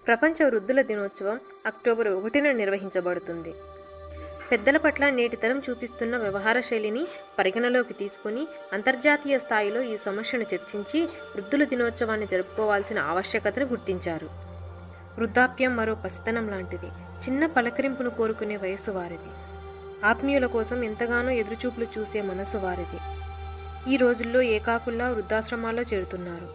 ప్రపంచ వృద్ధుల దినోత్సవం అక్టోబర్ 1న నిర్వహించబడుతుంది. పెద్దల పట్ల నేటి తరం చూపిస్తున్న వ్యవహార శైలిని పరిగణలోకి తీసుకుని అంతర్జాతీయ స్థాయిలో ఈ సమస్యను చర్చించి వృద్ధుల దినోత్సవాన్ని జరుపుకోవాల్సిన ఆవశ్యకతను గుర్తించారు. వృద్ధాప్యం మరో పసితనం లాంటిది. చిన్న పలకరింపును కోరుకునే వయస్సు వారిది. ఆత్మీయుల కోసం ఎంతగానో ఎదురుచూపులు చూసే మనసు వారిది. ఈ రోజుల్లో ఏకాకుల్లా వృద్ధాశ్రమాల్లో చేరుతున్నారు.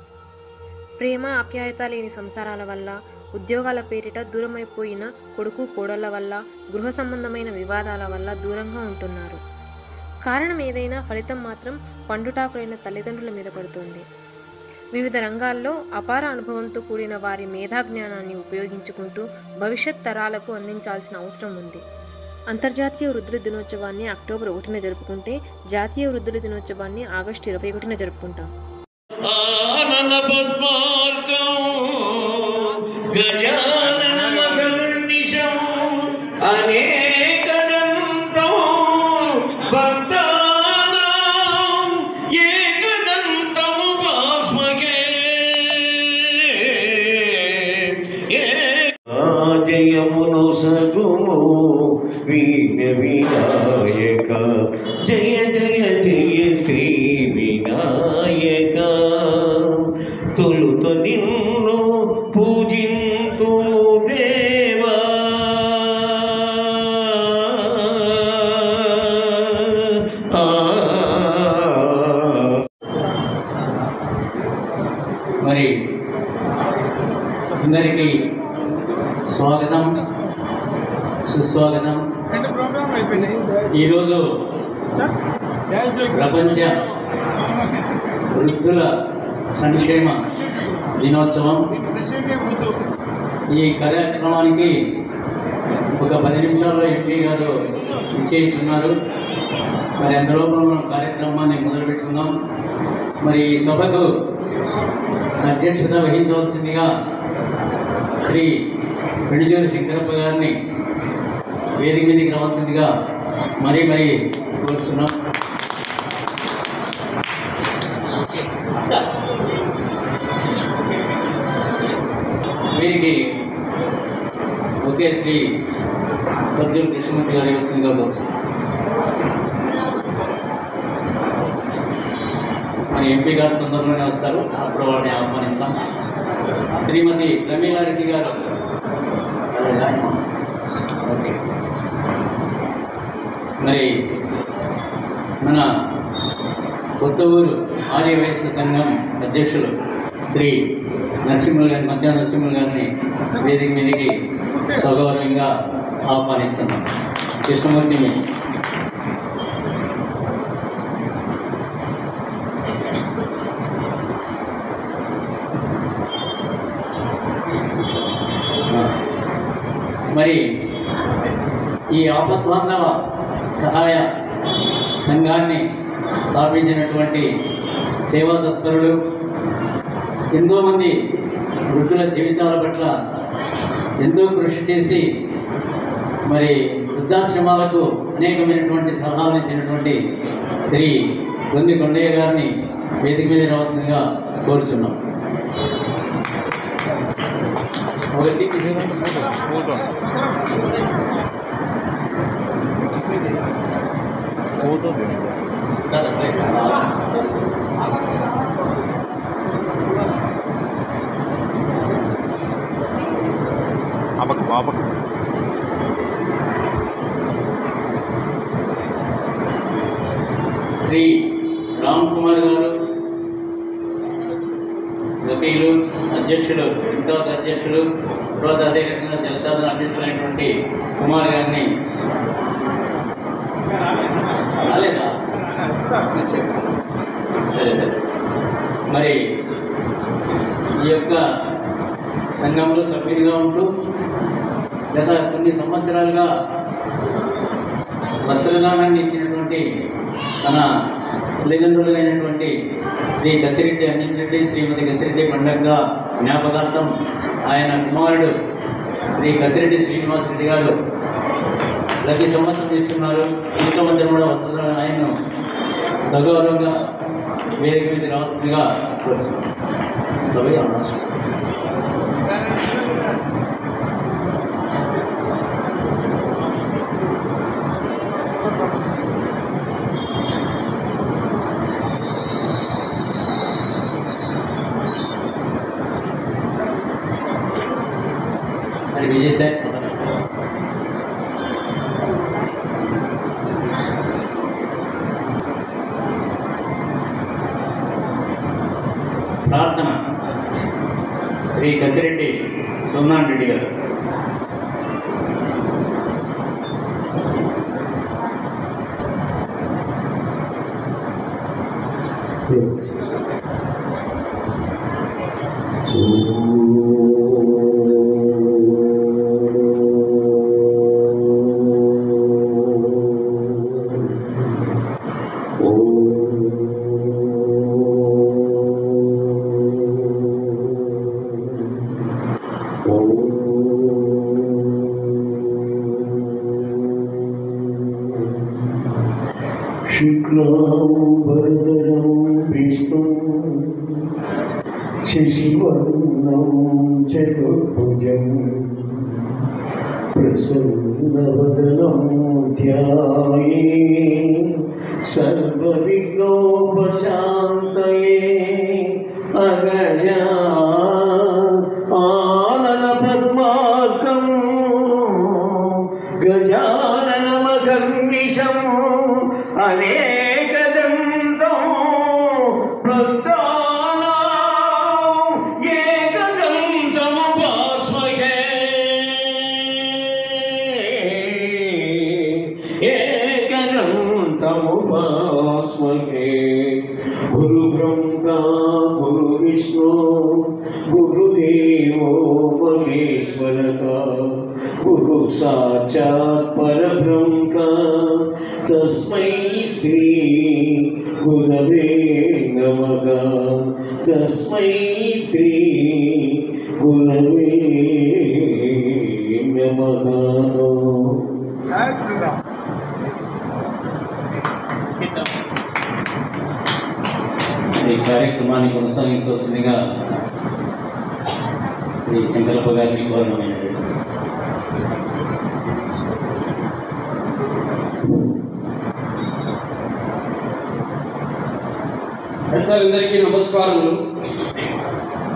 ప్రేమ ఆప్యాయత లేని సంసారాల వల్ల, ఉద్యోగాల పేరిట దూరమైపోయిన కొడుకు కోడళ్ల వల్ల, గృహ సంబంధమైన వివాదాల వల్ల దూరంగా ఉంటున్నారు. కారణం ఏదైనా ఫలితం మాత్రం పండుటాకులైన తల్లిదండ్రుల మీద పడుతోంది. వివిధ రంగాల్లో అపార అనుభవంతో కూడిన వారి మేధాజ్ఞానాన్ని ఉపయోగించుకుంటూ భవిష్యత్ తరాలకు అందించాల్సిన అవసరం ఉంది. అంతర్జాతీయ వృద్ధుల దినోత్సవాన్ని అక్టోబర్ 1న జరుపుకుంటే జాతీయ వృద్ధుల దినోత్సవాన్ని ఆగస్టు 21న జరుపుకుంటాం. జయమును సగుము వీణ వినాయక, జయ జయ జయ శ్రీ వినాయక. తొలుత నిన్ను పూజింతు దేవా, మరి అందరికీ స్వాగతం, సుస్వాగతం. ఈరోజు ప్రపంచ వృద్ధుల సంక్షేమ దినోత్సవం. ఈ కార్యక్రమానికి ఒక 10 నిమిషాల్లో ఎంపీ గారు నిశ్చయించున్నారు. మరి అందులో మనం కార్యక్రమాన్ని మొదలుపెట్టుకుందాం. మరి ఈ సభకు అధ్యక్షత వహించవలసిందిగా శ్రీ పెండిజోరి శంకరప్ప గారిని వేదిక మీదకి రావాల్సిందిగా మరీ కోరుతున్నాం. వీరికి ఒకే శ్రీ సజ్జూరు కృష్ణమూర్తి గారు ఇవ్వాల్సిందిగా కోరుతున్నాం. మన ఎంపీ గారు తొందరలోనే వస్తారు, అప్పుడు వారిని ఆహ్వానిస్తాం. శ్రీమతి ప్రమీలారెడ్డి గారు ఓకే. మరి మన కొత్త ఊరు ఆర్య వైశ్య సంఘం అధ్యక్షులు శ్రీ నరసింహులు గారి మధ్య నరసింహులు గారిని వేదిక మీదకి సగౌరవంగా ఆహ్వానిస్తున్నాం. కృష్ణమూర్తిని మరి ఈ ఆపద్బాంధవ సహాయ సంఘాన్ని స్థాపించినటువంటి సేవా తత్పరులు, ఎంతోమంది వృద్ధుల జీవితాల పట్ల ఎంతో కృషి చేసి మరి వృద్ధాశ్రమాలకు అనేకమైనటువంటి సలహాలు ఇచ్చినటువంటి శ్రీ గొంది కొండయ్య గారిని వేదిక మీద రావాల్సిందిగా కోరుచున్నాం. ఒక సీట్ సార్ శ్రీ రామ్ కుమార్ గారు, వకీలు, అధ్యక్షులు, ఇంతవరకు అధ్యక్షులు, తర్వాత అదేవిధంగా జలసాధన అధ్యక్షులైనటువంటి కుమార్ గారిని రాలేదా? సరే. మరి ఈ యొక్క సంఘంలో సభ్యుడిగా ఉంటూ గత కొన్ని సంవత్సరాలుగా వస్త్రదానాన్ని ఇచ్చినటువంటి తన తల్లిదండ్రులైనటువంటి శ్రీ గసిరెడ్డి అంజన్రెడ్డి, శ్రీమతి గసిరెడ్డి పండగ జ్ఞాపకార్థం ఆయన కుమారుడు శ్రీ గసిరెడ్డి శ్రీనివాసరెడ్డి గారు ప్రతి సంవత్సరం ఇస్తున్నారు. ఈ సంవత్సరం కూడా వస్త్రదానం ఆయన్ను సగౌరవంగా వేదిక మీద రావాల్సిందిగా కోరుతున్నాను. మరి విజయ్ సార్. ప్రార్థన శ్రీ కసిరెడ్డి సోమనాథ్ రెడ్డి గారు. శుక్లాంబరధరం విష్ణుం శశివర్ణం చతుర్భుజం ప్రసన్నవదనం ధ్యాయే సర్వవిఘ్నోపశాంతయే అగజా ఆనన పద్మార్కం గజాననమఘర్నిశం అనేకదంతం భక్తానాం ఏకదంతముపాస్మహే ఏకదంతముపాస్మహే. గురు బ్రహ్మా గురు విష్ణు గురుదేవో మహేశ్వరః గురు సాక్షాత్ పరబ్రహ్మ తస్మై శ్రీ గురవే నమః. తస్మై శ్రీ గురవే నమః. ఈ కార్యక్రమాన్ని కొనసాగించవలసిందిగా శ్రీ శంకరప్ప గారిని కోరమైనది. పెద్దలందరికీ నమస్కారములు.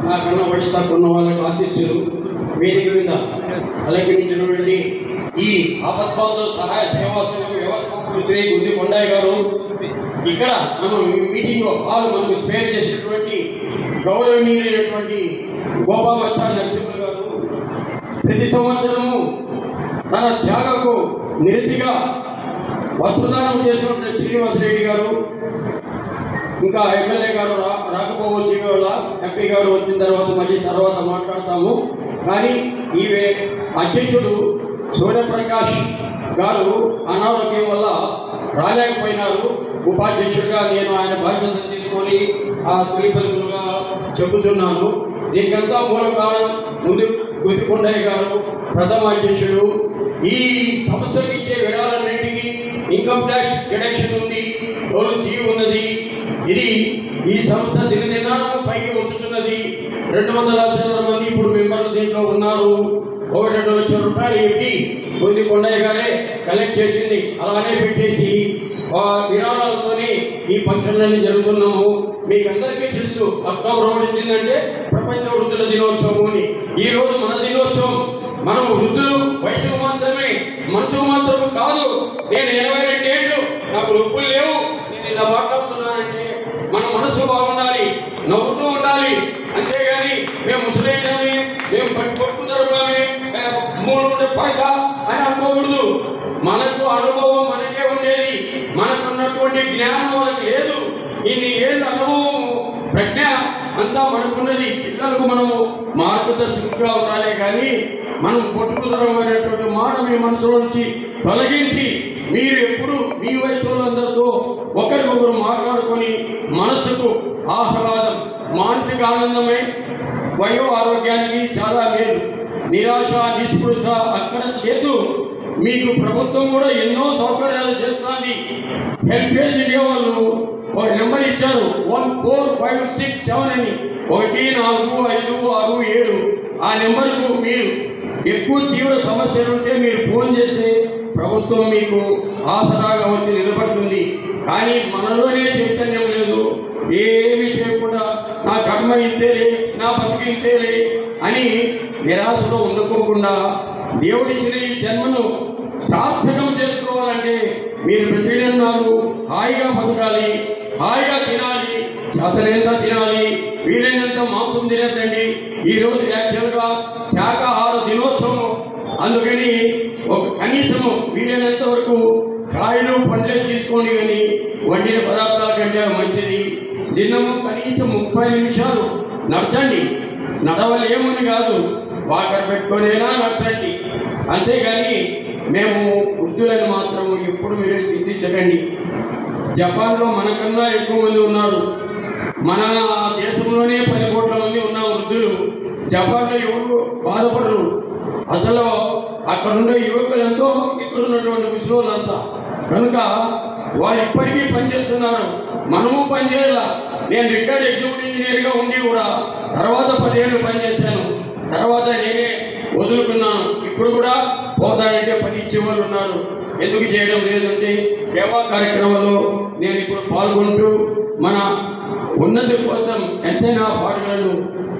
నాకన్నా వయసు తక్కువ ఉన్న వాళ్ళకి ఆశీస్సులు. వేదిక మీద అలంకరించినటువంటి ఈ ఆపత్బాంధవ సహాయ సేవా సంఘ వ్యవస్థాపకులు శ్రీ గుంజి కొండాయి గారు, ఇక్కడ మనం మీటింగ్ హాల్ మనకు స్పేర్ చేసినటువంటి గౌరవనీయులైనటువంటి గోపామచ్చా నరసింహ గారు, ప్రతి సంవత్సరము తన త్యాగకు నిరతిగా వస్త్రదానం చేసినటువంటి శ్రీనివాసరెడ్డి గారు, ఇంకా ఎమ్మెల్యే గారు రాకపోవచ్చు, ఇవాళ ఎంపీ గారు వచ్చిన తర్వాత మాట్లాడతాము. కానీ ఈవే అధ్యక్షుడు సూర్యప్రకాష్ గారు అనారోగ్యం వల్ల రాలేకపోయినారు. ఉపాధ్యక్షుడిగా నేను ఆయన బాధ్యతలు తీసుకొని ఆ తొలి పలుకులుగా చెబుతున్నాను. దీనికంతా మూల కారణం ముందు గుర్తికొండయ్య గారు ప్రథమ అధ్యక్షుడు. ఈ సంస్థకి ఇచ్చే విరాళన్నింటికి ఇన్కమ్ ట్యాక్స్ డిడక్షన్ ఉంది, టోల్ టీ ఉన్నది. ఇది ఈ సంస్థ దినదినాను పైకి వచ్చుతున్నది. 200 లక్షల మంది ఇప్పుడు మెంబర్లు దీంట్లో ఉన్నారు. 1-2 లక్షల రూపాయలు ఎట్టి కొన్ని కొండయ్య గారే కలెక్ట్ చేసింది. అలానే పెట్టేసి విరాళాలతోనే ఈ ఫంక్షన్లన్నీ జరుగుతున్నాము. మీకు అందరికీ తెలుసు, అక్టోబర్ 1 వచ్చిందంటే ప్రపంచ వృద్ధుల దినోత్సవం అని. ఈ రోజు మన దినోత్సవం. మనం వృద్ధులు వయసుకు మాత్రమే, మనసుకు మాత్రం కాదు. నేను 82 ఏళ్ళు, నాకు నొప్పులు లేవు. నేను ఇలా మాట్లాడుతున్నానంటే మన మనసు బాగుండాలి, నవ్వుతూ ఉండాలి. అంతేగాని మేము ముసలేమి, మేము పట్టుకుందరమే, మూడు ఉండే పరక అని అనుకోకూడదు. మనకు అనుభవం మనకే ఉండేది, మనకున్నటువంటి జ్ఞానం మనకు లేదు. ఇన్ని ఏళ్ళ అనుభవం ప్రజ్ఞ అంతా మనకున్నది. పిల్లలకు మనము మార్గదర్శకులుగా ఉండాలి. కానీ మనం పట్టుకుదరమైనటువంటి మాట మీ మనసులో నుంచి తొలగించి మీరు ఎప్పుడు మీ వయసు వాళ్ళందరితో ఒకరికొకరు మాట్లాడుకొని మనసుకు ఆహ్లాదం, మానసిక ఆనందమే వయో ఆరోగ్యానికి చాలా మేలు. నిరాశ నిస్పృహ అక్కడ లేదు. మీకు ప్రభుత్వం కూడా ఎన్నో సౌకర్యాలు చేస్తుంది. హెల్పేజ్ ఇండియా వాళ్ళు ఒక నెంబర్ ఇచ్చారు, 14567 అని, 14567. ఆ నెంబర్కు మీరు ఎక్కువ తీవ్ర సమస్యలు ఉంటే మీరు ఫోన్ చేస్తే ప్రభుత్వం మీకు ఆసరాగా వచ్చి నిలబడుతుంది. కానీ మనలోనే చైతన్యం లేదు. ఏమీ చేయకుండా నా కర్మ ఇంతేలే, నా బతికి ఇంతేలే అని నిరాశలో ఉండకోకుండా దేవుడిచ్చిన ఈ జన్మను సార్థకం చేసుకోవాలంటే మీరు ప్రతిదినాలు హాయిగా బతకాలి, హాయిగా తినాలి, చేతనైనంత తినాలి, వీలైనంత మాంసం తినద్దండి. ఈరోజు యాక్చువల్గా శాకాహార దినోత్సవం, అందుకని ఒక కనీసము వీలైనంత వరకు కాయలు పండ్లే తీసుకోండి, కానీ వండిన పదార్థాల కంటే మంచిది. దినము కనీసం 30 నిమిషాలు నడచండి. నడవలేమని కాదు, వాకర్ పెట్టుకొనేలా నడచండి. అంతేగాని మేము వృద్ధులను మాత్రం ఎప్పుడు మీరు గుర్తించకండి. జపాన్లో మనకన్నా ఎక్కువ మంది ఉన్నారు. మన దేశంలోనే 10 కోట్ల మంది ఉన్న వృద్ధులు. జపాన్లో ఎవరు బాధపడరు. అసలు అక్కడున్న యువకులంతో ఇక్కడున్నటువంటి ముసలోళ్ళంతా కనుక వాళ్ళు ఇప్పటికీ పనిచేస్తున్నారు. మనము పనిచేయాల. నేను రిటైర్డ్ ఎగ్జిక్యూటివ్ ఇంజనీర్గా ఉండి కూడా తర్వాత 10 ఏళ్ళు పనిచేశాను. తర్వాత నేనే వదులుకున్నాను. ఇప్పుడు కూడా పోతానంటే పని ఇచ్చేవాళ్ళు ఉన్నారు. ఎందుకు చేయడం లేదంటే సేవా కార్యక్రమంలో నేను ఇప్పుడు పాల్గొంటూ మన ఉన్నతి కోసం ఎంతైనా పాడగలను.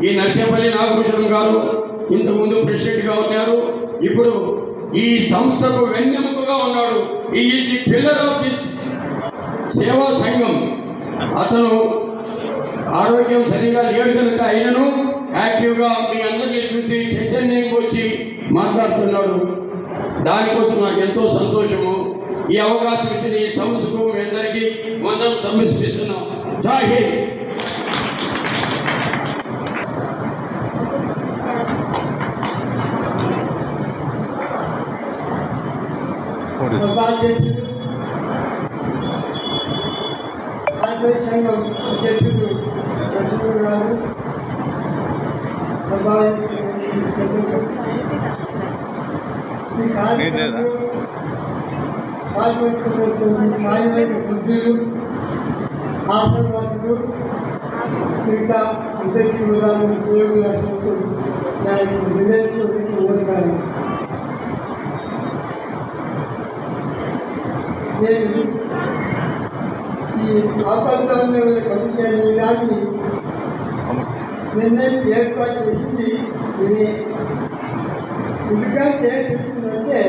ఈ నర్సేపల్లి నాగభూషణం గారు ఇంతకుముందు ప్రెసిడెంట్గా ఉన్నారు, ఇప్పుడు ఈ సంస్థకు వెన్నెముకగా ఉన్నాడు. ఈ is the pillar of this సేవా సంఘం. అతను ఆరోగ్యం సరిగా లేడు కనుక అయినను యాక్టివ్గా మీ అందరినీ చూసి చైతన్యం వచ్చి మాట్లాడుతున్నాడు. దానికోసం నాకు ఎంతో సంతోషము. ఈ అవకాశం ఇచ్చిన ఈ సంస్థకు మీ అందరికీ వందనం సమర్పిస్తున్నాం. జై హింద్. సంఘం అధ్యక్షుడు నరసింహ గారు, ఈ కార్యక్రమంలో పాల్గొంటున్నటువంటి కార్యవర్గ సభ్యులు, ఆశ్రమవాసులు, మిగతా అందరికీ ఉదాహరణ చేయవలసినట్టు నాయకుడు వివేక్ నమస్కారం. నేను ఈ ఆపత్కాలంలో కమిటీ అనే దాన్ని నిర్ణయం ఏర్పాటు చేసింది నేనే. ఎందుకంటే తెలిసిందంటే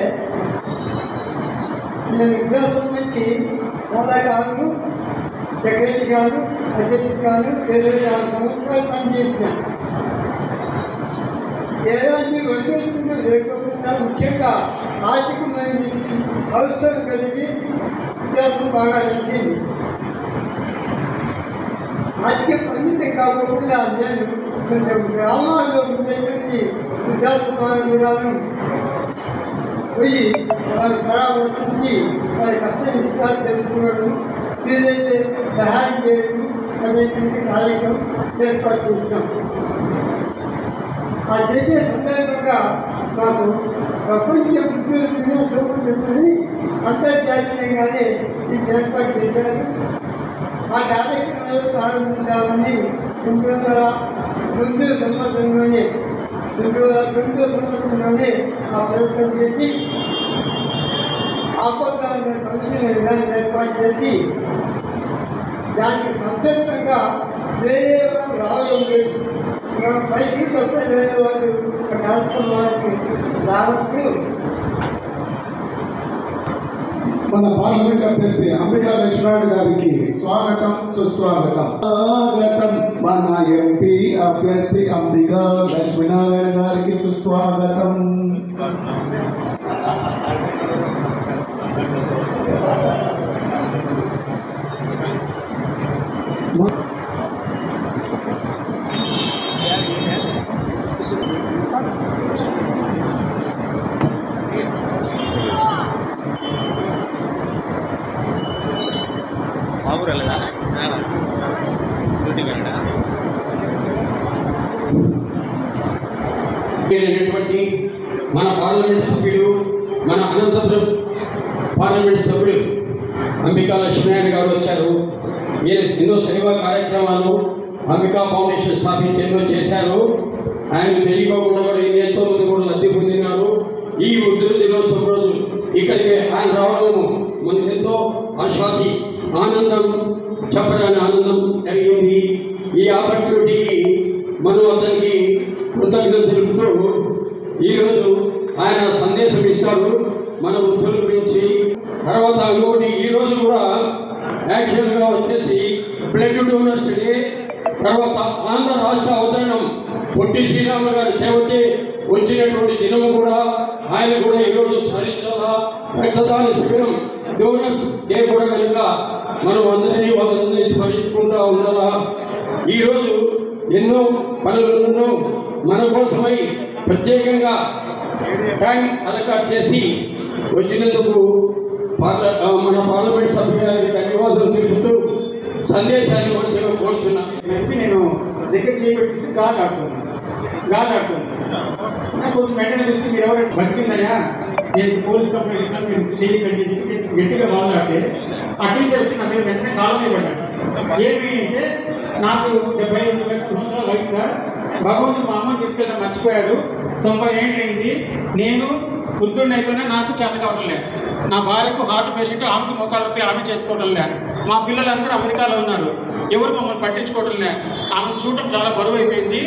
నేను విద్యాసంఘానికి చాలా కాలం సెక్రటరీ గారు, అధ్యక్షుడు గారు 26 సంవత్సరాలు పనిచేసిన. ఏదాన్ని వదిలేకుండా లేకపోతే ముఖ్యంగా ఆర్థికమైన సంస్థలు కలిగి విద్యాసం బాగా నచ్చింది. ఆర్థిక పరిమితి కాకుండా నేను కొంచెం గ్రామాల్లో ఉండేటువంటి విద్యాసంఘాల విధానం పోయి వారు పరామర్శించి వారి కష్ట ఇష్టాలు తెలుసుకోవడం, ఏదైతే సహాయం చేయడం అనేటువంటి కార్యక్రమం ఏర్పాటు చేసినాం. ఆ చేసే సందర్భంగా నాకు ప్రపంచ వృద్ధుల దినోత్సవం చెప్పని అంతర్జాతీయంగానే దీన్ని ఏర్పాటు చేశారు. ఆ కార్యక్రమంలో ప్రారంభించాలని 1909 సంవత్సరంలోనే ఆ ప్రయత్నం చేసి ఆపత్కాల సంస్థల విధానం ఏర్పాటు చేసి దానికి సంతృప్తంగా వేరే వాళ్ళు రావడం లేదు. మన పరిస్థితి వస్తే వేరే వాళ్ళు కార్యక్రమానికి రావచ్చు. మన పార్లమెంట్ అభ్యర్థి అంబికా లక్ష్మణ్ గారికి స్వాగతం, సుస్వాగతం. స్వాగతం మన ఎంపీ అభ్యర్థి అంబికా లక్ష్మీనారాయణ గారికి సుస్వాగతం. మన పార్లమెంట్ సభ్యుడు, మన అనంతపురం పార్లమెంట్ సభ్యుడు అంబికా లక్ష్మీనారాయణ గారు వచ్చారు. ఈయన ఎన్నో సేవా కార్యక్రమాలు అంబికా ఫౌండేషన్ స్థాపించేందుకు చేశారు. ఆయన తెలియకోకుండా కూడా ఎంతో మంది కూడా లబ్ధి పొందినారు. ఈ వృద్ధుల దినోత్సవం రోజు ఇక్కడికి ఆయన రావడం మనకు ఎంతో ఆశాతి ఆనందం, చెప్పడానికి ఆనందం కలిగింది. ఈ ఆపర్చునిటీకి మనం అతనికి కృతజ్ఞత తెలుపుతూ ఈరోజు ఆయన సందేశం ఇస్తారు మన వృద్ధుల గురించి. తర్వాత ఇంకోటి ఈరోజు కూడా యాక్చువల్గా వచ్చేసి బ్లడ్ డోనర్స్ డే. తర్వాత ఆంధ్ర రాష్ట్ర అవతరణం పొట్టి శ్రీరాములు గారి సేవచే వచ్చినటువంటి దినము కూడా ఆయన కూడా ఈరోజు స్మరించాలా. రక్తదాన శిబిరం డోనర్స్ డే కూడా కనుక మనం అందరినీ వాళ్ళందరినీ స్మరించుకుంటూ ఉండాలా. ఈరోజు ఎన్నో పనులను మన కోసమై ప్రత్యేకంగా టైం అలకాట్ చేసి వచ్చినందుకు మన పార్లమెంట్ సభ్యుల గారికి ధన్యవాదాలు తెలుపుతూ సందేశాన్ని మనసులో కోరుచున్నాను. నేను దగ్గర చేయబెట్టేసి గాలి ఆడుతున్నాను. నాకు కొంచెం వెంటనే చూసి మీరు ఎవరైనా బతికిందయ్యా, నేను పోలీస్ కంప్లైంట్ ఇస్తాను, మీరు చేయకండి గట్టిగా మాట్లాడితే ఆ టీచర్ వచ్చి నా పేరు వెంటనే కాలం ఇవ్వడాడు. ఏమి అంటే నాకు 72 సంవత్సరాల వయసు సార్, భగవంతుడు మా అమ్మని తీసుకెళ్ళడం మర్చిపోయాడు, 90 ఏళ్ళు అయింది, నేను వృద్ధుడిని అయిపోయినా నాకు చేత కావడం లేదు, నా భార్యకు హార్ట్ పేషెంట్, ఆమెకు మోకాళ్ళ నొప్పి, ఆమె చేసుకోవడం లేదు, మా పిల్లలందరూ అమెరికాలో ఉన్నారు, ఎవరు మమ్మల్ని పట్టించుకోవడం లేదు, ఆమెను చూడటం చాలా బరువు అయిపోయింది,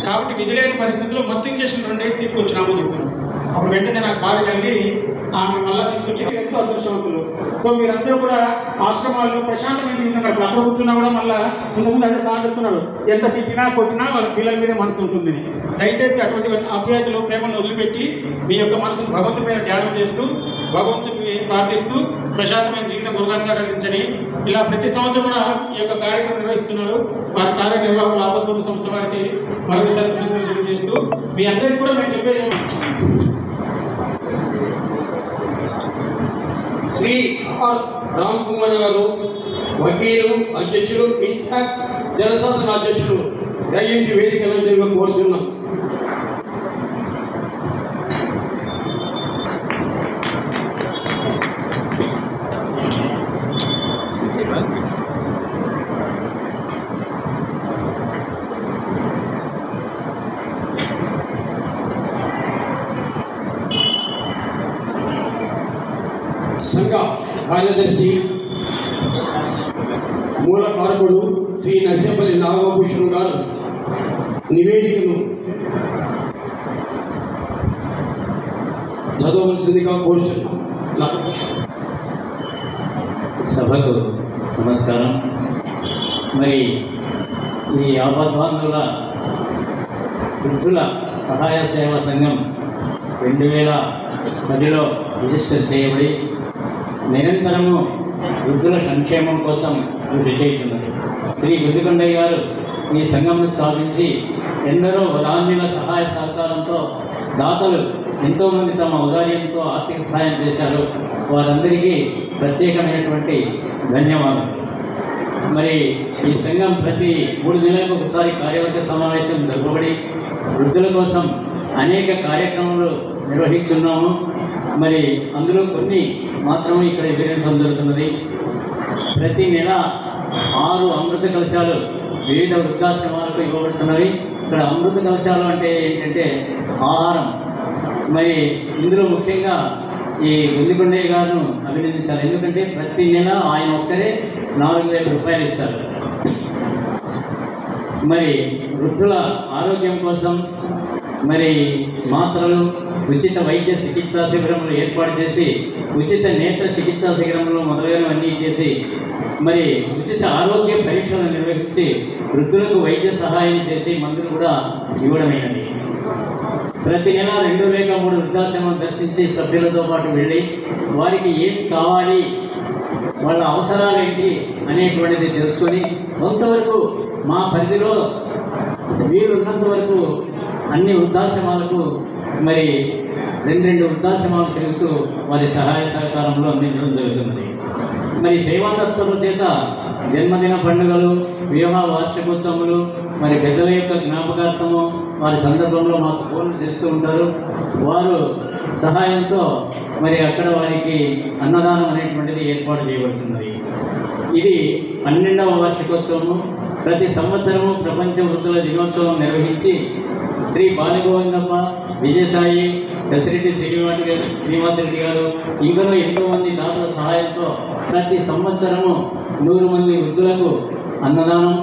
కాబట్టి విధి లేని పరిస్థితుల్లో మొత్తం ఇంజక్షన్ 2 డేస్ తీసుకొచ్చినామని చెప్తున్నాను. అప్పుడు వెంటనే నాకు బాధ కలిగి ఆమె మళ్ళీ తీసుకొచ్చి ఎంతో అదృష్టవంతులు. సో మీరందరూ కూడా ఆశ్రమాల్లో ప్రశాంతమైన జీవితం అక్కడ కూర్చున్నా కూడా మళ్ళీ ఇంతకుముందు అదే సాగుతున్నారు, ఎంత తిట్టినా కొట్టినా వాళ్ళ పిల్లల మీదే మనసు ఉంటుంది. దయచేసి అటువంటి అభ్యర్థులు ప్రేమను వదిలిపెట్టి మీ యొక్క మనసును భగవంతుని మీద ధ్యానం చేస్తూ భగవంతుని ప్రార్థిస్తూ ప్రశాంతమైన జీవితం కొనసాగించని ఇలా ప్రతి సంవత్సరం కూడా ఈ యొక్క కార్యక్రమం నిర్వహిస్తున్నారు. వారి కార్యనిర్వాహకులు ఆపద్బంధు సంస్థ వారికి మరోసారి తెలియజేస్తూ మీ అందరికీ కూడా మేము చెప్పేది శ్రీ ఆర్ రామ్ కుమార్ గారు వకీలు, అధ్యక్షులు, ఇంటాక్ట్ జనసాధన అధ్యక్షులు దయించి వేదికలను కోరుచున్నాం. సంఘ కార్యదర్శి మూల కారకుడు శ్రీ నరసింహపల్లి నాగభూషణ్ గారు నివేదికను చదవవలసిందిగా కోరుచున్నాం. సభకు నమస్కారం. మరి ఈ ఆపద్బాంధవుల వృద్ధుల సహాయ సేవా సంఘం 2010లో రిజిస్టర్ చేయబడి నిరంతరము వృద్ధుల సంక్షేమం కోసం కృషి చేస్తున్నది. శ్రీ గుద్దికొండయ్య గారు ఈ సంఘంను స్థాపించి ఎందరో వదాన్యుల సహాయ సహకారంతో దాతలు ఎంతోమంది తమ ఔదార్యంతో ఆర్థిక సహాయం చేశారు. వారందరికీ ప్రత్యేకమైనటువంటి ధన్యవాదాలు. మరి ఈ సంఘం ప్రతి 3 నెలలకు ఒకసారి కార్యవర్గ సమావేశం జరపబడి వృద్ధుల కోసం అనేక కార్యక్రమాలు నిర్వహిస్తున్నాము. మరి అందులో కొన్ని మాత్రమే ఇక్కడ ఎవిడెన్స్ జరుగుతున్నది. ప్రతి నెల 6 అమృత కలశాలు వివిధ వృద్ధాశ్రమాలకు ఇవ్వబడుతున్నవి. ఇక్కడ అమృత కలశాలు అంటే ఏంటంటే ఆహారం. మరి ఇందులో ముఖ్యంగా ఈ గుందికొండయ్య గారిను అభినందించాలి. ఎందుకంటే ప్రతి నెల ఆయన ఒక్కరే 4,000 రూపాయలు ఇస్తారు. మరి వృద్ధుల ఆరోగ్యం కోసం మరి మాత్రలు, ఉచిత వైద్య చికిత్సా శిబిరములు ఏర్పాటు చేసి ఉచిత నేత్ర చికిత్సా శిబిరములు మొదలైనవన్నీ చేసి మరి ఉచిత ఆరోగ్య పరీక్షలు నిర్వహించి వృద్ధులకు వైద్య సహాయం చేసి మందులు కూడా ఇవ్వడమైనది. ప్రతి నెల 2 లేక 3 వృద్ధాశ్రమం దర్శించి సభ్యులతో పాటు వెళ్ళి వారికి ఏం కావాలి, వాళ్ళ అవసరాలు ఏంటి అనేటువంటిది తెలుసుకొని కొంతవరకు మా పరిధిలో వీలున్నంత వరకు అన్ని వృద్ధాశ్రమాలకు మరి 2 వృద్ధాశ్రమాలు తిరుగుతూ వారి సహాయ సహకారంలో అందించడం జరుగుతున్నది. మరి సేవా తత్పరుల చేత జన్మదిన పండుగలు, వివాహ వార్షికోత్సవములు, మరి పెద్దల యొక్క జ్ఞాపకార్థము వారి సందర్భంలో మాకు ఫోన్లు చేస్తూ ఉంటారు. వారు సహాయంతో మరి అక్కడ వారికి అన్నదానం అనేటువంటిది ఏర్పాటు చేయబడుతున్నది. ఇది 12వ వార్షికోత్సవము. ప్రతి సంవత్సరము ప్రపంచ వృద్ధుల దినోత్సవం నిర్వహించి శ్రీ బాలగోవిందప్ప, విజయసాయి, కసిరెడ్డి శ్రీనివాసరెడ్డి గారు ఇంకనూ ఎంతోమంది దాతల సహాయంతో ప్రతి సంవత్సరము 100 మంది వృద్ధులకు అన్నదానం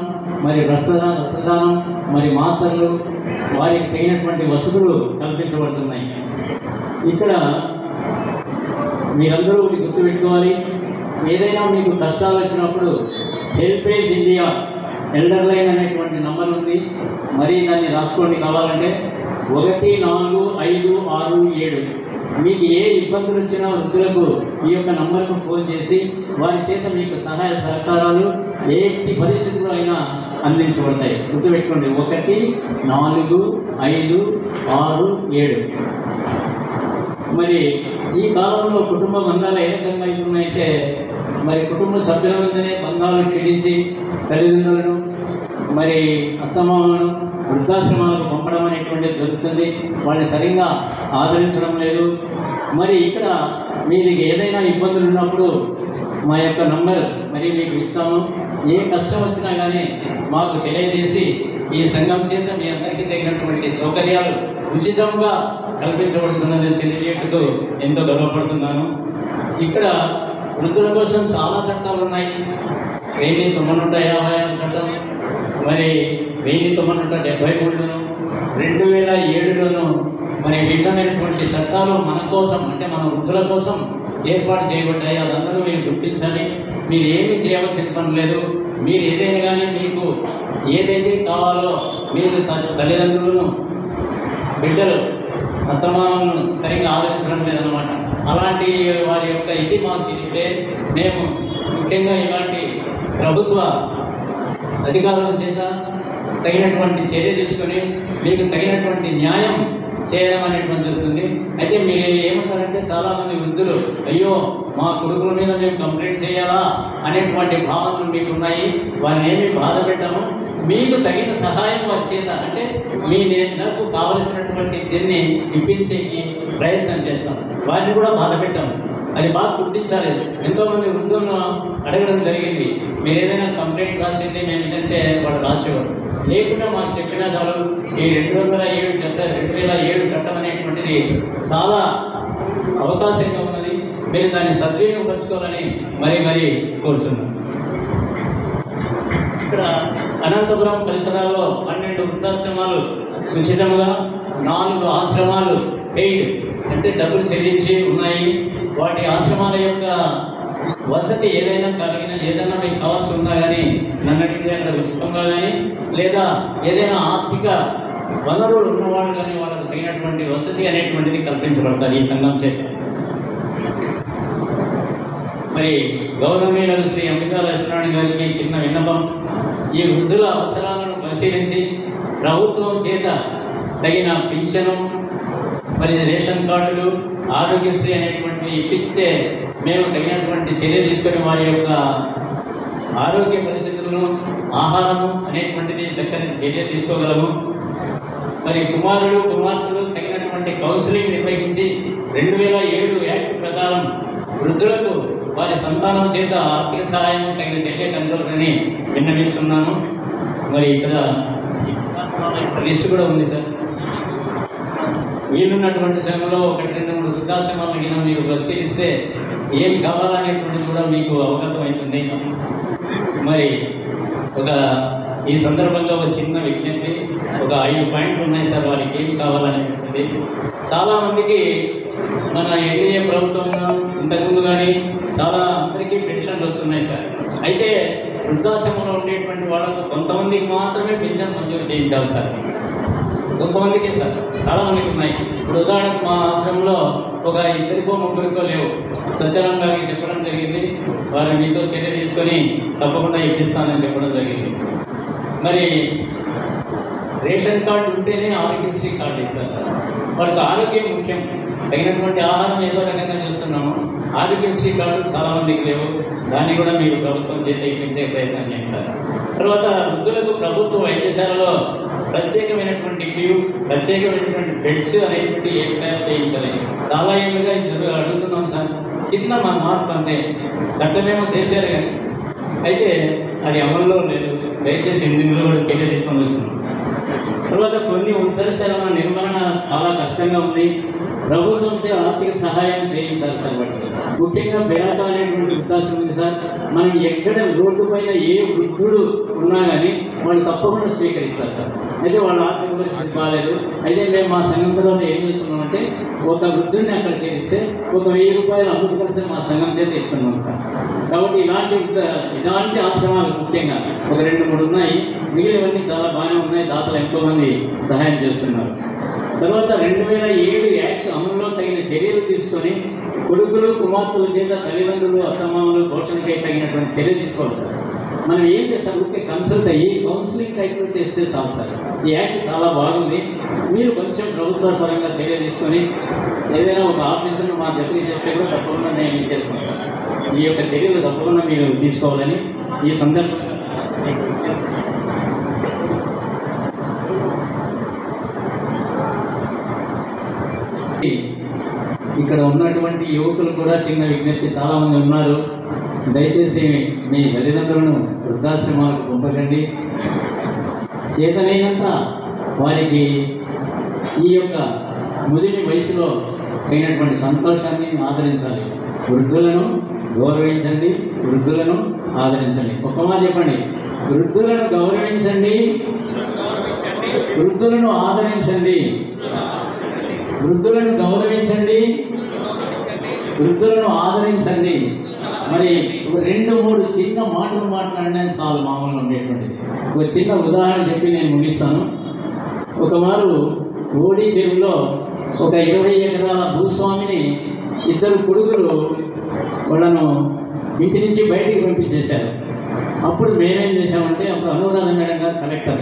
మరి వస్త్రదానం, మరి మాత్రలు, వారికి తగినటువంటి వసతులు కల్పించబడుతున్నాయి. ఇక్కడ మీరందరూ గుర్తుపెట్టుకోవాలి, ఏదైనా మీకు కష్టాలు వచ్చినప్పుడు హెల్పేజ్ ఇండియా ఎల్డర్ లైన్ అనేటువంటి నంబర్ ఉంది, మరి దాన్ని రాసుకోండి. కావాలంటే 14567. మీకు ఏ ఇబ్బందులు వచ్చినా వృద్ధులకు ఈ యొక్క నంబర్కు ఫోన్ చేసి వారి చేత మీకు సహాయ సహకారాలు ఏ పరిస్థితుల్లో అయినా అందించబడతాయి. గుర్తుపెట్టుకోండి, 14567. మరి ఈ కాలంలో కుటుంబ బంధాలు ఏ రకంగా అవుతున్నాయంటే, మరి కుటుంబ సభ్యుల మధ్యనే బంధాలు క్షీణించి తల్లిదండ్రులను మరి అత్తమామలను వృద్ధాశ్రమాలకు పంపడం అనేటువంటిది జరుగుతుంది. వాళ్ళని సరిగ్గా ఆదరించడం లేదు. మరి ఇక్కడ మీకు ఏదైనా ఇబ్బందులు ఉన్నప్పుడు మా యొక్క నంబర్ మరి మీకు ఇస్తాము. ఏ కష్టం వచ్చినా కానీ మాకు తెలియజేసి ఈ సంఘం చేత మీ అందరికీ తగినటువంటి సౌకర్యాలు ఉచితంగా కల్పించబడుతుందని తెలియజేయటకు ఎంతో గర్వపడుతున్నాను. ఇక్కడ వృద్ధుల కోసం చాలా చట్టాలు ఉన్నాయి. 1956 చట్టం, మరి 1973, 2007లోను మరి వివిధమైనటువంటి చట్టాలు మన కోసం, అంటే మన వృద్ధుల కోసం ఏర్పాటు చేయబడ్డాయి. అదందరూ మీరు గుర్తించాలి. మీరు ఏమీ చేయవలసిన పని లేదు. మీరు ఏదైనా కానీ మీకు ఏదైతే కావాలో, మీరు తల్లిదండ్రులను, బిడ్డలు, అత్తమామలను సరిగ్గా ఆదరించడం లేదన్నమాట. అలాంటి వారి యొక్క ఇది మాకు తెలిస్తే మేము ముఖ్యంగా ఇలాంటి ప్రభుత్వ అధికారుల చేత తగినటువంటి చర్య తీసుకొని మీకు తగినటువంటి న్యాయం చేయడం అనేటువంటి జరుగుతుంది. అయితే మీరు ఏమంటారంటే, చాలామంది వృద్ధులు అయ్యో మా కొడుకుల మీద మేము కంప్లైంట్ చేయాలా అనేటువంటి భావనలు మీకు ఉన్నాయి. వారిని ఏమీ బాధ పెట్టాము. మీకు తగిన సహాయం వారి చేత, అంటే మీ నాకు కావలసినటువంటి దీన్ని ఇప్పించేకి ప్రయత్నం చేస్తాం. వారిని కూడా బాధ పెట్టాము. అది బాగా గుర్తించాలి. ఎంతోమంది వృద్ధులను అడగడం జరిగింది, మీరు ఏదైనా కంప్లైంట్ రాసింది మేము ఏంటంటే వాళ్ళు రాసేవారు. లేకుండా మాకు చెప్పిన చాలు. ఈ 2007 చట్టం అనేటువంటిది చాలా అవకాశంగా ఉన్నది. మీరు దాన్ని సద్వినియోగపరచుకోవాలని మరీ కోరుతున్నాను. ఇక్కడ అనంతపురం పరిసరాల్లో 12 వృద్ధాశ్రమాలు ఉచితంగా, 4 ఆశ్రమాలు పెయిడ్, అంటే డబ్బులు చెల్లించి ఉన్నాయి. వాటి ఆశ్రమాల యొక్క వసతి ఏదైనా మీకు కావాల్సి ఉన్నా కానీ నన్ను అడిగితే అక్కడ ఉచితంగా కానీ, లేదా ఏదైనా ఆర్థిక వనరులు ఉన్నవాళ్ళు కానీ వాళ్ళకు తగినటువంటి వసతి అనేటువంటిది కల్పించబడతారు ఈ సంఘం చేత. మరి గౌరవనీయులు శ్రీ అంబికా లక్ష్మణ్ గారికి చిన్న విన్నపం, ఈ వృద్ధుల అవసరాలను పరిశీలించి ప్రభుత్వం చేత తగిన పింఛను, మరి రేషన్ కార్డులు, ఆరోగ్యశ్రీ అనేటువంటి ఇప్పిస్తే మేము తగినటువంటి చర్య తీసుకొని వారి యొక్క ఆరోగ్య పరిస్థితులను, ఆహారము అనేటువంటిది చక్కని చర్య తీసుకోగలము. మరి కుమార్తెలు తగినటువంటి కౌన్సిలింగ్ నిర్వహించి 2007 యాక్ట్ ప్రకారం వృద్ధులకు వారి సంతానం చేత ఆర్థిక సహాయం తగిన చర్య కనుగొనని విన్నవిస్తున్నాను. మరి ఇక్కడ లిస్టు కూడా ఉంది సార్. వీలున్నటువంటి సమయంలో 1-2-3 వృద్ధాశ్రమాలను మీరు పరిశీలిస్తే ఏమి కావాలనేటువంటిది కూడా మీకు అవగతం అవుతుంది. మరి ఈ సందర్భంగా ఒక చిన్న విజ్ఞప్తి, ఒక 5 పాయింట్లు ఉన్నాయి సార్ వారికి ఏమి కావాలనేటువంటిది. చాలామందికి మన ఎన్డీఏ ప్రభుత్వంలో ఇంతకుముందు కానీ అందరికీ పెన్షన్లు వస్తున్నాయి సార్. అయితే వృద్ధాశ్రమంలో ఉండేటువంటి వాళ్ళకు కొంతమందికి మాత్రమే పెన్షన్ మంజూరు చేయించాలి సార్. కొంతమందికే సార్, చాలామందికి ఉన్నాయి. ఇప్పుడు ఉదాహరణకు మా ఆశ్రమంలో ఒక 2-3 లేవు. సత్యనారాయణ గారికి చెప్పడం జరిగింది, వారు మీతో చర్య తీసుకొని తప్పకుండా ఇప్పిస్తానని చెప్పడం జరిగింది. మరి రేషన్ కార్డు ఉంటేనే ఆరోగ్యశ్రీ కార్డు ఇస్తారు సార్. వాళ్ళకి ఆరోగ్యం ముఖ్యం. తగినటువంటి ఆహారం ఏదో రకంగా చూస్తున్నాము. ఆరోగ్యశ్రీ కార్డు చాలామందికి లేవు. దాన్ని కూడా మీరు ప్రభుత్వం చేత ఇప్పించే ప్రయత్నం చేస్తారు. తర్వాత వృద్ధులకు ప్రభుత్వ వైద్యశాలలో ప్రత్యేకమైనటువంటి క్యూ, ప్రత్యేకమైనటువంటి బెడ్స్ అనేటువంటి ఏర్పాటు చేయించలేదు. చాలా ఏళ్ళుగా అడుగుతున్నాం సార్. చిన్న మా మార్పు అంతే. చట్టమేమో చేశారు కానీ అయితే అది అమల్లో లేదు. దయచేసి ఇందులో కూడా చర్య తీసుకొని వస్తున్నాం. తర్వాత కొన్ని ఉత్తరశరణ నిర్వహణ చాలా కష్టంగా ఉంది. ప్రభుత్వం ఆర్థిక సహాయం చేయించాలి సార్. వాటికి ముఖ్యంగా బేరాట అనేటువంటి వృద్ధాశ్రమం ఉంది సార్. మనం ఎక్కడ రోడ్డు పైన ఏ వృద్ధుడు ఉన్నా కానీ వాళ్ళు తప్పకుండా స్వీకరిస్తారు సార్. అయితే వాళ్ళ ఆర్థిక పరిస్థితి బాగాలేదు. అయితే మేము మా సంఘం తర్వాత ఏం చేస్తున్నామంటే ఒక వృద్ధుడిని అక్కడ చేరిస్తే ఒక 1000 రూపాయలు అమృత కలిసి మా సంఘం చేత ఇస్తున్నాం సార్. కాబట్టి ఇలాంటి ఆశ్రమాలు ముఖ్యంగా ఒక 2-3 ఉన్నాయి. మిగిలినవన్నీ చాలా బాగానే ఉన్నాయి. దాతలు ఎంతోమంది సహాయం చేస్తున్నారు. తర్వాత 2007 యాక్ట్ అమలులో తగిన చర్యలు తీసుకొని కొడుకులు కుమార్తెల చేత తల్లిదండ్రులు అత్తమామలు పోషణకై తగినటువంటి చర్య తీసుకోవాలి సార్. మనం ఏం చేస్తాం, ఊరికే కన్సల్ట్ అయ్యి కౌన్సిలింగ్ టైప్లో చేస్తే చాలు సార్. ఈ యాక్ట్ చాలా బాగుంది. మీరు కొంచెం ప్రభుత్వ పరంగా చర్య తీసుకొని ఏదైనా ఒక ఆఫీసర్ను మా దగ్గర చేస్తే కూడా తప్పకుండా నేను ఇచ్చేస్తాను సార్. ఈ యొక్క చర్యలు తప్పకుండా మీరు తీసుకోవాలని ఈ సందర్భంగా ఇక్కడ ఉన్నటువంటి యువకులు కూడా చిన్న విజ్ఞప్తి, చాలామంది ఉన్నారు. దయచేసి మీ తల్లిదండ్రులను వృద్ధాశ్రమాలకు పంపకండి. చేతనైనంత వారికి ఈ యొక్క ముదిమి వయసులో అయినటువంటి సంతోషాన్ని ఆదరించాలి. వృద్ధులను గౌరవించండి, వృద్ధులను ఆదరించండి. ఒక్క మాట చెప్పండి, వృద్ధులను గౌరవించండి, వృద్ధులను ఆదరించండి. వృద్ధులను గౌరవించండి, వృద్ధులను ఆదరించండి. మరి 2-3 చిన్న మాటలు మాట్లాడడానికి చాలా మామూలుగా ఉండేటువంటిది. ఒక చిన్న ఉదాహరణ చెప్పి నేను ముగిస్తాను. ఒకవారు ఓడి చెరువులో ఒక 20 ఎకరాల భూస్వామిని 2 కొడుకులు వాళ్ళను ఇంటి నుంచి బయటికి పంపించేశారు. అప్పుడు మేమేం చేశామంటే, అప్పుడు అనురాధ మేడం గారు కలెక్టర్.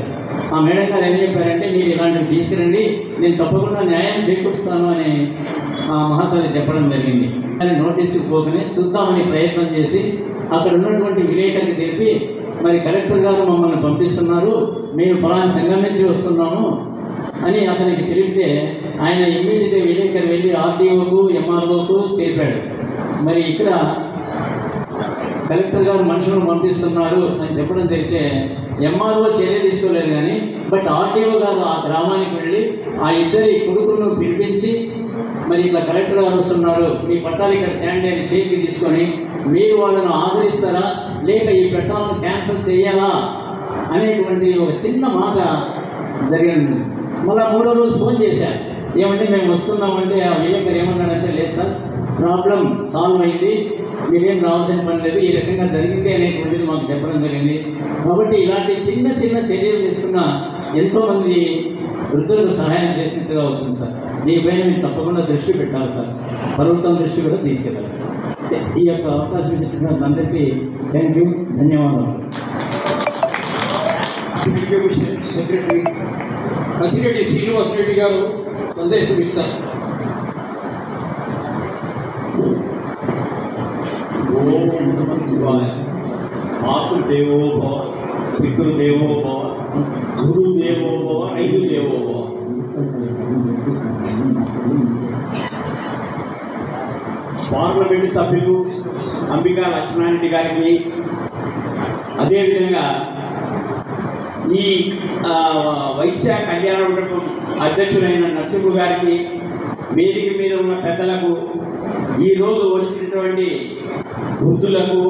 ఆ మేడం గారు ఏం చెప్పారంటే, మీరు ఇలాంటివి తీసుకురండి, నేను తప్పకుండా న్యాయం చేకూరుస్తాను అని ఆ మహాతల్లి చెప్పడం జరిగింది. కానీ నోటీసు పోగానే చూద్దామని ప్రయత్నం చేసి అక్కడ ఉన్నటువంటి విలేకరికి తెలిపి, మరి కలెక్టర్ గారు మమ్మల్ని పంపిస్తున్నారు, మేము పలానా సంఘం నుంచి వస్తున్నాము అని అతనికి తెలిపితే ఆయన ఇమ్మీడియట్గా విలేకరు వెళ్ళి ఆర్డీఓకు ఎంఆర్ఓకు తెలిపాడు. మరి ఇక్కడ కలెక్టర్ గారు మనుషులను పంపిస్తున్నారు అని చెప్పడం జరిగితే ఎంఆర్ఓ చర్య తీసుకోలేదు. కానీ బట్ ఆర్డీఓ గారు ఆ గ్రామానికి వెళ్ళి ఆ 2 కొడుకులను పిలిపించి, మరి ఇట్లా కలెక్టర్ గారు వస్తున్నారు, మీ పట్టాలు ఇక్కడ తేండి అని చేతికి తీసుకొని మీరు వాళ్ళను ఆదరిస్తారా లేక ఈ పట్టాలను క్యాన్సిల్ చేయాలా అనేటువంటి ఒక చిన్న మాట జరిగింది. మళ్ళీ 3వ రోజు ఫోన్ చేశారు, ఏమంటే మేము వస్తున్నామంటే ఆ విలేకరు ఏమన్నాడంటే, లేదు సార్ ప్రాబ్లం సాల్వ్ అయింది, మీరేం రావాల్సిన పని లేదు, ఈ రకంగా జరిగింది అనేటువంటిది మాకు చెప్పడం జరిగింది. కాబట్టి ఇలాంటి చిన్న చిన్న చర్యలు తీసుకున్న ఎంతోమంది వృద్ధులకు సహాయం చేసినట్టుగా అవుతుంది సార్. దీనిపైన మీరు తప్పకుండా దృష్టి పెట్టాలి సార్. ప్రభుత్వం దృష్టి కూడా తీసుకెళ్ళాలి. ఈ యొక్క అవకాశం ఇచ్చిన అందరికీ థ్యాంక్ యూ, ధన్యవాదాలు. సెక్రటరీ కసిరెడ్డి శ్రీనివాస్ రెడ్డి గారు సందేశం ఇస్తారు. ఓం నమః శివాయ. మాతృదేవో భవ, పితృదేవో భవ, గురుదేవో భవ, ఐదుదేవో భవ. పార్లమెంటు సభ్యులు అంబికా లక్ష్మణారెడ్డి గారికి, అదేవిధంగా ఈ వైశ్య కళ్యాణ మండపం అధ్యక్షులైన నరసింహ గారికి, వేదిక మీద ఉన్న పెద్దలకు, ఈరోజు వచ్చినటువంటి వృద్ధులకు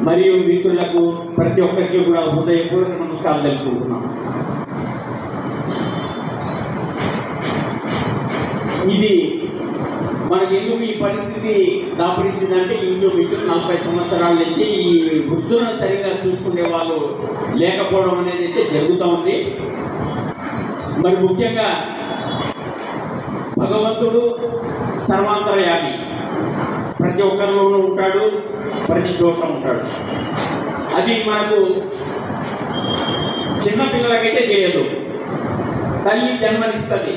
మరియు మిత్రులకు ప్రతి ఒక్కరికి కూడా హృదయపూర్వక నమస్కారం తెలుపుకుంటున్నాం. ఇది మనకి ఎందుకు ఈ పరిస్థితి దాపరించిందంటే, ఇంట్లో మిత్రులు 40 సంవత్సరాల నుంచి ఈ వృద్ధులను సరిగా చూసుకునే వాళ్ళు లేకపోవడం అనేది అయితే జరుగుతూ ఉంది. మరి ముఖ్యంగా భగవంతుడు సర్వాంతర్యామి, ప్రతి ఒక్కరిలోనూ ఉంటాడు, ప్రతి చోట ఉంటాడు. అది మనకు చిన్నపిల్లలకైతే చేయదు. తల్లి జన్మనిస్తుంది,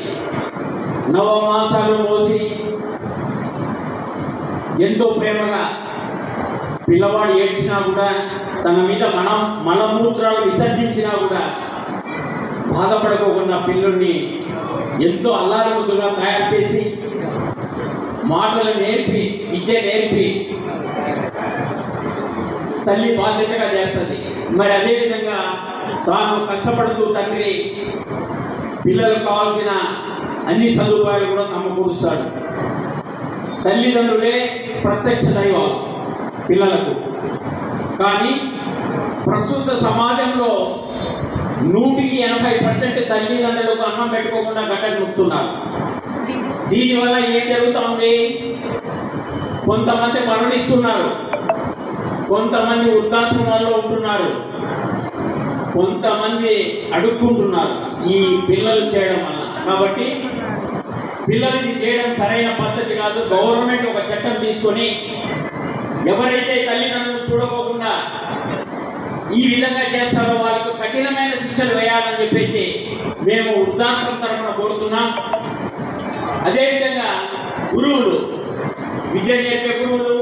9 మాసాలు మోసి ఎంతో ప్రేమగా పిల్లవాడు ఏడ్చినా కూడా, తన మీద మలమూత్రాలు విసర్జించినా కూడా బాధపడుకోకుండా పిల్లల్ని ఎంతో అల్లారముద్దుగా తయారు చేసి, మాటలు నేర్పి, విద్య నేర్పి తల్లి బాధ్యతగా చేస్తుంది. మరి అదేవిధంగా తాను కష్టపడుతూ తండ్రి పిల్లలకు కావాల్సిన అన్ని సదుపాయాలు కూడా సమకూరుస్తాడు. తల్లిదండ్రులే ప్రత్యక్ష దైవాలు పిల్లలకు. కానీ ప్రస్తుత సమాజంలో 180% తల్లిదండ్రులకు అన్నం పెట్టుకోకుండా గడ్డలు నొక్కుతున్నారు. దీనివల్ల ఏం జరుగుతుంది? కొంతమంది మరణిస్తున్నారు, కొంతమంది వృద్ధాశ్రమాల్లో ఉంటున్నారు, కొంతమంది అడుక్కుంటున్నారు ఈ పిల్లలు చేయడం వల్ల. కాబట్టి పిల్లలకి చేయడం సరైన పద్ధతి కాదు. గవర్నమెంట్ ఒక చట్టం తీసుకొని ఎవరైతే తల్లిదండ్రులు చూడకోకుండా ఈ విధంగా చేస్తారో వాళ్ళకు కఠినమైన శిక్షలు వేయాలని చెప్పేసి మేము వృద్ధాశ్రమం తరఫున కోరుతున్నాం. అదేవిధంగా గురువులు, విద్య నేర్పే గురువులు,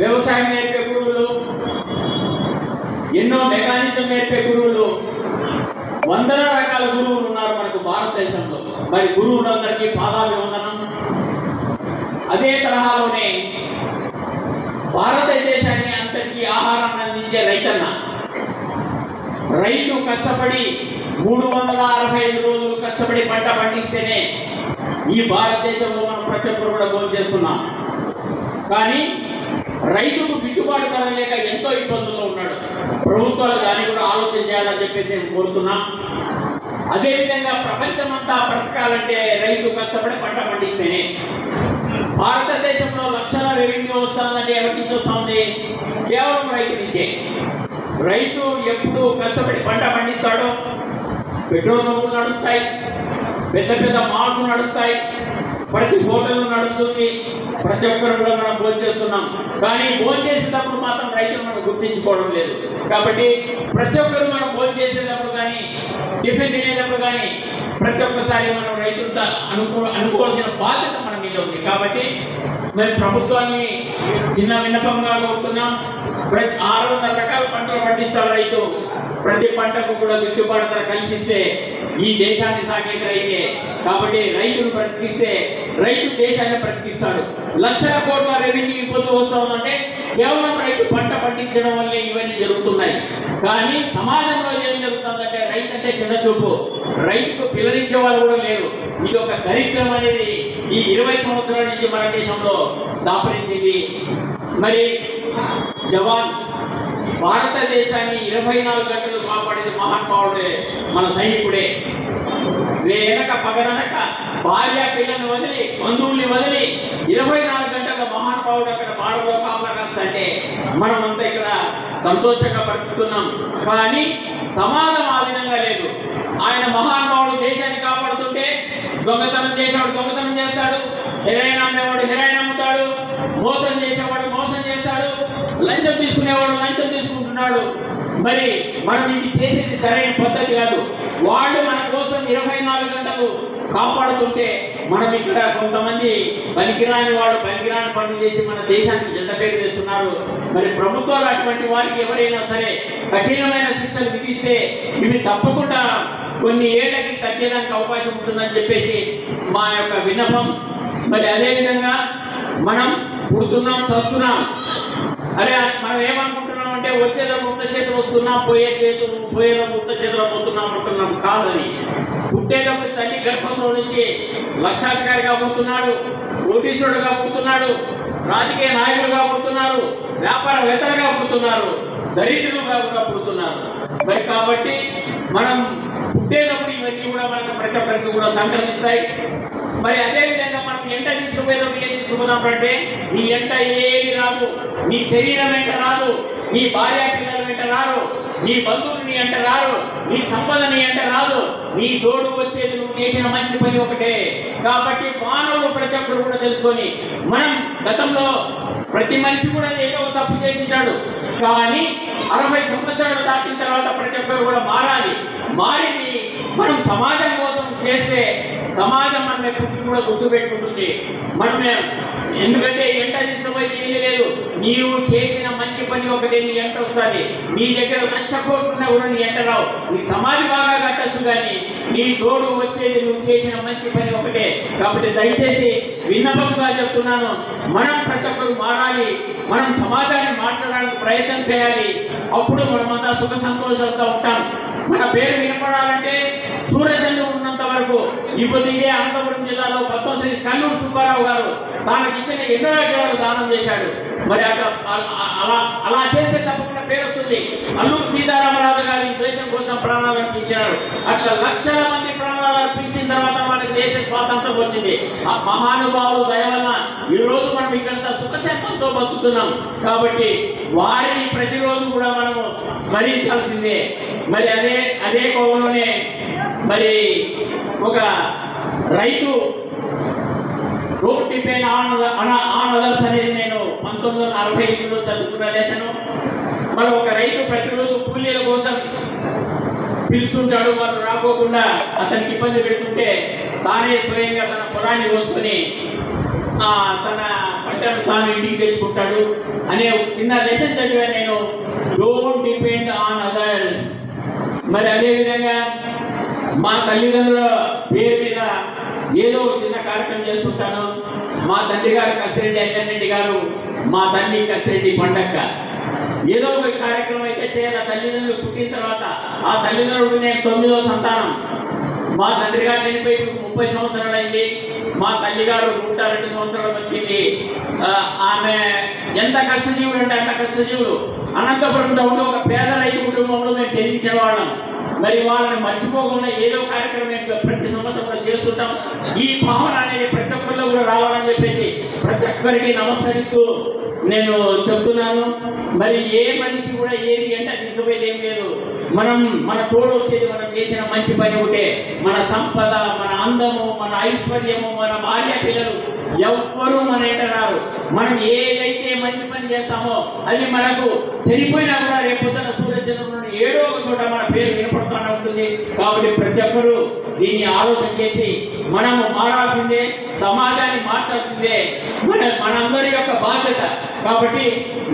వ్యవసాయం నేర్పే గురువులు, ఎన్నో మెకానిజం నేర్పే గురువులు, వందల రకాల గురువులు ఉన్నారు మనకు భారతదేశంలో. మరి గురువులందరికీ పాదాభివందనం. అదే తరహాలోనే భారతదేశాన్ని అంతటికీ ఆహారాన్ని అందించే రైతన్న, రైతు కష్టపడి 365 రోజులు కష్టపడి పంట పండిస్తేనే ఈ భారతదేశంలో మనం ప్రతి ఒక్కరు కూడా భోజనం చేస్తున్నాం. కానీ రైతుకు గిట్టుబాటు ధర లేక ఎంతో ఇబ్బందుల్లో ఉన్నాడు. ప్రభుత్వాలు దాన్ని కూడా ఆలోచన చేయాలని చెప్పేసి నేను కోరుతున్నాం. అదేవిధంగా ప్రపంచమంతా బ్రతకాలంటే రైతు కష్టపడి పంట పండిస్తేనే. భారతదేశంలో లక్షల రెవెన్యూ వస్తుందంటే ఎవరి నుంచి వస్తుంది? కేవలం రైతు నుంచే. రైతు ఎప్పుడు కష్టపడి పంట పండిస్తాడో పెట్రోల్ బంకులు నడుస్తాయి, పెద్ద పెద్ద మాల్స్ నడుస్తాయి, ప్రతి హోటల్ నడుస్తుంది, ప్రతి ఒక్కరు కూడా మనం భోజనం చేస్తున్నాం. కానీ భోజనం చేసేటప్పుడు మాత్రం రైతులు మనం గుర్తించుకోవడం లేదు. కాబట్టి ప్రతి ఒక్కరు మనం భోజనం చేసేటప్పుడు కానీ టిఫిన్ తినేటప్పుడు కానీ ప్రతి ఒక్కసారి మనం రైతులతో అనుకోవాల్సిన బాధ్యత మన మీద ఉంది. కాబట్టి మరి ప్రభుత్వాన్ని చిన్న విన్నపంగా కోరుతున్నాం. ప్రతి 600 రకాల పంటలు పండిస్తాడు రైతు. ప్రతి పంటకు కూడా గిట్టుబాటు ధర కల్పిస్తే ఈ దేశాన్ని సాగేది రైతే. కాబట్టి రైతును బ్రతికిస్తే రైతు దేశాన్ని బ్రతికిస్తాడు. లక్షల కోట్ల రెవెన్యూ పొందు వస్తుందంటే కేవలం రైతు పంట పండించడం వల్లే ఇవన్నీ జరుగుతున్నాయి. కానీ సమాజంలో ఏం జరుగుతుందంటే రైతు అంటే చిన్న చూపు, రైతుకు పిల్లనిచ్చే వాళ్ళు కూడా లేరు. ఇది ఒక దరిద్రం అనేది ఈ 20 సంవత్సరాల నుంచి మన దేశంలో దాపరించింది. మరి జవాన్ భారతదేశాన్ని 24 గంటలు కాపాడేది మహానుభావుడే, మన సైనికుడే. వెనక పగనక భార్య పిల్లల్ని వదిలి బంధువుల్ని వదిలి 24 గంటల మహానుభావుడు అక్కడ బాడలో కాపలా కాస్తంటే మనమంతా ఇక్కడ సంతోషంగా బ్రతుకుతున్నాం. కానీ సమాజం ఆ విధంగా లేదు. ఆయన మహానుభావుడు దేశాన్ని కాపాడుతుంటే దొంగతనం చేసేవాడు దొంగతనం చేస్తాడు, హెరాయిన్ అమ్మేవాడు హెరాయిన్ అమ్ముతాడు, మోసం చేసేవాడు మోసం చేస్తాడు, లంచం తీసుకునేవాడు లంచం తీసుకుంటున్నాడు. మరి మనం ఇది చేసేది సరైన పద్ధతి కాదు. వాళ్ళు మన కోసం 24 గంటలు కాపాడుతుంటే మనం ఇక్కడ కొంతమంది పనికిరాని వాడు పనికిరాని పనులు చేసి మన దేశానికి చెడ్డ పేరు తెస్తున్నారు. మరి ప్రభుత్వాలు అటువంటి వారికి ఎవరైనా సరే కఠినమైన శిక్షలు విధిస్తే ఇవి తప్పకుండా కొన్ని ఏళ్లకి తగ్గేదానికి అవకాశం ఉంటుందని చెప్పేసి మా యొక్క విన్నపం. మరి అదేవిధంగా మనం పుడుతున్నాం చస్తున్నాం, అరే మనం ఏమనుకుంటున్నాం అంటే వచ్చేదో ముక్త చేతులు వస్తున్నాం, పోయేదో ముక్త చేతులు పోతున్నాం అంటున్నాం. కాదని పుట్టేటప్పుడు తల్లి గర్భంలో నుంచి లక్షాధికారిగా పుడుతున్నాడు, కోటీశ్వరుడుగా పుడుతున్నాడు, రాజకీయ నాయకులుగా పుడుతున్నారు, వ్యాపారవేత్తలుగా పుడుతున్నారు, దరిద్రులుగా కూడా పుడుతున్నారు. మరి కాబట్టి మనం పుట్టేటప్పుడు ఇవన్నీ కూడా మనకు ప్రతి ఒక్కరికి కూడా సంక్రమిస్తాయి. మరి అదేవిధంగా మనం ఎంట తీసుకుపోయేటప్పుడు ఏం తీసుకుపోతాం అంటే నీ ఎంట ఏది రాదు, నీ శరీరం వెంట రాదు, నీ భార్య పిల్లల వెంట రారు, నీ బంధువులు నీ ఎంట రారు, నీ సంపద నీ ఎంట రాదు, నీ తోడు వచ్చేది నువ్వు చేసిన మంచి పని ఒకటే. కాబట్టి మానవుడు ప్రతి ఒక్కరు కూడా తెలుసుకొని మనం గతంలో ప్రతి మనిషి కూడా ఏదో తప్పు చేసింటాడు. కానీ 60 సంవత్సరాలు దాటిన తర్వాత ప్రతి ఒక్కరు కూడా మారాలి. మారింది మనం సమాజం కోసం చేస్తే సమాజం మనం ఎప్పటికీ కూడా గుర్తుపెట్టుకుంటుంది. మనమే ఎందుకంటే ఎంట తీసుకుపోయి ఏమీ లేదు, నీవు చేసిన మంచి పని ఒకటే నీ ఎంట వస్తుంది. నీ దగ్గర 1,00,000 కోట్లు ఉన్నా కూడా నీ ఎంట రావు. నీ సమాజం బాగా కట్టచ్చు కానీ నీ తోడు వచ్చేది నువ్వు చేసిన మంచి పని ఒకటే. కాబట్టి దయచేసి విన్నపంగా చెప్తున్నాను, మనం ప్రతి ఒక్కరు మారాలి, మనం సమాజాన్ని మార్చడానికి ప్రయత్నం చేయాలి. అప్పుడు మనమంతా సుఖ సంతోషాలతో ఉంటాం. మన పేరు వినపడాలంటే సూర్యచంద్రుడు ఉన్నంత వరకు. ఇప్పుడు ఇదే అనంతపురం జిల్లాలో పద్మశ్రీ కల్లూరు సుబ్బారావు గారు తానకిచ్చిన ఎన్నో ఎకరాలు దానం చేశాడు. మరి అలా చేస్తే తప్పకుండా పేరు వస్తుంది. అల్లూరు సీతారామరాజు గారు ఈ దేశం కోసం ప్రాణాలు అర్పించాడు. అట్లా లక్షల మంది ప్రాణాలు అర్పించిన తర్వాత మనకి దేశ స్వాతంత్రం వచ్చింది. ఆ మహానుభావులు దయ వలన ఈ రోజు మనం ఇక్కడంతా సుఖశాంతంతో బతుకుతున్నాం. కాబట్టి వారిని ప్రతిరోజు కూడా మనము స్మరించాల్సిందే. మరి అదే కోవలోనే మరి ఒక రైతు రోడ్ డిపెండ్ ఆన్ అదర్స్ అనేది నేను 1945లో చదువుకున్న లెసను. మరి ఒక రైతు ప్రతిరోజు కూలీల కోసం పిలుస్తుంటాడు. వారు రాకోకుండా అతనికి ఇబ్బంది పెడుతుంటే తానే స్వయంగా తన పొలాన్ని కోసుకొని తన పంటను తాను ఇంటికి తెచ్చుకుంటాడు అనే చిన్న లెసన్ చదివాను నేను. Don't depend on others. మరి అదేవిధంగా మా తల్లిదండ్రుల పేరు మీద ఏదో చిన్న కార్యక్రమం చేసుకుంటాను. మా తండ్రి గారు కసిరెడ్డి అంజన్రెడ్డి గారు, మా తల్లి కసిరెడ్డి పండక్క. ఏదో ఒక కార్యక్రమం అయితే చేయాలి. తల్లిదండ్రులు పుట్టిన తర్వాత ఆ తల్లిదండ్రులు నేను 9వ సంతానం. మా తండ్రి గారు చనిపోయి 30 సంవత్సరాలు అయింది. మా తల్లి గారు 102 సంవత్సరాలు బతికింది. ఆమె ఎంత కష్టజీవులు అంటే అంత కష్టజీవులు. అనంతపురం టౌన్లో ఒక పేద రైతు కుటుంబంలో మేము జన్మించేవాళ్ళం. మరి వాళ్ళని మర్చిపోకుండా ఏదో కార్యక్రమం ప్రతి సంవత్సరం చేస్తుంటాం. ఈ భావన అనేది ప్రతి ఒక్కరిలో కూడా రావాలని చెప్పేసి ప్రతి ఒక్కరికి నమస్కరిస్తూ నేను చెప్తున్నాను. మరి ఏ మనిషి కూడా ఏది అంటే తీసుకుపోయేది ఏం లేదు. మన తోడు వచ్చేది మనం చేసిన మంచి పని ఒకటే. మన సంపద, మన అందము, మన ఐశ్వర్యము, మన భార్య పిల్లలు ఎవ్వరూ మన ఎంట రారు. మనం ఏదైతే మంచి పని చేస్తామో అది మనకు చనిపోయినా కూడా రేపొద్దున సూర్యచంద్రుడు ఏడో ఒక చోట మన పేరు వినపడుతూనే ఉంటుంది. కాబట్టి ప్రతి ఒక్కరూ దీన్ని ఆలోచన చేసి మనము మారాల్సిందే, సమాజాన్ని మార్చాల్సిందే మనందరి యొక్క బాధ్యత. కాబట్టి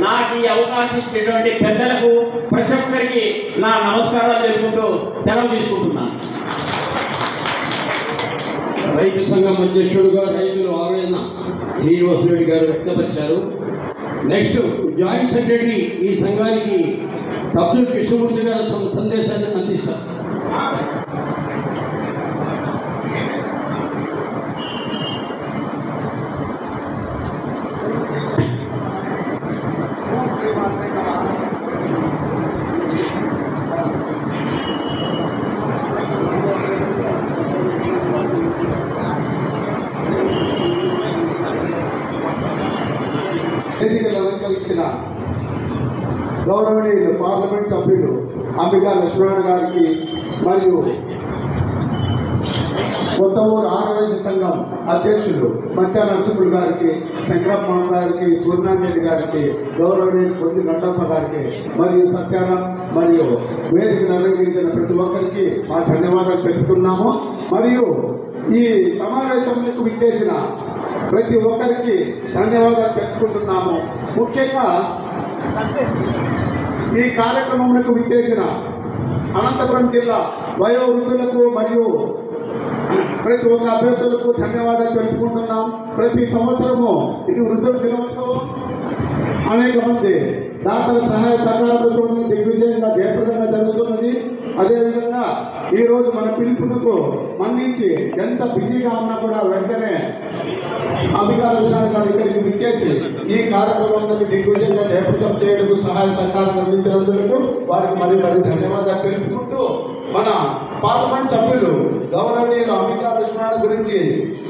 నాకు ఈ అవకాశం ఇచ్చేటువంటి పెద్దలకు ప్రతి ఒక్కరికి నా నమస్కారాలు తెలుపుకుంటూ సెలవు తీసుకుంటున్నాను. రైతు సంఘం అధ్యక్షుడుగా రైతులు ఆవేదన శ్రీనివాసరెడ్డి గారు వ్యక్తపరిచారు. నెక్స్ట్ జాయింట్ సెక్రటరీ ఈ సంఘానికి అబ్దుల్ కృష్ణమూర్తి గారు సందేశాన్ని అందిస్తారు. వేదికలు అలంకరించిన గౌరవనీయులు పార్లమెంట్ సభ్యులు అంబికా లక్ష్మణ్ గారికి మరియు కొత్త ఊరు ఆరవయసు సంఘం అధ్యక్షులు మచ్చా నరసింహులు గారికి, శంకరప్ప గారికి, సూర్యనారాయణ గారికి, గౌరవనీయులు పొంది గంటప్ప గారికి మరియు సత్యారాం మరియు వేదికను అలంకరించిన ప్రతి ఒక్కరికి మా ధన్యవాదాలు తెలుపుతున్నాము. మరియు ఈ సమావేశంలో విచ్చేసిన ప్రతి ఒక్కరికి ధన్యవాదాలు తెలుపుకుంటున్నాము. ముఖ్యంగా ఈ కార్యక్రమంలో విచ్చేసిన అనంతపురం జిల్లా వయోవృద్ధులకు మరియు ప్రతి ఒక్క అభ్యర్థులకు ధన్యవాదాలు తెలుపుకుంటున్నాం. ప్రతి సంవత్సరము ఇది వృద్ధుల దినోత్సవం. అనేక మంది దాతల సహాయ సహకారాలతో దిగ్విజయంగా జయప్రదంగా జరుగుతున్నది. అదేవిధంగా ఈరోజు మన పిలుపునకు మన్నించి ఎంత బిజీగా ఉన్నా కూడా వెంటనే అంబికా లక్ష్మణ్ గారు ఇక్కడికి విచ్చేసి ఈ కార్యక్రమంలో దిగ్విజయంగా జయప్రదం చేయడానికి సహాయ సహకారం అందించినందుకు వారికి మరి ధన్యవాదాలు తెలుపుకుంటూ మన పార్లమెంట్ సభ్యులు గౌరవనీయులు అంబికా లక్ష్మణ్ గురించి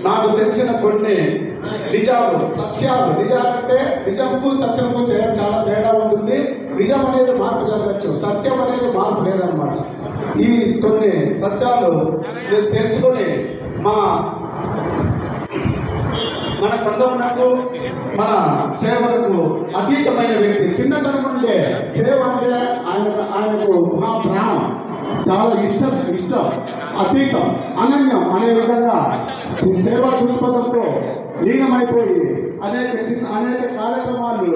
నాకు తెలిసిన కొన్ని నిజాలు, సత్యాలు. నిజాలంటే నిజంకు సత్యంకు చాలా తేడా ఉంటుంది. నిజం అనేది మార్పు జరగచ్చు, సత్యం అనేది మార్పు లేదన్నమాట. ఈ కొన్ని సత్యాలు తెలుసుకొని మన సంఘంకు మన సేవలకు అతీతమైన వ్యక్తి. చిన్నతనం నుండే సేవ అంటే ఆయనకు మా ప్రాణం, చాలా ఇష్టం, అతీతం, అనన్యం అనే విధంగా సేవా దృక్పథంతో లీనమైపోయి అనేక కార్యక్రమాలు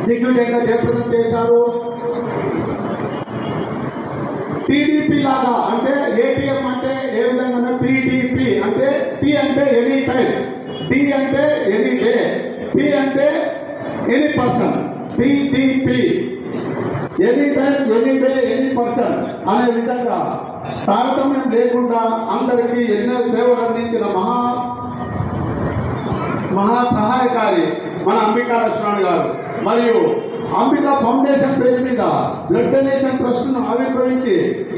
దిగ్విజయంగా జయప్రదం చేశారు. టీడీపీ లాగా అంటే ఏటీఎం అంటే ఏ విధంగా టీడీపీ అంటే టీ అంటే ఎనీ టైం, డి అంటే ఎనీ డే, పి అంటే any person, TDP any time any day any person అనే విధంగా తారతమ్యం లేకుండా అందరికీ ఎన్నో సేవలు అందించిన మహా సహాయకారి మన అంబికా లక్ష్మణ్ గారు. మరియు అంబికా ఫౌండేషన్ పేరు మీద బ్లడ్ డొనేషన్ ట్రస్ట్ను ఆవిర్భవించి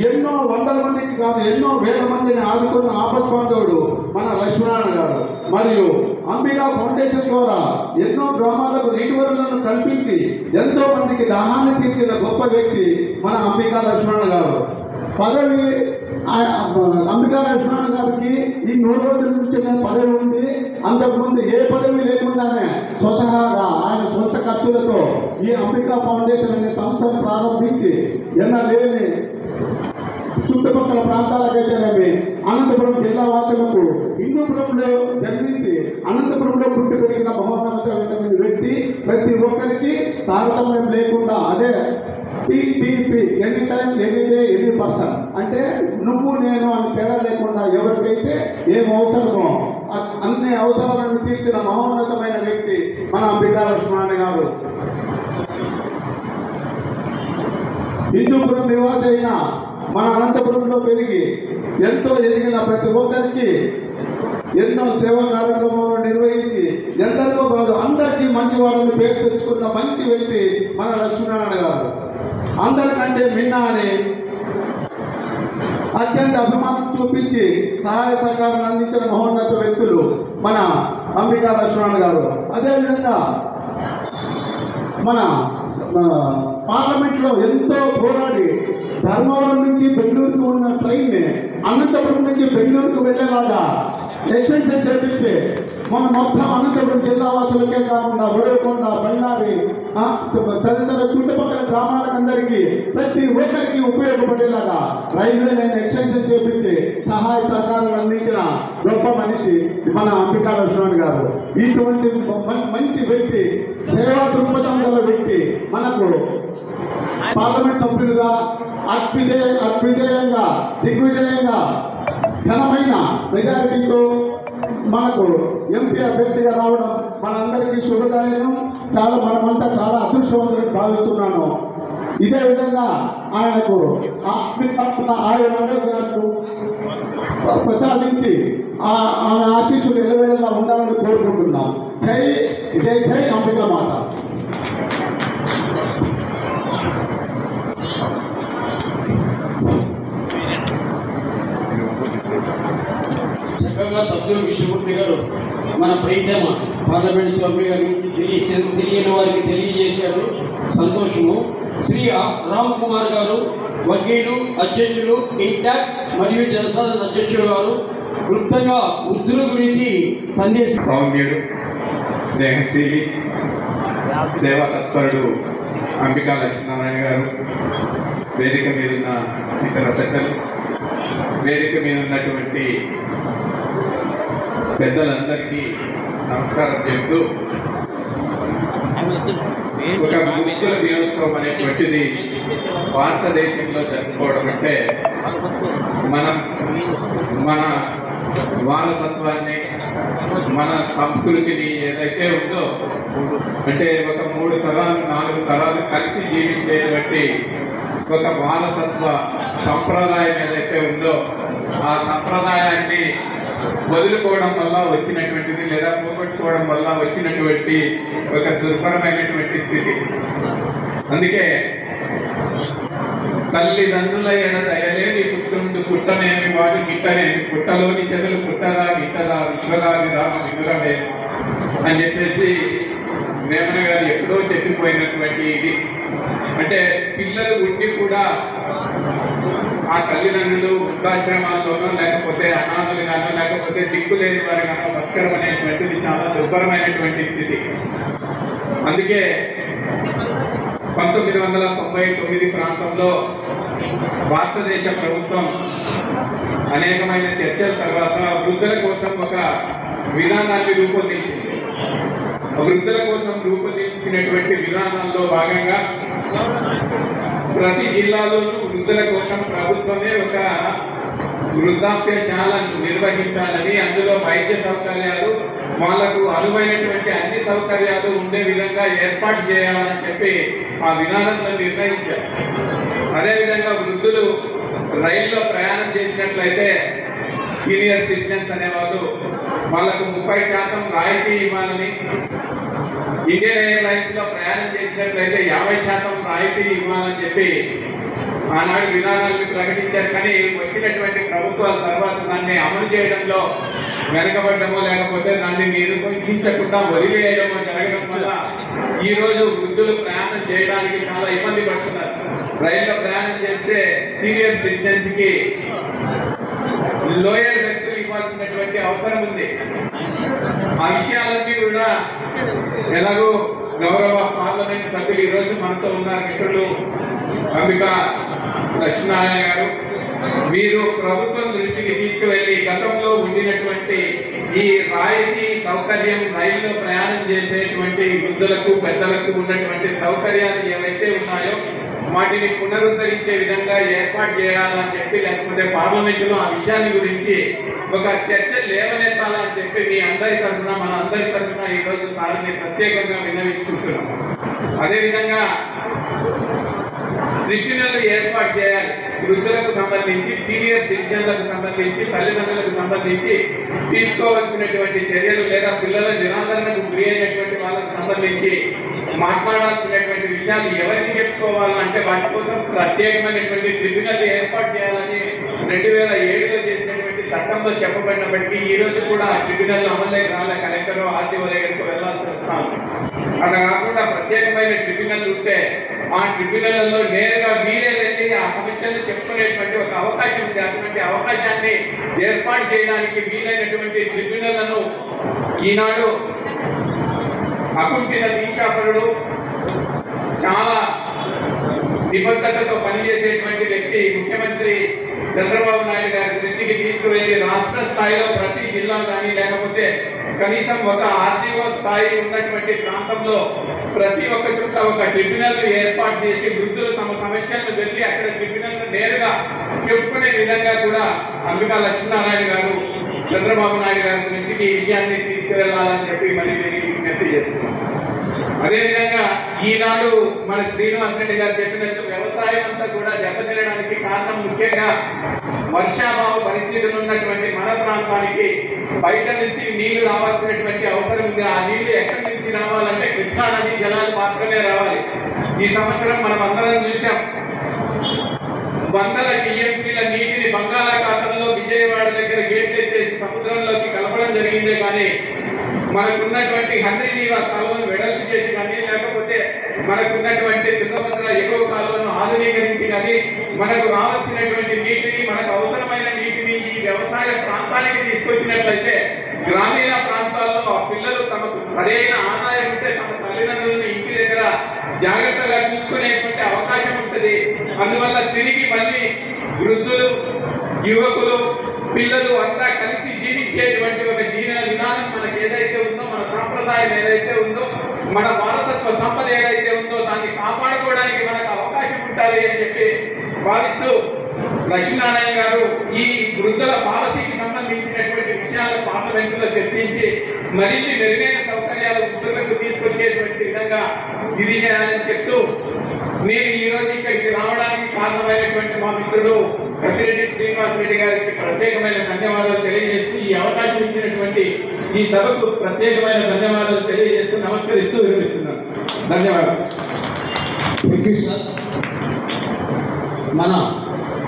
ఎన్నో వందల మందికి కాదు ఎన్నో వేల మందిని ఆదుకున్న ఆపద్బాంధవుడు మన లక్ష్మణ్ గారు. మరియు అంబికా ఫౌండేషన్ ద్వారా ఎన్నో గ్రామాలకు నీటి వనరులను కల్పించి ఎంతో మందికి దాహాన్ని తీర్చిన గొప్ప వ్యక్తి మన అంబికా లక్ష్మణ్ గారు. పదవి అంబికా లక్ష్మణ్ గారికి ఈ 100 రోజుల నుంచి పదవి ఉంది. అంతకుముందు ఏ పదవి లేకుండానే స్వతహాగా ఆయన సొంత ఖర్చులతో ఈ అంబికా ఫౌండేషన్ అనే సంస్థను ప్రారంభించి ఎన్నలేని చుట్టుపక్కల ప్రాంతాలకైతేనేమి అనంతపురం జిల్లా వాసులకు హిందూపురంలో జన్మించి అనంతపురంలో పుట్టి పెరిగిన మహోన్నతమైన వ్యక్తి. ప్రతి ఒక్కరికి తారతమ్యం లేకుండా అదే TTP any time any day any person అంటే నువ్వు నేను అని తేడా లేకుండా ఎవరికైతే ఏం అవసరమో అన్ని అవసరాలను తీర్చిన మహోన్నతమైన వ్యక్తి మన అంబికా లక్ష్మణ్ గారు. హిందూపురం నివాసి అయిన మన అనంతపురంలో పెరిగి ఎంతో ఎదిగిన ప్రతి ఒక్కరికి ఎన్నో సేవా కార్యక్రమాలు నిర్వహించి ఎందరికో కాదు అందరికీ మంచివాడని పేరు తెచ్చుకున్న మంచి వ్యక్తి మన లక్ష్మీనారాయణ గారు. అందరికంటే మిన్న అని అత్యంత అభిమానం చూపించి సహాయ సహకారాలు అందించిన మహోన్నత వ్యక్తులు మన అంబికా లక్ష్మణ్ గారు. అదేవిధంగా మన పార్లమెంట్లో ఎంతో పోరాడి ధర్మవరం నుంచి బెంగళూరుకు ఉన్న ట్రైన్ని అనంతపురం నుంచి బెంగళూరుకు వెళ్ళేలాగా ఎక్స్టెన్షన్ చేపించి మన మొత్తం అనంతపురం జిల్లా వాసులకే కాకుండా ఉరవకొండ బళ్ళారి తదితర చుట్టుపక్కల గ్రామాలకందరికీ ప్రతి ఒక్కరికి ఉపయోగపడేలాగా రైల్వే లైన్ ఎక్స్టెన్షన్ చేపించి సహాయ సహకారాలు అందించిన గొప్ప మనిషి మన అంబికా లక్ష్మణ్ గారు. ఇటువంటి మంచి వ్యక్తి సేవా దృక్పథం గల వ్యక్తి మనకు పార్లమెంట్ సభ్యులుగా అద్విజయంగా దిగ్విజయంగా ఘనమైన మెజారిటీతో మనకు ఎంపీ అభ్యర్థిగా రావడం మనందరికీ శుభదాయకం. మనమంతా చాలా అదృష్టవంతులని భావిస్తున్నాను. ఇదే విధంగా ఆయనకు ఆరోగ్యాలను ప్రసాదించి ఆమె ఆశీస్సులు ఎలవేళలా ఉండాలని కోరుకుంటున్నాం. జై జై జై అంబికా మాత. చక్కగా తబ్దుల్ విష్ణుమూర్తి గారు మన ప్రీతమ పార్లమెంట్ సభ్యుల గారి గురించి తెలియని వారికి తెలియజేశారు. సంతోషము. శ్రీ రామ్ కుమార్ గారు వకీలు అధ్యక్షులు ఇంటాక్ట్ మరియు జనసాధన అధ్యక్షుడు గారు క్లుప్తంగా వృద్ధుల గురించి సందేశం. సౌమ్యుడు, స్నేహశీలి, సేవా తత్పరుడు అంబికా లక్ష్మీనారాయణ గారు, వేదిక మీదున్న ఇతర పెద్దలు, వేదిక మీద ఉన్నటువంటి పెద్దలందరికీ నమస్కారం చెప్తూ, ఒక వృద్ధుల దినోత్సవం అనేటువంటిది భారతదేశంలో జరుపుకోవడం అంటే మనం మన వారసత్వాన్ని మన సంస్కృతిని ఏదైతే ఉందో అంటే ఒక 3 తరాలు 4 తరాలు కలిసి జీవించేటువంటి ఒక వారసత్వ సంప్రదాయం ఏదైతే ఉందో ఆ సంప్రదాయాన్ని వదులుకోవడం వల్ల వచ్చినటువంటిది లేదా పోగొట్టుకోవడం వల్ల వచ్చినటువంటి ఒక దుర్భరమైనటువంటి స్థితి. అందుకే తల్లిదండ్రుల ఎడ దయలేని పుట్టుండు పుట్టనేమి వాడు గిట్టనేమి పుట్టలోని చెదలు పుట్టదా గిట్టదా విశ్వదాది రామ వినురమే అని చెప్పేసి వేమన గారు ఎప్పుడో చెప్పిపోయినటువంటి ఇది. అంటే పిల్లలు ఉండి కూడా ఆ తల్లిదండ్రులు వృద్ధాశ్రమాల్లోనో లేకపోతే అనాథలుగానో లేకపోతే దిక్కులేని వారిగానో బతకడం అనేటువంటిది చాలా దుర్భరమైనటువంటి స్థితి. అందుకే 1999 ప్రాంతంలో భారతదేశ ప్రభుత్వం అనేకమైన చర్చల తర్వాత వృద్ధుల కోసం ఒక విధానాన్ని రూపొందించింది. వృద్ధుల కోసం రూపొందించినటువంటి విధానాల్లో భాగంగా ప్రతి జిల్లాలోనూ వృద్ధుల కోసం ప్రభుత్వమే ఒక వృద్ధాప్యశాలను నిర్వహించాలని, అందులో వైద్య సౌకర్యాలు వాళ్లకు అనువైనటువంటి అన్ని సౌకర్యాలు ఉండే విధంగా ఏర్పాటు చేయాలని చెప్పి ఆ విధానంలో నిర్ణయించారు. అదేవిధంగా వృద్ధులు రైల్లో ప్రయాణం చేసినట్లయితే సీనియర్ సిటిజన్స్ అనేవాళ్ళు వాళ్ళకు 30% రాయితీ ఇవ్వాలని, ఇండియన్ ఎయిర్లైన్స్ లో ప్రయాణం చేసినట్లయితే 50% రాయితీ ఇవ్వాలని చెప్పి ఆనాడు విధానాలను ప్రకటించారు. కానీ వచ్చినటువంటి ప్రభుత్వాల తర్వాత దాన్ని అమలు చేయడంలో వెనకబడ్డమో లేకపోతే దాన్ని నిర్వహించకుండా వదిలేయడమో జరగడం వల్ల ఈరోజు వృద్ధులు ప్రయాణం చేయడానికి చాలా ఇబ్బంది పడుతున్నారు. రైల్లో ప్రయాణం చేస్తే సీనియర్ సిటిజన్స్ కి లోయర్ వ్యక్తులు ఇవ్వాల్సినటువంటి అవసరం ఉంది. ఆ విషయాలన్నీ కూడా ఎలాగో గౌరవ పార్లమెంట్ సభ్యులు ఈరోజు మనతో ఉన్నారు మిత్రులు అంబికా లక్ష్మీనారాయణ గారు. వీరు ప్రభుత్వం దృష్టికి తీసుకువెళ్ళి గతంలో ఉండినటువంటి ఈ రాయితీ సౌకర్యం రైల్లో ప్రయాణం చేసేటువంటి వృద్ధులకు పెద్దలకు ఉన్నటువంటి సౌకర్యాలు ఏవైతే ఉన్నాయో వాటిని పునరుద్ధరించే విధంగా ఏర్పాటు చేయాలని చెప్పి, లేకపోతే పార్లమెంటులో ఆ విషయాన్ని గురించి ఒక చర్చ లేవనెత్తాలని చెప్పి మీ అందరి తరఫున మన అందరి తరఫున ఈరోజు సార్ని ప్రత్యేకంగా విన్నవించుకుంటున్నాం. అదేవిధంగా ట్రిబ్యునల్ ఏర్పాటు చేయాలి. వృద్ధులకు సంబంధించి, సీనియర్ సిటిజన్లకు సంబంధించి, తల్లిదండ్రులకు సంబంధించి తీసుకోవాల్సినటువంటి చర్యలు లేదా పిల్లల నిరాదరణకు గురి అయినటువంటి వాళ్ళకు సంబంధించి మాట్లాడాల్సినటువంటి విషయాలు ఎవరికి చెప్పుకోవాలంటే వాటి కోసం ప్రత్యేకమైనటువంటి ట్రిబ్యునల్ ఏర్పాటు చేయాలని 2007లో చేసినటువంటి చట్టంలో చెప్పబడినప్పటికీ ఈ రోజు కూడా ఆ ట్రిబ్యునల్ అమల్లోకి రాలే. కలెక్టర్ ఆర్టీఓ దగ్గరికి వెళ్లాల్సి వస్తాం. అలా కాకుండా ప్రత్యేకమైన ట్రిబ్యునల్ ఉంటే ఆ ట్రిబ్యునల్లో నేరుగా మీరే వెళ్ళి ఆ సమస్యలు చెప్పుకునేటువంటి ఒక అవకాశం ఉంది. అటువంటి అవకాశాన్ని ఏర్పాటు చేయడానికి వీలైనటువంటి ట్రిబ్యునల్లను ఈనాడు అకుంఠిత దీక్షాపరుడు, చాలా నిబద్ధతతో పనిచేసేటువంటి వ్యక్తి ముఖ్యమంత్రి చంద్రబాబు నాయుడు గారి దృష్టికి తీసుకువెళ్ళి రాష్ట్ర స్థాయిలో ప్రతి జిల్లా కానీ లేకపోతే కనీసం ఒక ఆర్టీఓ స్థాయి ఉన్నటువంటి ప్రాంతంలో ప్రతి ఒక్క చోట ఒక ట్రిబ్యునల్ ఏర్పాటు చేసి వృద్ధులు తమ సమస్యలను వెళ్ళి అక్కడ ట్రిబ్యునల్ నేరుగా చెప్పుకునే విధంగా కూడా అంబికా లక్ష్మీనారాయణ గారు చంద్రబాబు నాయుడు గారి దృష్టికి ఈ విషయాన్ని తీసుకువెళ్లాలని చెప్పి మళ్ళీ నేను విజ్ఞప్తి చేస్తున్నాను. అదేవిధంగా ఈనాడు మన శ్రీనివాస్ రెడ్డి గారు చెప్పినట్టు వ్యవసాయం అంతా కూడా దెబ్బతినడానికి కారణం ముఖ్యంగా వర్షాభావ పరిస్థితులు ఉన్నటువంటి మన ప్రాంతానికి బయట నుంచి నీళ్లు రావాల్సినటువంటి అవసరం ఉంది. ఆ నీళ్లు ఎక్కడి నుంచి రావాలంటే కృష్ణా నది జలాలు మాత్రమే రావాలి. ఈ సంవత్సరం మనం అందరం చూసాం, 100 టీఎంసీల నీటిని బంగాళాఖాతంలో విజయవాడ దగ్గర గేట్లు ఎత్తేసి సముద్రంలోకి కలపడం జరిగిందే కానీ మనకున్నటువంటి హంద్రీనీవా కాలువను వెడల్పు చేసి కానీ లేకపోతే మనకున్నటువంటి తుంగభద్ర ఎగువ కాలువను ఆధునీకరించి కానీ మనకు రావాల్సినటువంటి నీటిని, మనకు అవసరమైన నీటిని ఈ వ్యవసాయ ప్రాంతానికి తీసుకొచ్చినట్లయితే గ్రామీణ ప్రాంతాల్లో ఆ పిల్లలు తమకు సరైన ఆదాయం ఉంటే తమ తల్లిదండ్రులను ఇంటి దగ్గర జాగ్రత్తగా చూసుకునేటువంటి అవకాశం ఉంటుంది. అందువల్ల తిరిగి మళ్ళీ వృద్ధులు, యువకులు, పిల్లలు అంతా కలిసి జీవించేటువంటి ఒక జీవన విధానం మనకి ఏదైతే ఉందో, మన సాంప్రదాయం ఏదైతే ఉందో, మన వారసత్వ సంపద ఏదైతే ఉందో దాన్ని కాపాడుకోవడానికి మనకు అవకాశం ఉండాలి అని చెప్పి భావిస్తూ లక్ష్మీనారాయణ గారు ఈ వృద్ధుల పాలసీకి సంబంధించినటువంటి విషయాలు పార్లమెంటులో చర్చించి మరిన్ని మెరుగైన సౌకర్యాలు వృద్ధులకు తీసుకొచ్చేటువంటి విధంగా ఇది చేయాలని చెప్తూ నేను ఈ రోజు ఇక్కడికి రావడానికి కారణమైనటువంటి మా మిత్రుడు కసిరెడ్డి శ్రీనివాస్ రెడ్డి గారికి ప్రత్యేకమైన ధన్యవాదాలు తెలియజేస్తూ ఈ అవకాశం ఇచ్చినటువంటి ఈ సభకు ప్రత్యేకమైన ధన్యవాదాలు తెలియజేస్తూ నమస్కరిస్తూ విరమిస్తున్నాను. ధన్యవాదాలు. మన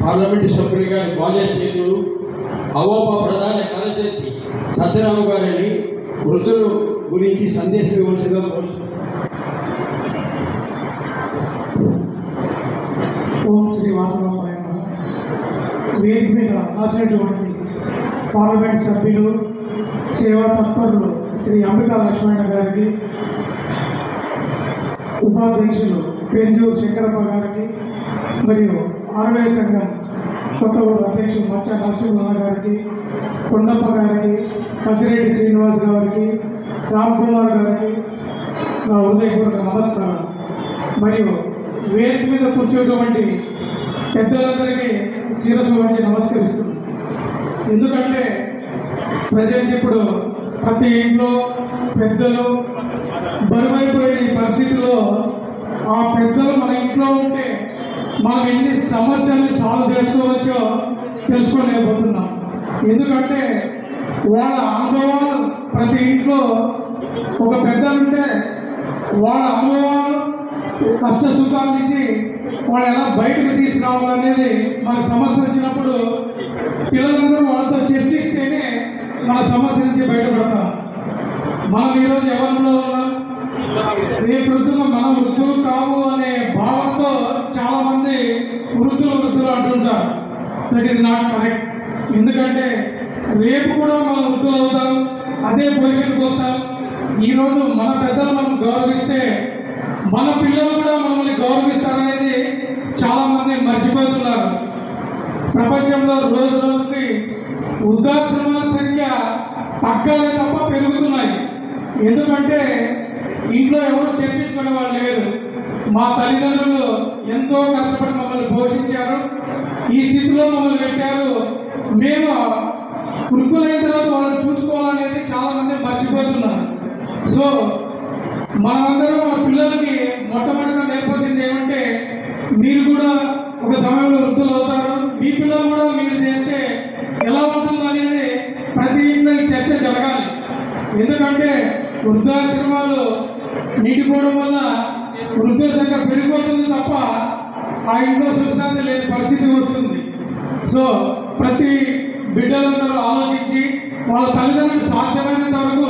పార్లమెంటు సభ్యుడి గారి బాల్య స్నేహితుడు అవోపా ప్రధాన కార్యదర్శి సత్యరాము గారిని వృద్ధుల గురించి సందేశం ఇవ్వాల్సిందిగా కోరుతున్నాను. ఓం శ్రీ వాసవాయ. వేదిక మీద రాసినటువంటి పార్లమెంట్ సభ్యులు, సేవా తత్పరులు శ్రీ అంబికా లక్ష్మణ గారికి, ఉపాధ్యక్షులు పెంజూరు శంకరప్ప గారికి, మరియు ఆర్వై సంఘం కొత్తగూడ అధ్యక్షులు మచ్చ నరసింహ గారికి, కొండప్ప గారికి, కసిరెడ్డి శ్రీనివాస్ గారికి, రామ్ కుమార్ గారికి నా హృదయపూర్వక నమస్కారం. మరియు వేదిక మీద కూర్చోటువంటి పెద్దలందరికీ శిరస్సు వంచి నమస్కరిస్తున్నాను. ఎందుకంటే ప్రజెంట్ ఇప్పుడు ప్రతి ఇంట్లో పెద్దలు బరువైపోయిన ఈ పరిస్థితిలో ఆ పెద్దలు మన ఇంట్లో ఉంటే మనం ఎన్ని సమస్యల్ని సాల్వ్ చేసుకోవచ్చో తెలుసుకోలేకపోతున్నాం. ఎందుకంటే వాళ్ళ అనుభవాలు ప్రతి ఇంట్లో ఒక పెద్దలుంటే వాళ్ళ అనుభవాలు కష్ట సుఖాల నుంచి వాళ్ళు ఎలా బయటకు తీసుకురావాలనేది మన సమస్య వచ్చినప్పుడు పిల్లలందరూ వాళ్ళతో చర్చిస్తేనే మన సమస్య నుంచి బయటపడతాం. మనం ఈరోజు ఎవరిలో ఉన్నాం, రేపు వృద్ధులు మనం వృద్ధులు కావు అనే భావంతో చాలామంది వృద్ధులు అంటుంటారు. That is not correct. ఎందుకంటే రేపు కూడా మనం వృద్ధులు అవుతాం, అదే పొజిషన్కి వస్తాం. ఈరోజు మన పెద్దలు మనం గౌరవిస్తే మన పిల్లలు కూడా మనల్ని గౌరవిస్తారనేది చాలామంది మర్చిపోతున్నారు. ప్రపంచంలో రోజు రోజుకి వృద్ధాశ్రమాల సంఖ్య తగ్గాలే తప్ప పెరుగుతున్నాయి. ఎందుకంటే ఇంట్లో ఎవరు చర్చించుకునే వాళ్ళు లేరు. మా తల్లిదండ్రులు ఎంతో కష్టపడి మమ్మల్ని పోషించారు, ఈ స్థితిలో మమ్మల్ని పెట్టారు, మేము వృద్ధులైన తర్వాత వాళ్ళని చూసుకోవాలనేది చాలామంది మర్చిపోతున్నారు. సో మనమందరం మన పిల్లలకి మొట్టమొదటిగా నేర్పాల్సింది ఏమంటే, మీరు కూడా ఒక సమయంలో వృద్ధులు అవుతారు, మీ పిల్లలు కూడా మీరు చేస్తే ఎలా ఉంటుందో అనేది ప్రతి ఇంట్లో చర్చ జరగాలి. ఎందుకంటే వృద్ధాశ్రమాలు నీటిపోవడం వల్ల వృద్ధుల సంఖ్య పెరిగిపోతుంది తప్ప ఆ ఇంట్లో సుఖశాంతి లేని పరిస్థితి వస్తుంది. సో ప్రతి బిడ్డలందరూ ఆలోచించి వాళ్ళ తల్లిదండ్రులు సాధ్యమైనంత వరకు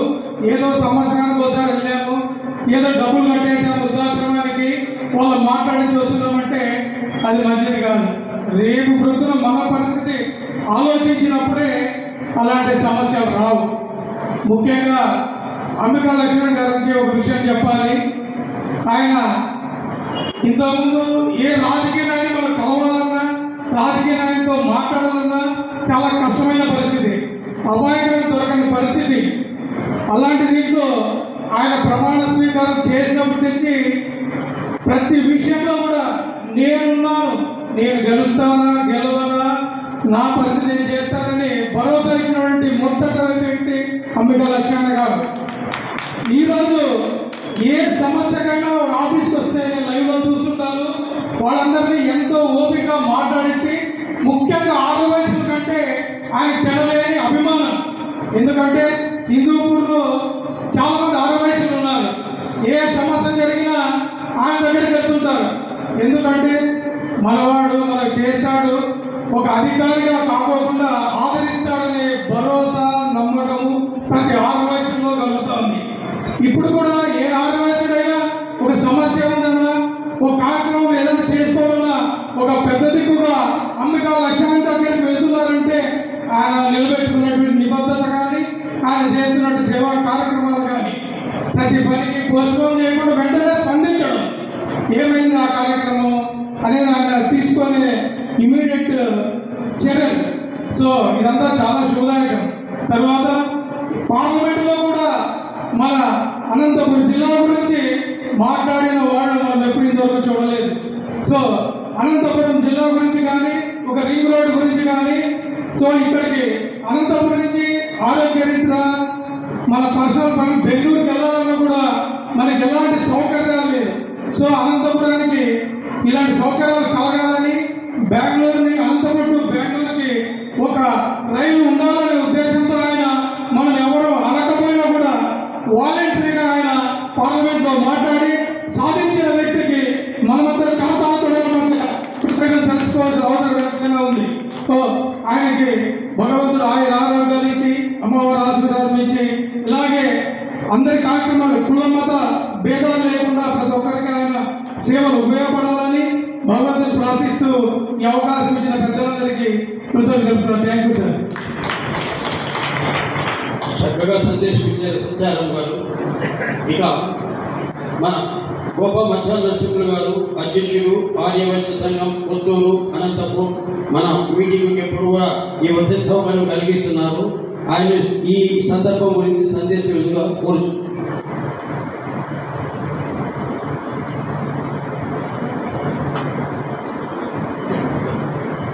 ఏదో సంవత్సరానికి ఒకసారి వెళ్ళాము, ఏదో డబ్బులు కట్టేసాము వృద్ధాశ్రమానికి, వాళ్ళు మాట్లాడి చూస్తున్నామంటే అది మంచిది కాదు. రేపు వృద్ధుల మన పరిస్థితి ఆలోచించినప్పుడే అలాంటి సమస్యలు రావు. ముఖ్యంగా అంబికా లక్ష్మణ్ గారి గురించి ఒక విషయం చెప్పాలి. ఆయన ఇంతకుముందు ఏ రాజకీయ నాయకుడు మనం కలవాలన్నా, రాజకీయ నాయకుడితో మాట్లాడాలన్నా చాలా కష్టమైన పరిస్థితి, అపాయకరం దొరకని పరిస్థితి. అలాంటి దీంట్లో ఆయన ప్రమాణ స్వీకారం చేసినప్పటి నుంచి ప్రతి విషయంలో కూడా నేనున్నాను, నేను గెలుస్తానా గెలవనా, నా పరిస్థితి నేను చేస్తానని భరోసా ఇచ్చినటువంటి మొదటి వ్యక్తి అంబికా లక్ష్మణ గారు. ఈరోజు ఏ సమస్యకైనా ఆఫీస్కి వస్తే లైవ్లో చూస్తుంటారు, వాళ్ళందరినీ ఎంతో ఓపిక మాట్లాడించి, ముఖ్యంగా 6 వయసుల కంటే ఆయన చెడలేని అభిమానం. ఎందుకంటే హిందూపూర్లో చాలామంది 6 వయసులు ఉన్నారు, ఏ సమస్య జరిగినా ఆయన దగ్గరికి వెళ్తుంటారు. ఎందుకంటే మనవాడు మనకు చేస్తాడు, ఒక అధికారిగా కాకోకుండా ఆదరిస్తాడనే భరోసా నమ్మకము ప్రతి 6 వయసులో కలుగుతుంది. ఇప్పుడు కూడా ఏ 6 వయసుడైనా ఒక సమస్య ఉందన్నా, ఒక కార్యక్రమం ఏదైనా చేసుకోవాలన్నా ఒక పెద్ద దిక్కుగా అంబికా లక్ష్మణ్ దగ్గరికి వెళ్తున్నారంటే ఆయన నిలబెట్టుకున్నటువంటి నిబద్ధత కానీ, ఆయన చేస్తున్నట్టు సేవా కార్యక్రమాలు కానీ, ప్రతి పనికి పోస్ట్పోన్ చేయకుండా వెంటనే స్పందించడం, ఏమైంది ఆ కార్యక్రమం అనేది ఆయన తీసుకొని ఇమీడియట్ చర్యలు. సో ఇదంతా చాలా శుభదాయకం. తర్వాత పార్లమెంటులో కూడా మన అనంతపురం జిల్లా గురించి మాట్లాడిన వాళ్ళు మనం ఎప్పుడు ఇంతవరకు చూడలేదు. సో అనంతపురం జిల్లా గురించి కానీ, ఒక రింగ్ రోడ్ గురించి కానీ, సో ఇక్కడికి అనంతపురం నుంచి ఆరోగ్య రీత్యా మన పర్సనల్ పని బెంగళూరుకి వెళ్ళాలన్నా కూడా మనకి ఎలాంటి సౌకర్యాలు లేదు. సో అనంతపురానికి ఇలాంటి సౌకర్యాలు కలగాలని, అనంతపురం టు బెంగళూరుకి ఒక రైలు ఉండాలనే ఉద్దేశంతో ఆయన మనం ఎవరో అనకపోయినా కూడా వాలంటరీగా ఆయన పార్లమెంట్లో మాట్లాడి సాధించిన వ్యక్తికి మనమంతా కృతజ్ఞత తెలుసుకోవాల్సిన అవసరం ఎంతైనా ఉంది. సో ఆయనకి భగవంతుడు ఆయన ఆరోగ్యాలు ఇచ్చి, అమ్మవారి ఆశీర్వాదం ఇచ్చి, ఇలాగే అందరి కార్యక్రమాలు కుల మత భేదాలు లేకుండా ప్రతి ఒక్కరికి ఆయన సేవలు ఉపయోగపడాలని భగవంతుని ప్రార్థిస్తూ ఈ అవకాశం ఇచ్చిన పెద్దలందరికీ కృతజ్ఞతలు. Thank you sir. చక్కగా సందేశం ఇచ్చారు సత్యారాం గారు. ఇక మన గోప మచ్చా నరసింహులు గారు, అధ్యక్షులు ఆర్యవైశ్య సంఘం కొత్తూరు అనంతపురం, మన మీటింగ్ ఎప్పుడు కూడా ఈ వసతి సౌకర్యం కలిగిస్తున్నారు. ఆయన ఈ సందర్భం గురించి సందేశం కోరుచు.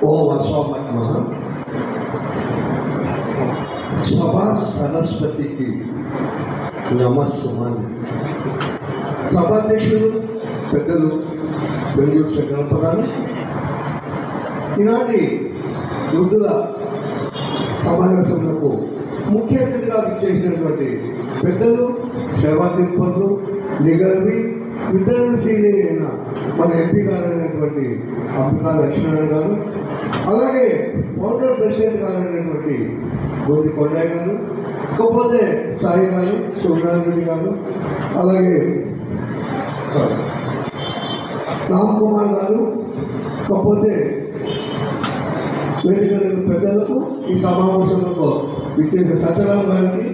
ఓ వర్షోమత్మ స్వభా వనస్పతికి నమస్సుమాన్ని. సభాధ్యక్షులు పెద్దలు బెంగళూరు శంకరప్పగారు, ఈనాటి వృద్ధుల సమావేశంలో ముఖ్య అతిథిగా విచ్చేసినటువంటి పెద్దలు, సేవాధిపతులు, నిగర్వి విద్యార్థి అయిన మన ఎంపీ గారు అయినటువంటి అంబికా లక్ష్మీనారాయణ గారు, అలాగే ఫౌండర్ ప్రెసిడెంట్ గారు అయినటువంటి గోది కొండయ్య గారు, ఇకపోతే సాయి గారు, సూర్యనారాయణ గారు, అలాగే రామ్ కుమార్ గారు, ఇకపోతే వేదిక పెద్దలకు, ఈ సమావేశంలో విచ్చేసిన సత్యరామ్ గారికి,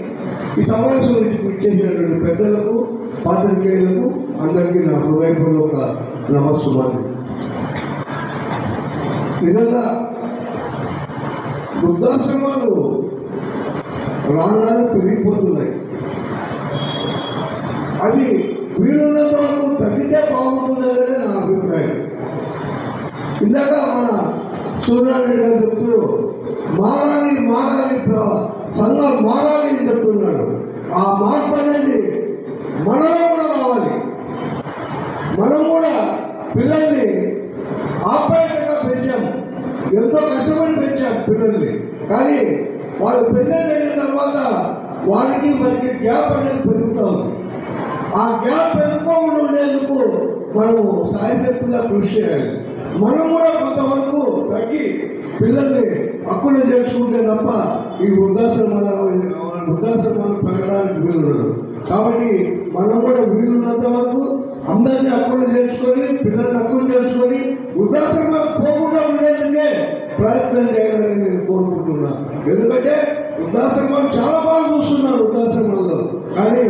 ఈ సమావేశం నుంచి విచ్చేసినటువంటి పెద్దలకు, పాత్రికేయులకు అందరికీ నా హృదయపూర్వక నమస్సుమాన్ని. నిజంగా వృద్ధాశ్రమాలు రాను పెరిగిపోతున్నాయి. అది వీలున్నంత వరకు తగ్గితే బాగుంటుందనేది నా అభిప్రాయం. ఇందాక మన సూర్యనారాయణ గారు చెప్తూ మారాలి సంఘాలు మారాలి అని చెప్తున్నాడు. ఆ మార్పు అనేది మనలో కూడా రావాలి. మనం కూడా పిల్లల్ని ఆప్యాయతగా పెంచాం, ఎంతో కష్టపడి పెంచాం పిల్లల్ని. కానీ వాళ్ళు పెళ్ళి అయిన తర్వాత వాళ్ళకి మనకి గ్యాప్ అనేది పెరుగుతూ ఉంది. ఆ గ్యాప్ పెరుగుకోకుండా ఉండేందుకు మనము సాయశక్తిగా కృషి చేయాలి. మనం కూడా కొంతవరకు తగ్గి పిల్లల్ని హక్కులు చేసుకుంటే తప్ప ఈ వృద్ధాశ్రమాలు పెరగడానికి వీలుండదు. కాబట్టి మనం కూడా వీలున్నంత వరకు అందరినీ హక్కులు చేసుకొని, పిల్లల్ని హక్కులు చేసుకొని వృద్ధాశ్రమాలు పోకుండా ఉండేందుకే ప్రయత్నం చేయాలని నేను కోరుకుంటున్నాను. ఎందుకంటే వృద్ధాశ్రమాలు చాలా బాగా చూస్తున్నారు వృద్ధాశ్రమాల్లో, కానీ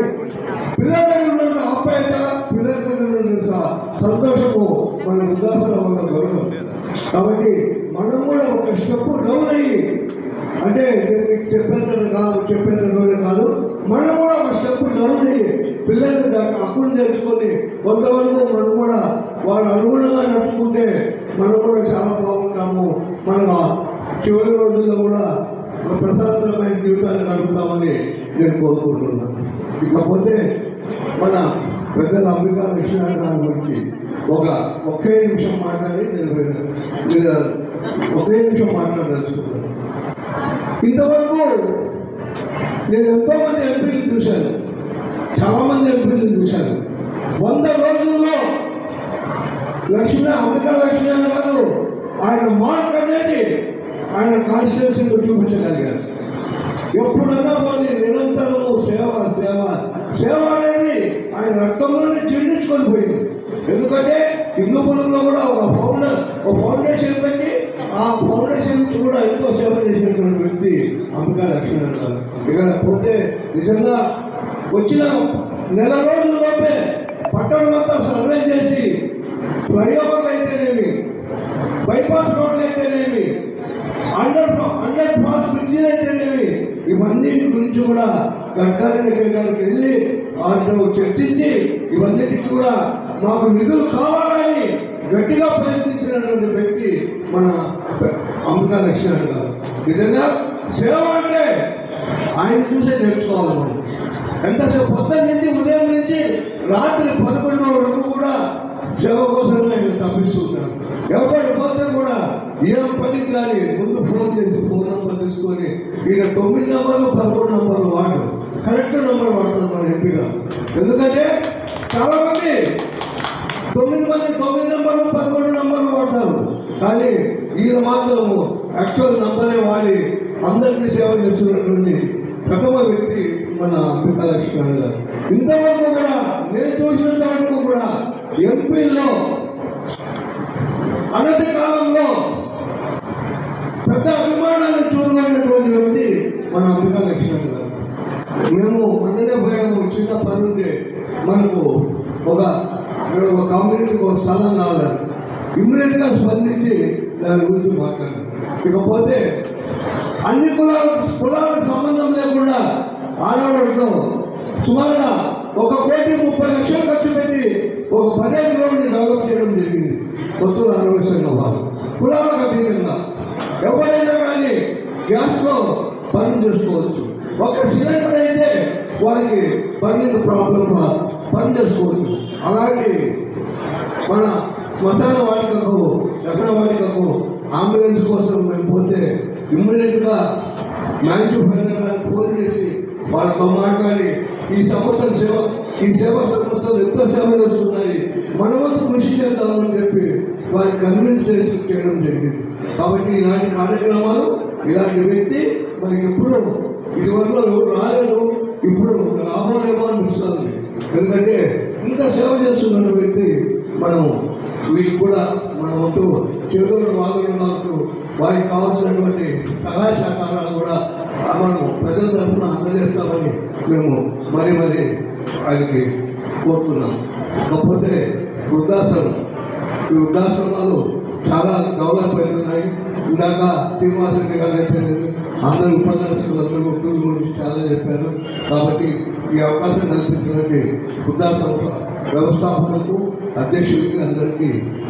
పిల్లల దగ్గర ఉన్న ఆప్యాయత, పిల్లల దగ్గర ఉన్న సంతోషము మన వృద్ధాశ్రమంలో గౌరవం. కాబట్టి మనం కూడా ఒక స్టెప్ డౌన్ అయ్యి, అంటే నేను మీకు చెప్పేది కాదు, మనం కూడా ఒక స్టెప్ డౌన్ అయ్యి పిల్లల్ని దానికి హక్కులు నేర్చుకొని కొంతవరకు మనం కూడా వాళ్ళు అనుగుణంగా నడుచుకుంటే మనం కూడా చాలా బాగుంటాము. మన చివరి రోజుల్లో కూడా ప్రశాంతమైన జీవితాన్ని గడుపుతామని నేను కోరుకుంటున్నాను. ఇకపోతే మన పెద్దల అంబికా లక్ష్మీనారాయణ గారి గురించి ఒకే నిమిషం మాట్లాడి మాట్లాడదలుచుకున్నాను. ఇంతవరకు నేను ఎంతోమంది ఎంపీలు చూశాను, చాలామంది ఎంపీలు చూశాను. 100 రోజుల్లో అంబికా లక్ష్మీనారాయణ గారు ఆయన మార్క్ అనేది ఆయన కాన్స్టిట్యూన్సీలో చూపించగలిగారు. ఎప్పుడన్నా పోనీ నిరంతరము సేవ అనేది ఆయన రక్తంలోనే జీర్ణించుకొని పోయింది. ఎందుకంటే హిందూపురంలో కూడా ఒక ఫౌండేషన్ పెట్టి ఆ ఫౌండేషన్ నుంచి కూడా ఎంతో సేవ చేసినటువంటి వ్యక్తి అంబికా లక్ష్మీనారాయణ గారు. ఇక్కడ పోతే నిజంగా వచ్చిన నెల రోజుల్లోపే పట్టణం అంతా సర్వే చేసి ఫ్లైఓవర్లు అయితేనేమి, బైపాస్ రోడ్లు అయితేనేమి, అండర్ పాస్ బ్రిడ్జీలు అయితేనేమి, ఇవన్నీ గురించి కూడా గడ్కరీ దగ్గరికి వెళ్ళి వాటితో చర్చించి ఇవన్నిటికీ కూడా మాకు నిధులు కావాలని గట్టిగా ప్రయత్నించినటువంటి వ్యక్తి మన అంబికా లక్ష్మీనారాయణ గారు. నిజంగా సేవ అంటే ఆయన చూసే నేర్చుకోవాలి. మనం ఎంతసేపు పొద్దున్న నుంచి ఉదయం నుంచి రాత్రి 11 వరకు కూడా సేవ కోసమే ఆయన తప్పిస్తుంటారు. ఎవరు పోతే కూడా ఏం పనికి కానీ ముందు ఫోన్ చేసి ఫోన్ నెంబర్ తీసుకొని ఈయన 9 నంబర్లు 11 నంబర్లు వాడు కరెక్ట్ నెంబర్ వాడతారు మన ఎంపీగా. ఎందుకంటే చాలామంది 9 నంబర్లు 11 నంబర్లు వాడతారు, కానీ ఈయన మాత్రము యాక్చువల్ నంబరే వాడి అందరికీ సేవ చేస్తున్నటువంటి ప్రథమ వ్యక్తి మన అంబికా లక్ష్మీనారాయణ గారు. ఇంతవరకు కూడా నేను చూసినంత వరకు కూడా ఎంపీల్లో అనతి కాలంలో పెద్ద అభిమానాన్ని చూడబడినటువంటి వ్యక్తి మన అంబికా లక్ష్మీనారాయణ గారు. మేము మొన్ననే పోయాము, చిన్న పని ఉంటే మనకు ఒక కమ్యూనిటీకి ఒక స్థలం కావాలని ఇమ్మీడియట్గా స్పందించి దాని గురించి మాట్లాడారు. ఇకపోతే అన్ని కులాలకు సంబంధం లేకుండా ఆడవాళ్ళలో సుమారుగా 1,30,00,000 ఖర్చు పెట్టి ఒక 15 గ్రౌండ్ని డెవలప్ చేయడం జరిగింది. కొత్తూరు 60 సంఘాలు కులాలకు అతీతంగా ఎవరైనా కానీ గ్యాస్లో పనులు చేసుకోవచ్చు. ఒక సిలిండర్ అయితే వారికి పన్నెండు ప్రాబ్లంగా పని చేసుకోవచ్చు. అలాగే మన శ్మశాన వాటికకు దక్షిణ వాటికకు అంబులెన్స్ కోసం మేము పోతే ఇమ్మీడియట్గా మ్యాన్యుఫ్యాక్చర్ గారికి ఫోన్ చేసి వాళ్ళతో మాట్లాడి ఈ సేవా సంస్థలు ఎంతో సేవ చేస్తున్నాయి, మన వంతు కృషి చేద్దామని చెప్పి వారికి కన్విన్స్ చేయడం జరిగింది. కాబట్టి ఇలాంటి కార్యక్రమాలు ఇలాంటి వ్యక్తి మనకి ఎప్పుడు ఇదివరకు ఎవరు రాలేదు, ఇప్పుడు రాబోయేమో అనిపిస్తుంది. ఎందుకంటే ఇంత సేవ చేస్తున్న వ్యక్తి మనము వీరికి కూడా మన వంతు చేదోడు వాదోడు వారికి కావాల్సినటువంటి సహాయ సహకారాలు కూడా మనం ప్రజల తరఫున అందజేస్తామని మేము మరీ ఆయనకి కోరుతున్నాం. కాకపోతే ఈ వృద్ధాశ్రమాలు చాలా డెవలప్ అవుతున్నాయి. ఇందాక శ్రీనివాసరెడ్డి గారు చెప్పారు, అందరూ ఉపన్యాసకులు అందరూ వృద్ధుల గురించి చాలా చెప్పారు. కాబట్టి ఈ అవకాశం కల్పించినటువంటి వృద్ధాశ్రమ వ్యవస్థాపకులకు అధ్యక్షుడికి అందరికీ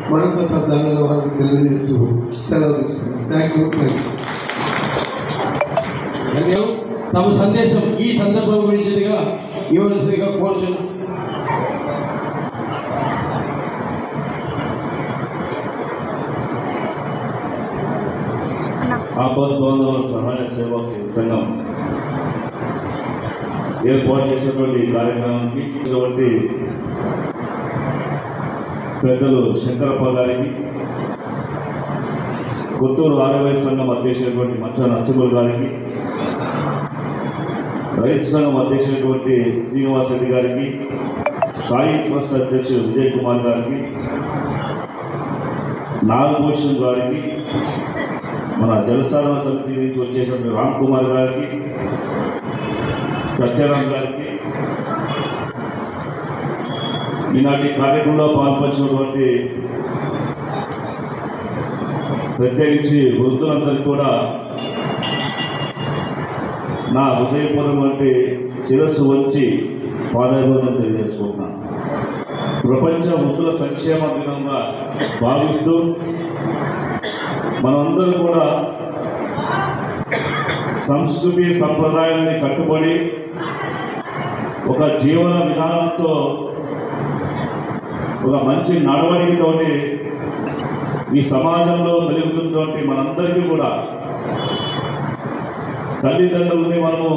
మరొకసారి ధన్యవాదాలు తెలియజేస్తూ సెలవు తీసుకున్నాం. Thank you. తమ సందేశం ఈ సందర్భం గురించిగా ఇవ్వవలసిందిగా కోరుచున్నాం. ఆపద్బాంధవుల సహాయ సేవా సంఘం ఏర్పాటు చేసినటువంటి కార్యక్రమానికి ఇటువంటి పెద్దలు శంకరప్ప గారికి, కొత్తూరు ఆర్యవై సంఘం అధ్యక్షుడైనటువంటి మచ్చ నరసింహులు గారికి, రైతు సంఘం అధ్యక్షుడైనటువంటి శ్రీనివాస్ రెడ్డి గారికి, సాయి ట్రస్ట్ అధ్యక్షుడు విజయ్ కుమార్ గారికి, నాగభూషణ్ గారికి, మన జలసాధన సమితి నుంచి వచ్చేటువంటి రామ్ కుమార్ గారికి, సత్యరామ్ గారికి, ఈనాటి కార్యక్రమంలో పాల్పంచినటువంటి ప్రత్యేకించి వృద్ధులందరికీ కూడా నా హృదయపూర్వకమైన శిరస్సు వచ్చి పాదాభివందనం తెలియజేసుకుంటున్నాను. ప్రపంచ వృద్ధుల సంక్షేమ దినంగా భావిస్తూ మనమందరూ కూడా సంస్కృతి సంప్రదాయాన్ని కట్టుబడి ఒక జీవన విధానంతో ఒక మంచి నడవడికతోటి ఈ సమాజంలో మెలుగుతున్నటువంటి మనందరికీ కూడా తల్లిదండ్రులని మనము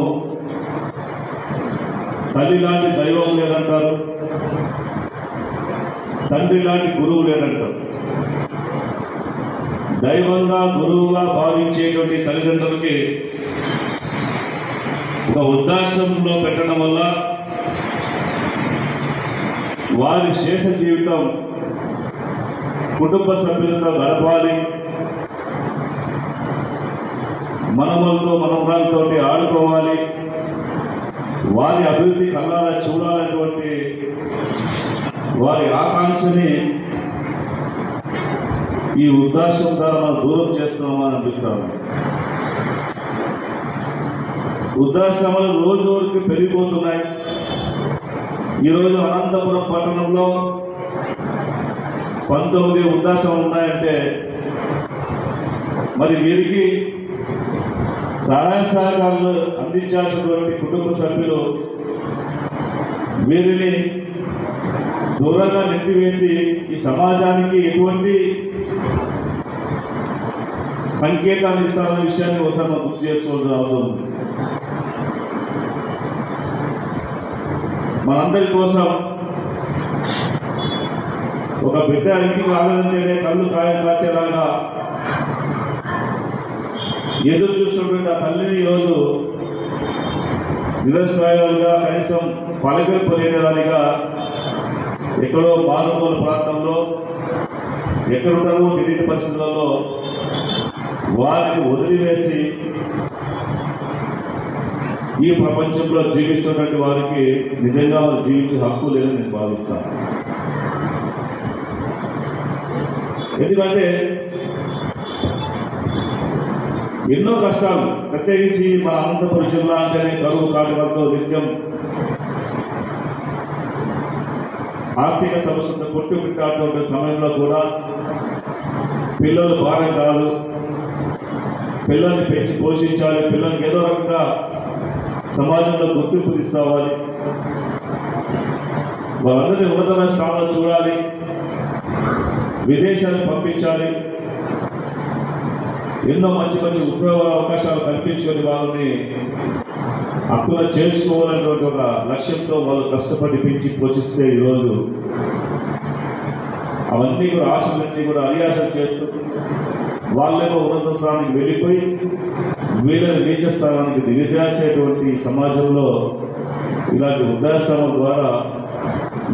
తల్లి లాంటి దైవం లేదంటారు, తండ్రి లాంటి గురువు లేదంటారు. దైవంగా గురువుగా భావించేటువంటి తల్లిదండ్రులకి ఒక వృద్ధాశ్రమంలో పెట్టడం వల్ల వారి శేష జీవితం కుటుంబ సభ్యులతో గడపాలి, మనములతో మనవరాలతో ఆడుకోవాలి, వారి అభివృద్ధి కళ్ళారా చూడాలనేటువంటి వారి ఆకాంక్షని ఈ వృద్ధాశ్రమం ద్వారా మనం దూరం చేస్తున్నామని అనిపిస్తాము. వృద్ధాశ్రమాలు రోజు రోజుకి పెరిగిపోతున్నాయి. ఈరోజు అనంతపురం పట్టణంలో 19 వృద్ధాశ్రమాలు ఉన్నాయంటే మరి వీరికి సహాయ సహకారాలు అందించాల్సినటువంటి కుటుంబ సభ్యులు వీరిని దూరంగా నెట్టివేసి ఈ సమాజానికి ఎటువంటి సంకేతాలు ఇస్తారన్న విషయాన్ని ఒకసారి మనం గుర్తు చేసుకోవాల్సిన అవసరం ఉంది. మనందరి కోసం ఒక బిడ్డ ఇంటికి రాలేదంటేనే కళ్ళు కాచేలాగా ఎదురు చూసినటువంటి ఆ తల్లిని ఈరోజు నిరసరాయాలుగా కనీసం పలకరిపోలేనిదానిగా ఎక్కడో మారుమూల ప్రాంతంలో ఎక్కడుంటారో తెలియని పరిస్థితులలో వారిని వదిలివేసి ఈ ప్రపంచంలో జీవిస్తున్నటువంటి వారికి నిజంగా వారు జీవించే హక్కు లేదని నేను భావిస్తాను. ఎందుకంటే ఎన్నో కష్టాలు, ప్రత్యేకించి మన అనంతపురం జిల్లా అంటేనే కరువు కాటుకలతో నిత్యం ఆర్థిక సమస్యలతో కొట్టుమిట్టాడుతున్న సమయంలో కూడా పిల్లలు భారం కాదు, పిల్లల్ని పెంచి పోషించాలి, పిల్లలకి ఏదో రకంగా సమాజంలో గుర్తింపు తీసుకోవాలి, వాళ్ళందరినీ ఉన్నతమైన స్థానాలు చూడాలి, విదేశాలకు పంపించాలి, ఎన్నో మంచి మంచి ఉద్యోగ అవకాశాలు కల్పించుకొని వాళ్ళని హక్కున చేర్చుకోవాలనేటువంటి ఒక లక్ష్యంతో వాళ్ళు కష్టపడి పెంచి పోషిస్తే ఈరోజు అవన్నీ కూడా ఆశలన్నీ కూడా అరియాసం చేస్తూ వాళ్ళేమో ఉన్నత స్థానానికి వెళ్ళిపోయి వీళ్ళని నీచ స్థానానికి దిగజార్చేటువంటి సమాజంలో ఇలాంటి వృద్ధాశ్రమం ద్వారా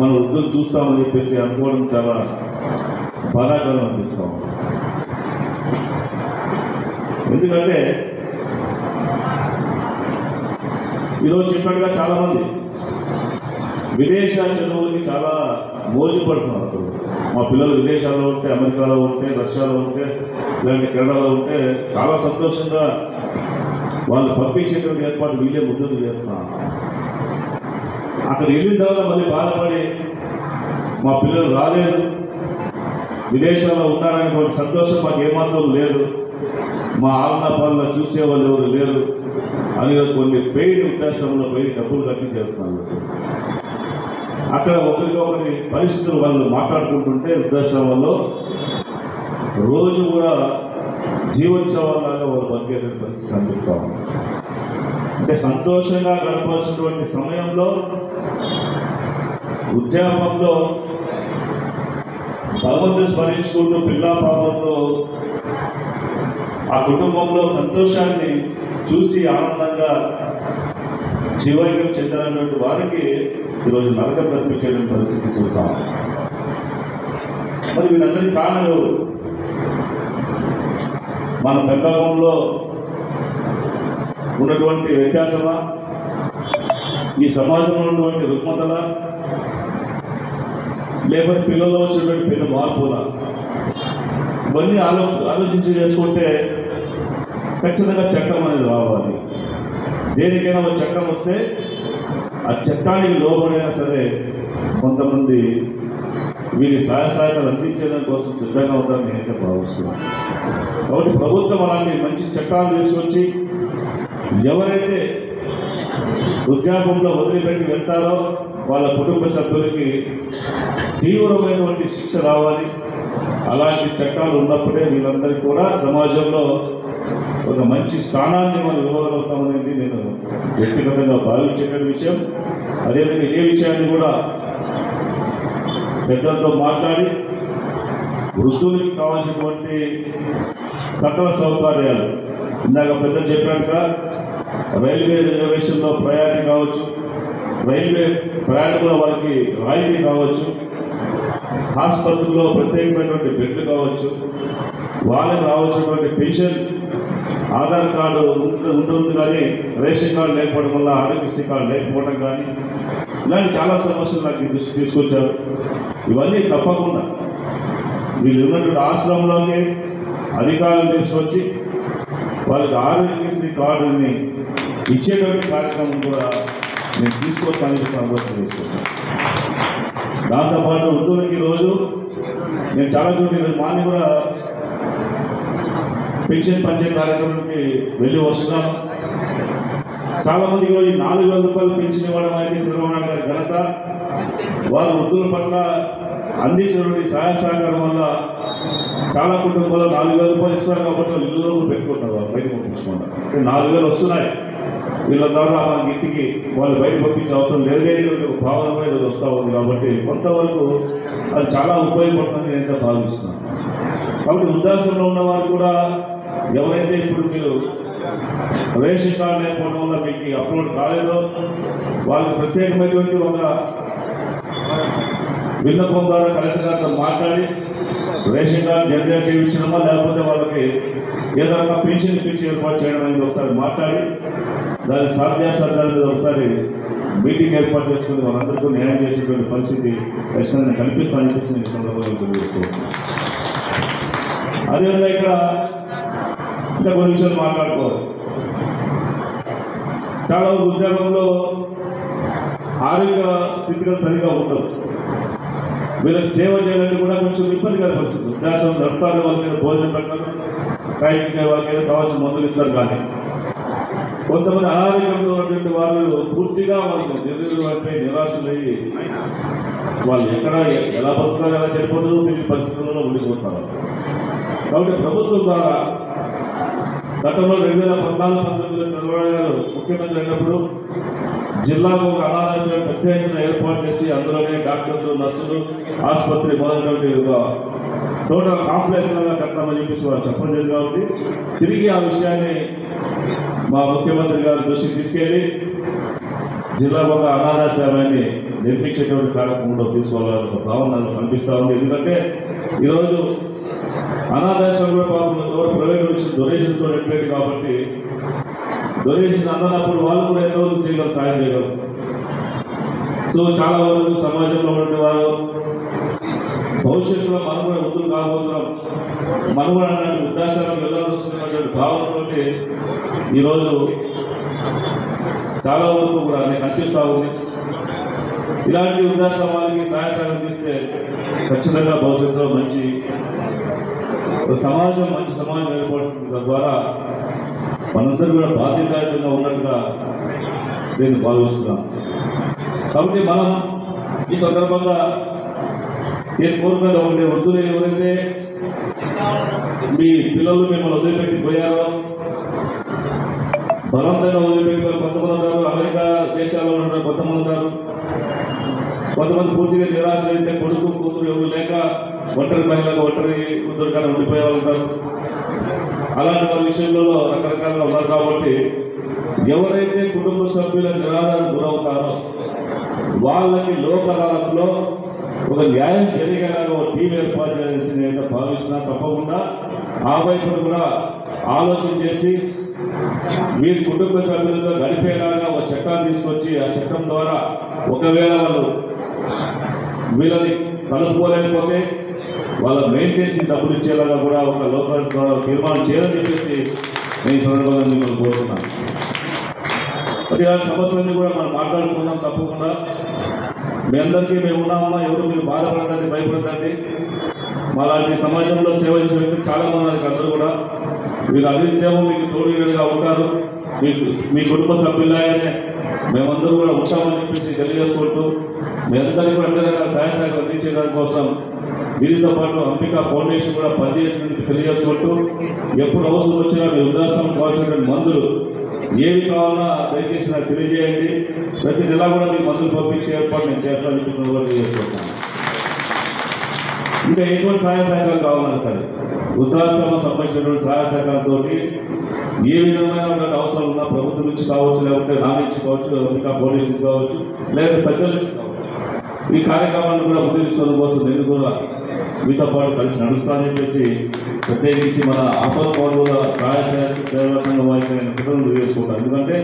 మనం వృద్ధులు చూస్తామని చెప్పేసి అనుకోవడం చాలా బాధాకరం అనిపిస్తాం. ఎందుకంటే ఈరోజు చెప్పినట్టుగా చాలామంది విదేశాల చదువులకి చాలా మోజు పడుతున్నారు. మా పిల్లలు విదేశాల్లో ఉంటే, అమెరికాలో ఉంటే, రష్యాలో ఉంటే, ఇలాంటి కెనడాలో ఉంటే చాలా సంతోషంగా వాళ్ళు పంపించేటువంటి ఏర్పాటు వీళ్ళే ముందుకు చేస్తున్నారు. అక్కడ వెళ్ళిన తర్వాత మళ్ళీ బాధపడి మా పిల్లలు రాలేదు, విదేశాల్లో ఉన్నారనేటువంటి సంతోషం మాకు ఏమాత్రం లేదు, మా ఆలన పాలన చూసేవాళ్ళు ఎవరు లేరు అని కొన్ని పెయిడ్ ఉద్దేశంలో పోయి డబ్బులు కట్టి చేస్తున్నారు. అక్కడ ఒకరికొకరి పరిస్థితులు వాళ్ళు మాట్లాడుకుంటుంటే వృద్ధాశ్రమంలో రోజు కూడా జీవోత్సవాలాగా వాళ్ళు బతికేటువంటి పరిస్థితి కనిపిస్తూ ఉంది. అంటే సంతోషంగా గడపాల్సినటువంటి సమయంలో ఉద్యాపంలో భగవంతుని స్మరించుకుంటూ పిల్లా పాపంతో ఆ కుటుంబంలో సంతోషాన్ని చూసి ఆనందంగా శివైక్యం చెందాలన్నటువంటి వారికి ఈరోజు నరకం కల్పించేటువంటి పరిస్థితి చూస్తాం. మరి వీళ్ళందరికీ కారణం ఎవరు? మన పెంపకంలో ఉన్నటువంటి వ్యత్యాసమా, ఈ సమాజంలో ఉన్నటువంటి రుగ్మతల, లేకపోతే పిల్లల్లో వచ్చినటువంటి పెద్ద మార్పులా? ఇవన్నీ ఆలోచించి చేసుకుంటే ఖచ్చితంగా చట్టం అనేది రావాలి. దేనికైనా ఒక చట్టం వస్తే ఆ చట్టానికి లోబడైనా సరే కొంతమంది వీరి సహాయకాలు అందించడం కోసం సిద్ధంగా ఉండాలని నేనైతే భావిస్తున్నాను. కాబట్టి ప్రభుత్వం అలాంటి మంచి చట్టాలు తీసుకొచ్చి ఎవరైతే వృద్ధాపంలో వదిలిపెట్టి వెళ్తారో వాళ్ళ కుటుంబ సభ్యులకి తీవ్రమైనటువంటి శిక్ష రావాలి. అలాంటి చట్టాలు ఉన్నప్పుడే వీళ్ళందరికీ కూడా సమాజంలో ఒక మంచి స్థానాన్ని మనం ఇవ్వగలుగుతామనేది నేను వ్యక్తిగతంగా భావించే విషయం. అదేవిధంగా ఇదే విషయాన్ని కూడా పెద్దలతో మాట్లాడి వృద్ధులకి కావాల్సినటువంటి సకల సౌకర్యాలు, ఇందాక పెద్ద చెప్పినట్టుగా రైల్వే రిజర్వేషన్లో ప్రయారిటీ కావచ్చు, రైల్వే ప్రయాణికుల వాళ్ళకి రాయితీ కావచ్చు, ఆసుపత్రుల్లో ప్రత్యేకమైనటువంటి బెడ్లు కావచ్చు, వాళ్ళకి రావాల్సినటువంటి పెన్షన్, ఆధార్ కార్డు ఉంటుంది కానీ రేషన్ కార్డు లేకపోవడం వల్ల ఆరోగ్యశ్రీ కార్డు లేకపోవడం కానీ ఇలాంటి చాలా సమస్యలు నాకు దృష్టి తీసుకొచ్చారు. ఇవన్నీ తప్పకుండా వీళ్ళు ఉన్నటువంటి ఆశ్రమంలోకి అధికారులు తీసుకొచ్చి వాళ్ళకి ఆరోగ్యశ్రీ కార్డుని ఇచ్చేటువంటి కార్యక్రమం కూడా నేను తీసుకొస్తానికి సంబోధన తీసుకొస్తాను. దాంతోపాటు వృద్ధులకి రోజు నేను చాలా చోట్ల మార్నింగ్ కూడా పెన్షన్ పంచే కార్యక్రమానికి వెళ్ళి వస్తున్నాను. చాలామంది ఈరోజు 4,000 రూపాయలు పెన్షన్ ఇవ్వడం అనేది చంద్రబాబు నాయుడు గారి ఘనత. వారు వృద్ధుల పట్ల అందించినటువంటి సహాయ సహకారం వల్ల చాలా కుటుంబాలు 4,000 రూపాయలు ఇస్తారు కాబట్టి వాళ్ళు ఇల్లు పెట్టుకుంటారు, వాళ్ళు బయట పంపించుకుంటారు. 4,000 వస్తున్నాయి, వీళ్ళ ద్వారా మన ఇంటికి వాళ్ళు బయట పంపించే అవసరం లేదనేటువంటి ఒక భావన కూడా ఇది వస్తూ ఉంది. కాబట్టి కొంతవరకు అది చాలా ఉపయోగపడుతుందని నేను భావిస్తున్నాను. కాబట్టి వృద్ధాశ్రమంలో ఉన్న వారు కూడా ఎవరైతే ఇప్పుడు మీరు రేషన్ కార్డు లేకపోవడం వల్ల మీకు అప్లోడ్ కాలేదో వాళ్ళకి ప్రత్యేకమైనటువంటి ఒక విన్నపం ద్వారా కలెక్టర్ గారితో మాట్లాడి రేషన్ కార్డు జనరేట్ చేయించడమా లేకపోతే వాళ్ళకి ఏదైనా పెన్షన్ ఏర్పాటు చేయడం అనేది ఒకసారి మాట్లాడి దాని సాధ్యాసాధ్యాల మీద ఒకసారి మీటింగ్ ఏర్పాటు చేసుకుని వాళ్ళందరికీ న్యాయం చేసేటువంటి పరిస్థితి ఖచ్చితంగా కల్పిస్తానని చెప్పేసి నేను సందర్భంగా తెలియజేస్తున్నాను. అదేవిధంగా ఇక్కడ ఇంకా కొన్ని విషయాలు మాట్లాడుకోవాలి. చాలా ఉద్యోగంలో ఆరోగ్య స్థితిగతులు సరిగా ఉండవు, వీళ్ళకి సేవ చేయాలంటే కూడా కొంచెం ఇబ్బందికర పరిస్థితి. ఉద్దేశం నడతారు, వాళ్ళ మీద భోజనం పెడతారు, టైంకి వాళ్ళకి ఏదో కావాల్సిన మందులు ఇస్తారు. కానీ కొంతమంది అనారోగ్యంతో ఉన్నటువంటి వాళ్ళు పూర్తిగా వాళ్ళకి అంటే నిరాశలయ్యి వాళ్ళు ఎక్కడ ఎలా బతుకుతారో ఎలా చనిపోతారో తెలియని పరిస్థితుల్లో ఉండిపోతారు. కాబట్టి ప్రభుత్వం ద్వారా గతంలో 2014-19 చంద్రబాబు గారు ముఖ్యమంత్రి అయినప్పుడు జిల్లాకు ఒక అనాథాశ్రమం పెద్ద ఎత్తున ఏర్పాటు చేసి అందులోనే డాక్టర్లు, నర్సులు, ఆసుపత్రి మొదలైనటువంటి ఒక టోటల్ కాంప్లెక్స్ లాగా కట్టమని చెప్పేసి వారు చెప్పడం జరిగింది. కాబట్టి తిరిగి ఆ విషయాన్ని మా ముఖ్యమంత్రి గారు దృష్టికి తీసుకెళ్లి జిల్లాకు ఒక అనాథాశ్రమాన్ని నిర్మించేటువంటి కార్యక్రమంలో తీసుకోవాలని ఒక భావన కనిపిస్తూ ఉంది. ఎందుకంటే ఈరోజు అనాథాశ్రమంలో ఎవరు ప్రైవేట్ నుంచి డొనేషన్తో నింపేది కాబట్టి డొనేషన్ అందనప్పుడు వాళ్ళు కూడా ఎంతవరకు చేయగలరు, సాయం చేయగలరు. సో చాలా వరకు సమాజంలో ఉండే వారు భవిష్యత్తులో మనం కూడా ముందుకు కాబోతున్నాం, మనం కూడా అలాంటి ఉద్దేశాలకు వెళ్ళాల్సి వస్తున్నటువంటి భావనతో ఈరోజు చాలా వరకు కూడా కనిపిస్తూ ఉంది. ఇలాంటి వృద్ధాశ్రమాలకి సహాయం తీస్తే ఖచ్చితంగా భవిష్యత్తులో మంచి సమాజం ఏర్పడుతుంది. తద్వారా మనందరూ కూడా బాధ్యతాయుతంగా ఉన్నట్టుగా నేను భావిస్తున్నాను. కాబట్టి మనం ఈ సందర్భంగా నేను కోరుకునేది ఒకటి, వృద్ధులు ఎవరైతే మీ పిల్లలు మిమ్మల్ని వదిలిపెట్టి పోయారో, బలవంతంగా వదిలిపెట్టారు, కొంతమంది ఉన్నారు, అమెరికా దేశాల్లో ఉన్నారు, కొంతమంది ఉన్నారు, కొంతమంది పూర్తిగా నిరాశ అయితే కొడుకు కూతురు ఎవరు లేక ఒంటరి మహిళలు, ఒంటరి కూతురుగానే ఉండిపోయే వాళ్ళు ఉంటారు. అలాంటి వాళ్ళ విషయంలో రకరకాలుగా ఉన్నారు. కాబట్టి ఎవరైతే కుటుంబ సభ్యుల నిరాధారకు గురవుతారో వాళ్ళకి లోక్ అదాలత్లో ఒక న్యాయం జరిగేలాగా ఒక టీం ఏర్పాటు చేయాల్సి నేను భావిస్తున్నా. తప్పకుండా ఆ వైపును కూడా ఆలోచన చేసి వీరి కుటుంబ సభ్యులతో గడిపేలాగా ఒక చట్టాన్ని తీసుకొచ్చి ఆ చట్టం ద్వారా ఒకవేళ వాళ్ళు వీళ్ళని కలుపుకోలేకపోతే వాళ్ళ మెయింటెనెన్స్ డబ్బులు ఇచ్చేలాగా కూడా ఒక లోకల్ తీర్మానం చేయాలని చెప్పేసి నేను సందర్భంగా మిమ్మల్ని కోరుతున్నాను. మరి ఇలాంటి సమస్యలన్నీ కూడా మనం మాట్లాడుకున్నాం. తప్పకుండా మీ అందరికీ మేము ఉన్నామన్నా, ఎవరు మీరు బాధపడదండి, భయపడదండి. మాలాంటి సమాజంలో సేవ చేసే వ్యక్తులు చాలామంది ఉన్నారు. అందరూ కూడా మీరు అభివృద్ధిలో మీకు తోడుగా ఉంటారు. మీ కుటుంబ సభ్యులాగానే మేమందరూ కూడా ఉంటామని చెప్పేసి తెలియజేసుకుంటూ మీ అందరికీ కూడా అన్ని రకాల సహాయ సహకారాలు అందించడం కోసం వీరితో పాటు అంబికా ఫౌండేషన్ కూడా పనిచేసినందుకు తెలియజేసుకుంటూ ఎప్పుడు అవసరం వచ్చినా మీ ఉద్దేశం కావాల్సినటువంటి మందులు ఏవి కావాలన్నా దయచేసి నాకు తెలియజేయండి. ప్రతి నెల కూడా మీ మందులు పంపించే ఏర్పాటు నేను చేస్తానని చెప్పేసి కూడా తెలియజేసుకుంటాను. ఇంకా ఎటువంటి సహాయ సహకారాలు కావాలన్నా సరే వృద్ధాశ్రమం సంబంధించినటువంటి సహాయ సహకారంతో ఏ విధమైన అవసరం ఉన్నా ప్రభుత్వం నుంచి కావచ్చు, లేకపోతే నా నుంచి కావచ్చు, అంబికా ఫౌండేషన్ కావచ్చు, లేకపోతే పెద్దల నుంచి కావచ్చు, ఈ కార్యక్రమాలను కూడా ముందు తీసుకోవడం కోసం నేను కూడా మీతో పాటు కలిసి నడుస్తానని చెప్పేసి ప్రత్యేకించి మన ఆపద పౌరుల సహాయ సేవా సంఘం వారికి నేను కృతజ్ఞతలు తెలియజేసుకుంటాను. ఎందుకంటే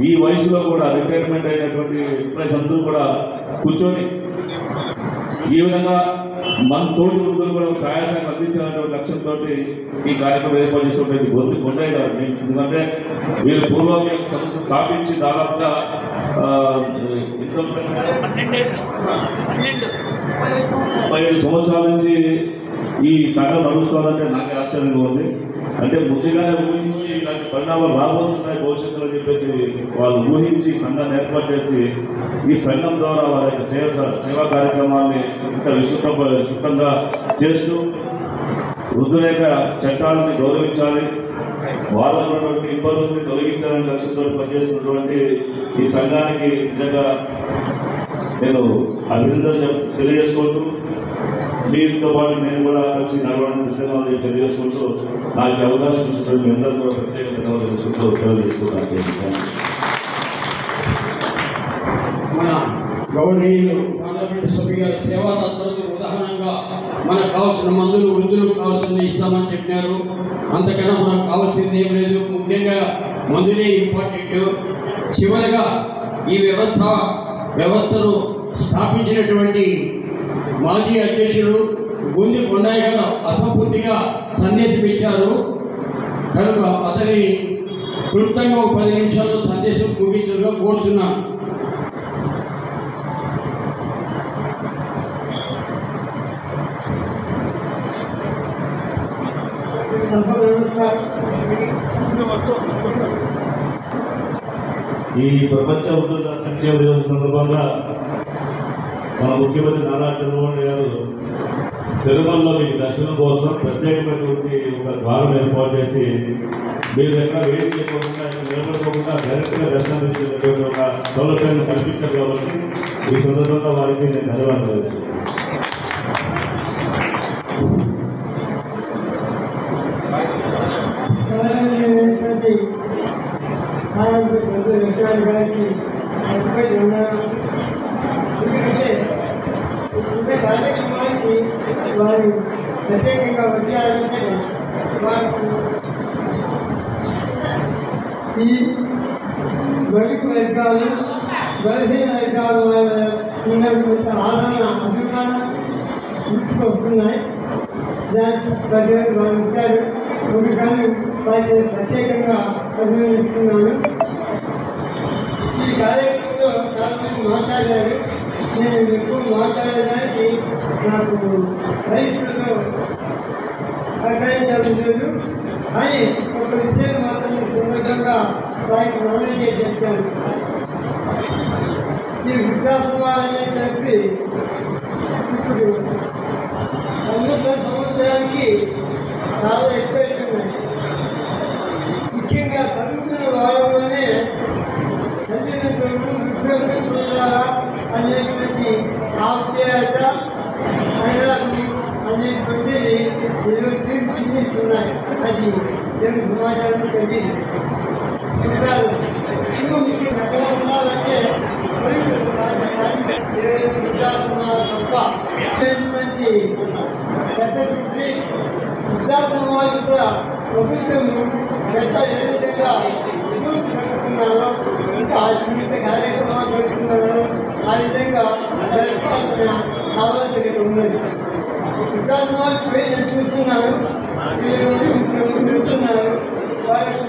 ఈ వయసులో కూడా రిటైర్మెంట్ అయినటువంటి ఎంప్లాయీస్ అందరూ కూడా కూర్చొని ఈ విధంగా మన తోటి వృద్ధులు కూడా సహాయ సహాయం అందించాలనే లక్ష్యంతో ఈ కార్యక్రమం ఏర్పాటు చేసినటువంటి కొండయ్య గారు. ఎందుకంటే వీరు పూర్వం సంస్థ స్థాపించి దాదాపుగా 15 సంవత్సరాల నుంచి ఈ సంఘం నడుస్తుందంటే నాకే ఆశ్చర్యంగా ఉంది. అంటే ముందుగానే ఊహించి ఇలాంటి పరిణామాలు రాబోతున్నాయి భవిష్యత్తులో చెప్పేసి వాళ్ళు ఊహించి సంఘాన్ని ఏర్పాటు చేసి ఈ సంఘం ద్వారా వారి యొక్క సేవా కార్యక్రమాన్ని ఇంకా విస్తృతంగా చేస్తూ వృద్ధుల యొక్క చట్టాలను గౌరవించాలి, వాళ్ళకు ఉన్నటువంటి ఇబ్బందుల్ని తొలగించాలని లక్ష్యంతో పనిచేస్తున్నటువంటి ఈ సంఘానికి నిజంగా నేను అభినందనలు తెలియజేసుకుంటూ మీతో పాటు నేను కూడా కలిసి నడవడానికి సిద్ధంగా ఉందని తెలియజేసుకుంటూ నాకు అవకాశం ఇచ్చినటువంటి మీ అందరూ కూడా ప్రత్యేక ధన్యవాదాలు తెలుసుకుంటూ తెలియజేసుకుంటాను. మన గౌరవనీయులు పార్లమెంట్ సభ్యు గారి సేవా తత్పరతకు ఉదాహరణగా మనకు కావాల్సిన మందులు వృద్ధులకు కావాల్సింది ఇస్తామని చెప్పినారు. అంతకన్నా మనకు కావాల్సింది ఏం లేదు. ముఖ్యంగా మందులే ఇంపార్టెంట్. చివరిగా ఈ వ్యవస్థను స్థాపించినటువంటి మాజీ అధ్యక్షుడు గుంది కొండయ్య గారు అసంపూర్తిగా సందేశం ఇచ్చారు కనుక అతని క్లుప్తంగా 10 నిమిషాల్లో సందేశం ముగించగా కోరుచున్నాను. సంపద వ్యవస్థ ఈ ప్రపంచ వృద్ధుల సంక్షేమ దినం సందర్భంగా మన ముఖ్యమంత్రి నారా చంద్రబాబు నాయుడు గారు తిరుమలలో మీకు దర్శనం కోసం ప్రత్యేకమైనటువంటి ఒక ద్వారం ఏర్పాటు చేసి మీరు ఎక్కడ వెయిట్ చేయకుండా నిలబడుకోకుండా డైరెక్ట్గా దర్శనం తీసుకునేటువంటి ఒక సౌలభ్యాన్ని కల్పించారు కాబట్టి ఈ సందర్భంగా వారికి నేను ధన్యవాదాలు విషయాలు గారికి అధిపతి ఉన్నాను. ఎందుకంటే ఇంత కార్యక్రమానికి వారు ప్రత్యేకంగా వచ్చారంటే వారికి ఈ బడుగు వర్గాలు బలహీన వర్గాలు ఉన్నటువంటి ఆదరణ అభిమానం గుర్తుకు వస్తున్నాయి. దానికి ప్రజలు వారు వచ్చారు. అందుకని వారిని ప్రత్యేకంగా అభినందిస్తున్నాను. ఈ కార్యక్రమంలో చాలా మంది మాట్లాడారు. నేను ఎక్కువ మాట్లాడడానికి నాకు వయసులో సహకరించడం లేదు. కానీ ఒక విషయం మాత్రం సందర్భంగా వారికి నాలెడ్జ్ చెప్పాను. ఈ వృద్ధాశ్రమాలు అనేటువంటి ఇప్పుడు సంవత్సరానికి చాలా ఎక్కువైతున్నాయి. ముఖ్యంగా చదువుకున్న వాళ్ళలోనే తల్లిదండ్రులు వృద్ధులను చూడాలా అనేటువంటి ఆప్యాయత అనేటువంటి ఈరోజు చూపిస్తున్నాయి. అది నేను సమాజానికి తెలియదు. ఇంకా మీకు ఎక్కడ ఉండాలంటే వృద్ధాశ్రమాలు తప్ప మంచి పెద్ద వృద్ధాశ్రమాలు కూడా ప్రభుత్వం పెద్ద ఏ విధంగా స్కూల్స్ పెడుతున్నారో ఇంకా జీవిత కార్యక్రమాలు పెడుతున్నారో ఆ విధంగా జరపాల్సిన ఆవశ్యకత ఉన్నది. వృద్ధాశ్రమాలు నేను చూస్తున్నాను. వెళ్తున్నారు వాళ్ళకు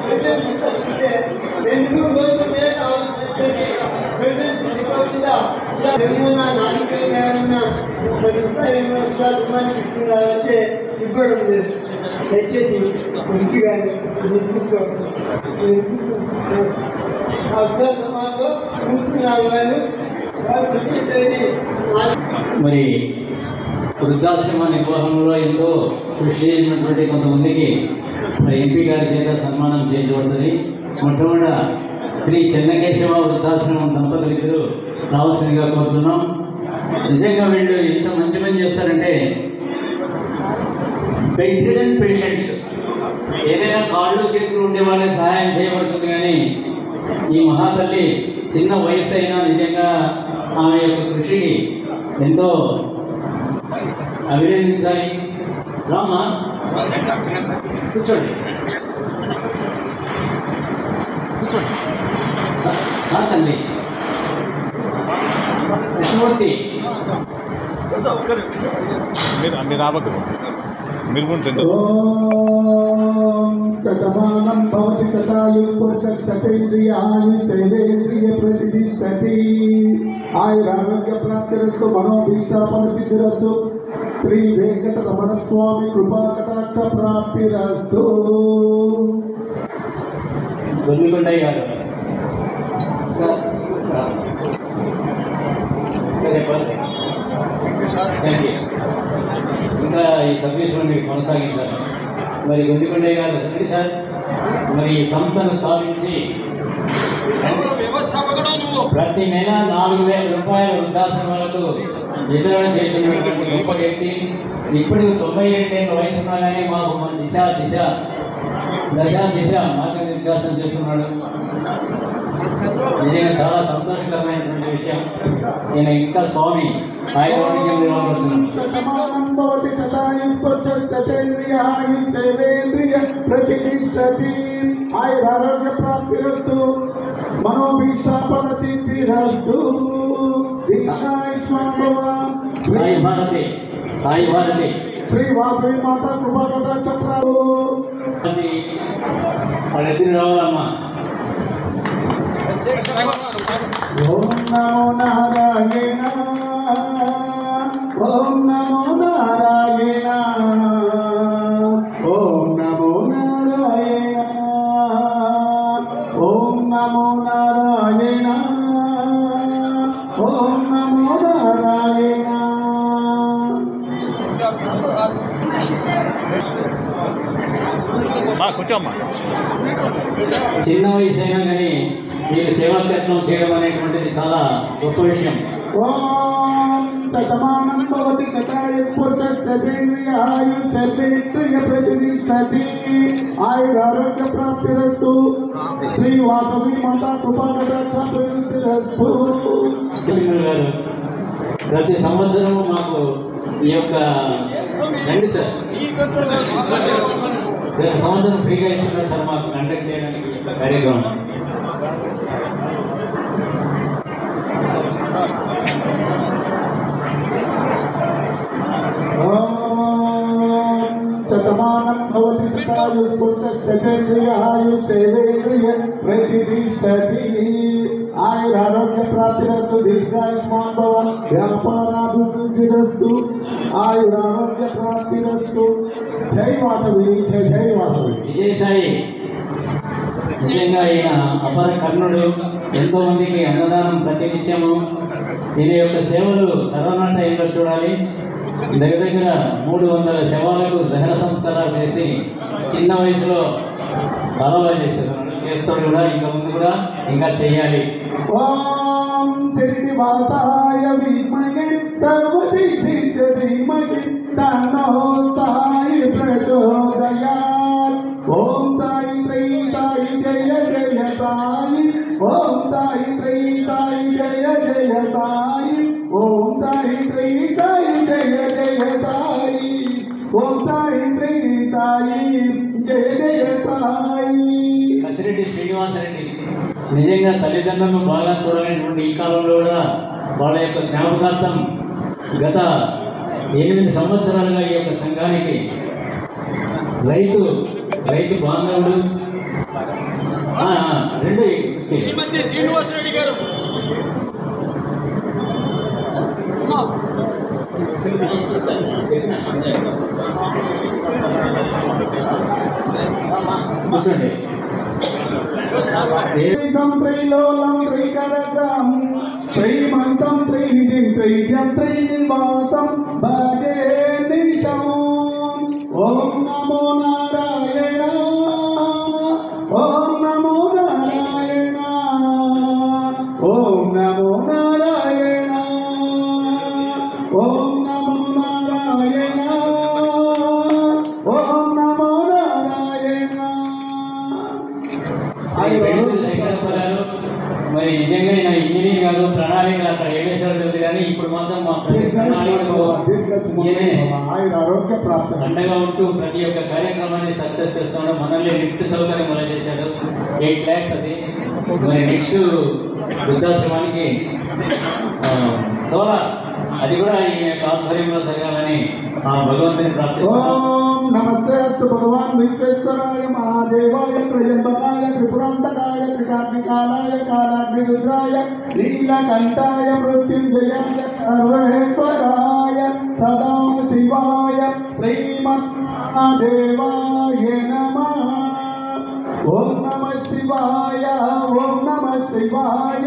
ప్రెజెంట్ చూస్తే 2 రోజుల మీద ప్రెజెంట్ ఇవ్వకుండా ఏమన్నా 4 ఏమన్నా 10 రూపాయలు వృద్ధాశ్రమానికి ఇస్తున్నారంటే ఇవ్వడం లేదు. దయచేసి ఇంటిగా వృద్ధాశ్రమాల్లో ఉంటున్నారు వాళ్ళు మరి వృద్ధాశ్రమ నిర్వహణలో ఎంతో కృషి చేసినటువంటి కొంతమందికి మరి ఎంపీ గారి చేత సన్మానం చేయబడుతుంది. మొట్టమొదట శ్రీ చెన్నకేశవ వృద్ధాశ్రమం దంపతులిద్దరూ రావాల్సిందిగా కోరుతున్నాం. నిజంగా వీళ్ళు ఎంత మంచి పని చేస్తారంటే బెడ్రిడన్ పేషెంట్స్ ఏదైనా కాళ్ళు చేతులు ఉండే వాళ్ళకి సహాయం చేయబడుతుంది. కానీ ఈ మహాతల్లి చిన్న వయసు అయినా నిజంగా ఆమె యొక్క కృషికి ఎంతో అభినందించాలి. రామా కూర్చోండి కూర్చోండి తల్లి కృష్ణమూర్తి మీరు రాబోదు మీరు కూడా శతమానం భవతి శతాయు పురుష శతేంద్రియాయుషేంద్రియ ప్రతిష్టతి ఆయురారోగ్య ప్రాప్తిరస్తు మనోభీష్టాపన సిద్ధిరస్తు శ్రీ వెంకటరమణ స్వామి కృపా కటాక్ష ప్రాప్తిరస్తు. గొల్లికొండయ్య గారు సరే థ్యాంక్ యూ. ఇంకా ఈ సర్వీస్లో మీరు కొనసాగించాలి. మరి గొల్లికొండయ్య గారు రండి సార్. మరి ఈ సంస్థను స్థాపించి ప్రతి నెల 4,000 రూపాయల వృద్ధాశ్రమాలకు వితరణ చేసినటువంటి గొప్ప వ్యక్తి. ఇప్పుడు 97 ఏళ్ళ వయసు కానీ మాకు దిశ మార్గనిర్దేశం చేస్తున్నాడు. నిజంగా చాలా సంతోషకరమైనటువంటి విషయం. నేను ఇంకా స్వామి ఆయుర్వేదికం ప్రతిష్టతి ఆయురారోగ్య ప్రాప్తిరస్తు మనోభీష్టాపన సిద్ధిరస్తు. సాయి భారతి శ్రీ వాసవి మాత కృపా కటాక్ష వాళ్ళెత్తిన రావాలమ్మా. ఓం నమో నారాయణ ఓం నమో నారాయణ ఓం నమో నారాయణ ఓం నమో ఓం నమో నారాయణ. కూర్చోమ్మా. చిన్న వయసు అయినా కానీ మీరు సేవాకర్తం చేయడం అనేటువంటిది చాలా గొప్ప విషయం. ఓం శతమానం భవతి శతాయు పురుషేంద్రియాయు శర్వేంద్రియ ప్రతిష్టతి. ఆయురారోగ్య ప్రాప్తిరస్తు. శ్రీ వాసవి మాతా కృపాకటాక్షాభివృద్ధిరస్తు. గారు ప్రతి సంవత్సరం మాకు ఈ యొక్క రండి సార్, ప్రతి సంవత్సరం ఫ్రీగా ఇస్తున్నారు సార్ మాకు కండక్ట్ చేయడానికి ఈ యొక్క కార్యక్రమం. శతమానం భవతి శతాయు పురుషేంద్రియాయు శర్వేంద్రియ ప్రతిష్టతి. ఆయురారోగ్య ప్రాప్తిరస్తు. దీర్ఘాయుష్మాన్ భవ. వ్యాపారాభివృద్ధిరస్తు. ఆయురారోగ్య ప్రాప్తిరస్తు. జై వాసవి, జై జై వాసవి. విజయసాయి నిజంగా ఈయన అపర కర్ణుడు. ఎంతో మందికి అన్నదానం ప్రతినిత్యము. ఈయన యొక్క సేవలు కరోనా టైంలో చూడాలి. దగ్గర దగ్గర 300 శవాలకు దహన సంస్కారాలు చేసి చిన్న వయసులో చాలా బాగా చేస్తాడు కూడా. ఇంకా ముందు కూడా ఇంకా చెయ్యాలి. ఓం శ్రీనివాసాయ విద్మహే సర్వసిద్ధి ధీమహి తన్నో సాయి ప్రచోదయాత్. ఓం సాయి శ్రీ సాయి జయ జయ సాయి. ఓం సాయి శ్రీ సాయి జయ జయ సాయి. ఓం సాయి శ్రీ సాయి జయ జయ సాయి. ఓం సాయి శ్రీ సాయి జయ జయ సాయి. కసిరెడ్డి శ్రీనివాసరెడ్డి నిజంగా తల్లిదండ్రులను బాగా చూడాలనేటువంటి ఈ కాలంలో కూడా వాళ్ళ యొక్క జ్ఞాపకార్థం గత 8 సంవత్సరాలుగా ఈ యొక్క సంఘానికి రైతు బాంధవుడు రెండు శ్రీనివాసరెడ్డి గారు కూర్చోండి. శ్రీలోలం శ్రీకరగ్రం శ్రీమంతం శ్రీనిధిం శ్రీద్యం శ్రీనివాసం భజే నిశం. ఓం నమో నారాయణ. ఓం నమో నారాయణ. ఓం నమో నారాయణ. ఓం నమో నారాయణ. ఓం నమో నారాయణ. శంకరప్ప గారు మరి నిజంగా నా ఇంజనీర్ కాదు, ప్రణాళిక అక్కడ ఏమేశ్వరం ఉంది, కానీ ఇప్పుడు మాత్రం మా ప్రతి ప్రణాళికలో ఆరోగ్య ప్రాప్తి అండగా ఉంటూ ప్రతి ఒక్క కార్యక్రమాన్ని సక్సెస్ చేస్తున్నాడు. మనల్ని లిఫ్ట్ సౌకర్యం అలా చేశాడు. 8 lakhs అది. మరి నెక్స్ట్ వృద్ధాశ్రమానికి సోలార్ అది కూడా ఈ యొక్క ఆధ్వర్యంలో జరగాలని ఆ భగవంతుని ప్రార్థిస్తున్నాం. ఓం నమస్తే అస్తు భగవాన్ విశ్వేశ్వరాయ మహాదేవాయ త్రయంబకాయ త్రిపురాంతకాయ త్రికాగ్నికాలాయ కాలాగ్నిరుద్రాయ నీలకంఠాయ మృత్యుంజయాయ సర్వేశ్వరాయ సదాం శివాయ శ్రీమన్నాదేవాయ నమః. ఓం నమః శివాయ. ఓం నమః శివాయ.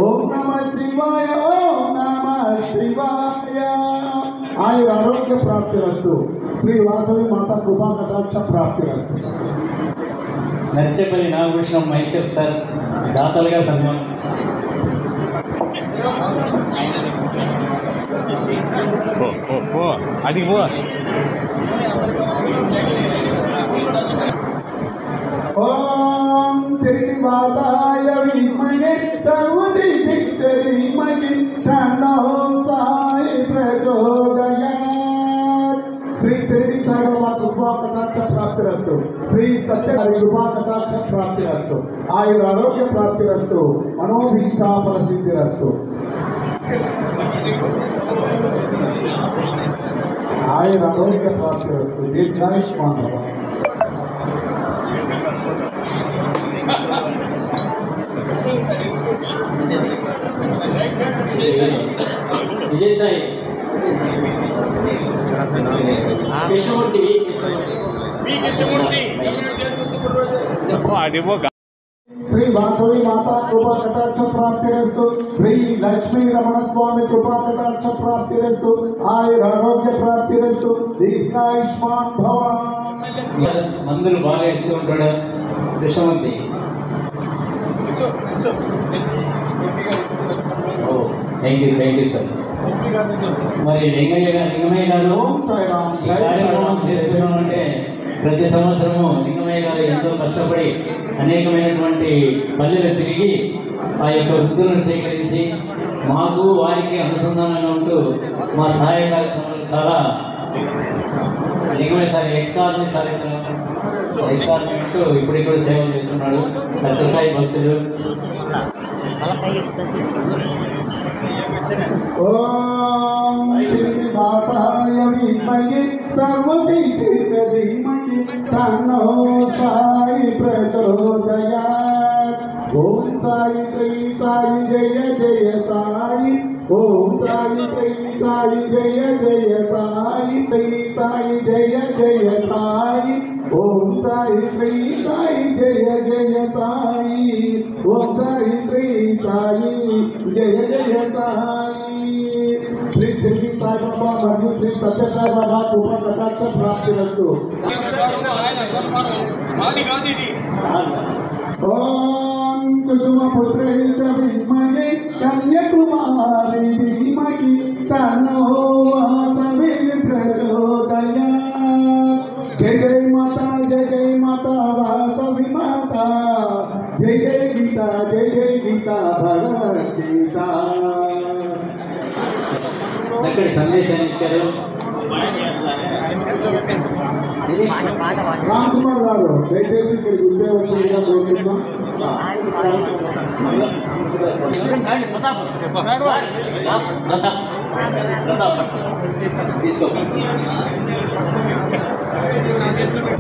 ఓం నమః శివాయ. ఓం నమః శివాయ. ఆయురారోగ్య ప్రాప్తిరస్తు. శ్రీ వాసవి మాతా కృపా కటాక్ష ప్రాప్తిరస్తు. నర్సేపల్లి నాగభూషణం మైసూర్ సార్ దాతలుగా సంఘం. అది పో. ఓం శ్రీనివాసాయ విద్మహే సర్వసిద్ధి ధీమహి తన్నో సాయి ప్రచోదయాత్. శ్రీ శిరిడి సాయిబాబా కృపా కటాక్ష ప్రాప్తిరస్తు. శ్రీ సత్యసాయి కృపా కటాక్ష ప్రాప్తిరస్తు. ఆయురారోగ్య ప్రాప్తిరస్తు. మనోభీష్టాఫల సిద్ధిరస్తు. ఆయురారోగ్య ప్రాప్తిరస్తు. దీర్ఘాయుష్మాన్ భవ. విజయసాయి కృష్ణమూర్తి అది పో. శ్రీ వాసవి మాతా కృపా కటాక్ష ప్రాప్తిరస్తు. శ్రీ లక్ష్మీ రమణ స్వామి కృపా కటాక్ష ప్రాప్తిరస్తు. ఆయురారోగ్య ప్రాప్తిరస్తు. దీర్ఘాయుష్మాన్ భవ. మందులు బాగా ఇస్తూ ఉంటాడు కృష్ణమూర్తి. Thank you sir. మరి లింగయ్య గారు కార్యక్రమం చేస్తున్నామంటే ప్రతి సంవత్సరము లింగమయ్య గారు ఎంతో కష్టపడి అనేకమైనటువంటి పల్లెలు తిరిగి ఆ యొక్క వృద్ధులను సేకరించి మాకు వారికి అనుసంధానంగా ఉంటూ మా సహాయ కార్యక్రమాలు చాలా లింగమయ్య సార్ ఎక్స్ఆర్మీ అంటూ ఇప్పుడిప్పుడు సేవలు చేస్తున్నాడు. సత్యసాయి భక్తులు. ఓం శ్రీనివాసాయ విద్మహే సర్వసిద్ధిశ్చ ధీమహి తన్నో సాయి ప్రచోదయాత్. ఓం సాయి శ్రీ సాయి జయ జయ సాయి. ఓం సాయి శ్రీ సాయి జయ జయ సాయి. శ్రీ సాయి జయ జయ సాయి. ఓం సాయి శ్రీ సాయి జయ జయ సాయి. ఓం సాయి శ్రీ సాయి జయ జయ సాయి. శ్రీ సిద్ధి సాయిబాబా మరియు శ్రీ సత్యసాయి బాబా కృపా కటాక్ష ప్రాప్తిరస్తు. ఓం కుసుమపుత్రే చ విద్మహే కన్యాకుమారి ధీమహి తన్నో వాసవి ప్రచోదయాత్. జయ జయ మాతా జయ జయ మాతా వాసవి మాతా. జయ జయ గీతా జయ జయ గీతా భగవద్గీత. చక్కటి సందేశాన్ని ఇచ్చారు. రామ్ కుమార్ గారు దయచేసి ఇక్కడికి వచ్చేవచ్చిందిగా కోరుతున్నాం.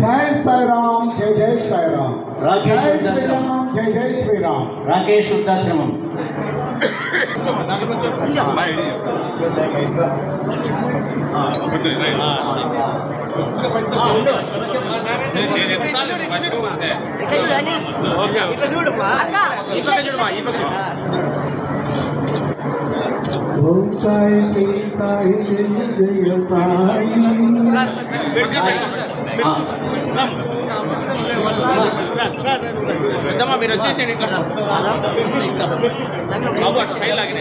జై సాయిరామ్. జై జై సాయిరామ్. జై శ్రీరామ్. జై జై శ్రీరామ్. రాకేష్ వృద్ధాశ్రమం. ఓం సాయి శ్రీ సాయి జయ జయ సాయి. మీరు వచ్చేసేయండి ఇట్లా బాబు అటు స్టైల్ లాగిన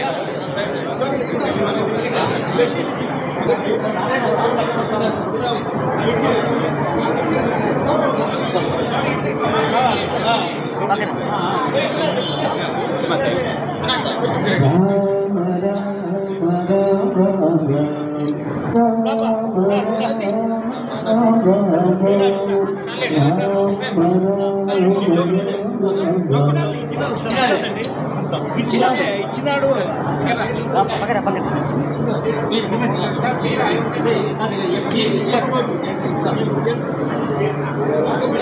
ఇచ్చినాడు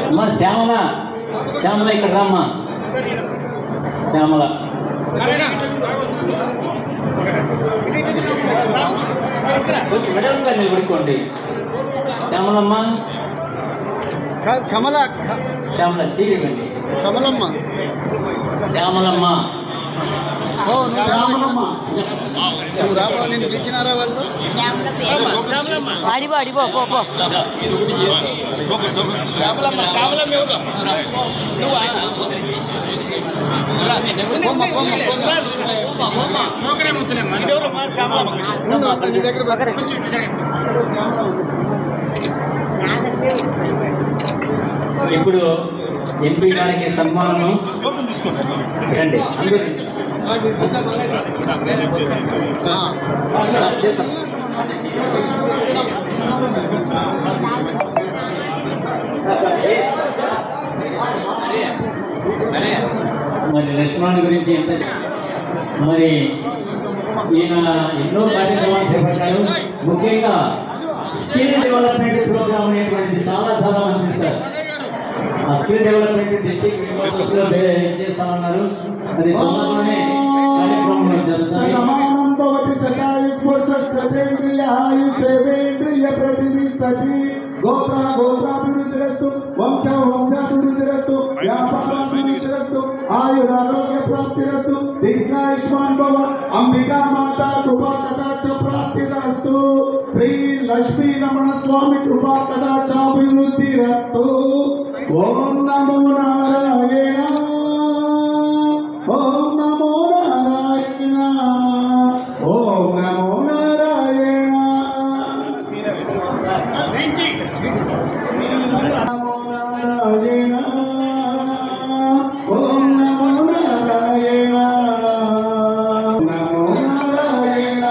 అమ్మా శ్యామల, శ్యామల ఇక్కడ రామ్మా. శ్యామల కొంచెం వెడల్పుగా నిలబడుకోండి. శ్యామలమ్మ, కమల, శ్యామల చీరివ్వండి. కమలమ్మ, శ్యామలమ్మ, శ్యామలమ్మ. నేను పిలిచినారా వాళ్ళు అడిపో అడిపో పో పో ఇప్పుడు ఎంపీ గారికి సన్మానం రండి అందరూ చేసాం. మరి లక్ష్మణ్ గురించి ఎంత మరి ఈయన ఎన్నో కార్యక్రమాలు చేపట్టారు. ముఖ్యంగా స్కిల్ డెవలప్మెంట్ ప్రోగ్రామ్ అనేటువంటిది చాలా చాలా మంచిది సార్. ఆ స్కిల్ డెవలప్మెంట్ డిస్ట్రిక్ట్ యూనివర్సిటీలో చేస్తామన్నారు. అది తొందరలోనే కార్యక్రమం జరుగుతుంది. గోత్ర గోత్రాభివృద్ధిరస్తు, వంశ వంశాభివృద్ధిరస్తు, వ్యాపారాభివృద్ధిరస్తు, ఆయురారోగ్య ప్రాప్తిరస్తు, దీర్ఘాయుష్మాన్ భవ, అంబికా మాత కృపా కటాక్ష ప్రాప్తిరస్తు, శ్రీ లక్ష్మీ రమణ స్వామి కృపా కటాక్షాభివృద్ధిరస్తు. ఓం నమో నారాయణ, ఓం నమో నారాయణ, ఓం నమో నారాయణ, నమో నారాయణ, ఓం నమో నారాయణ, నమో నారాయణ.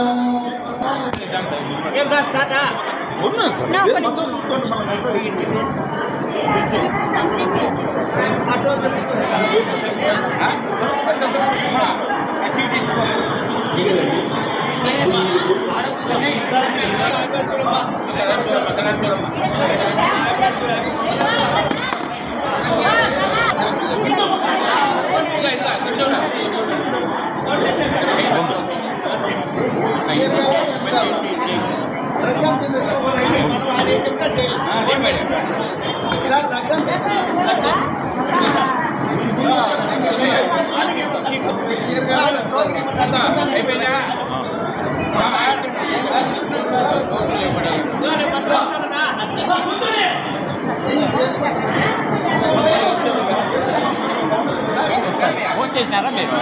చేసినారా మీరు?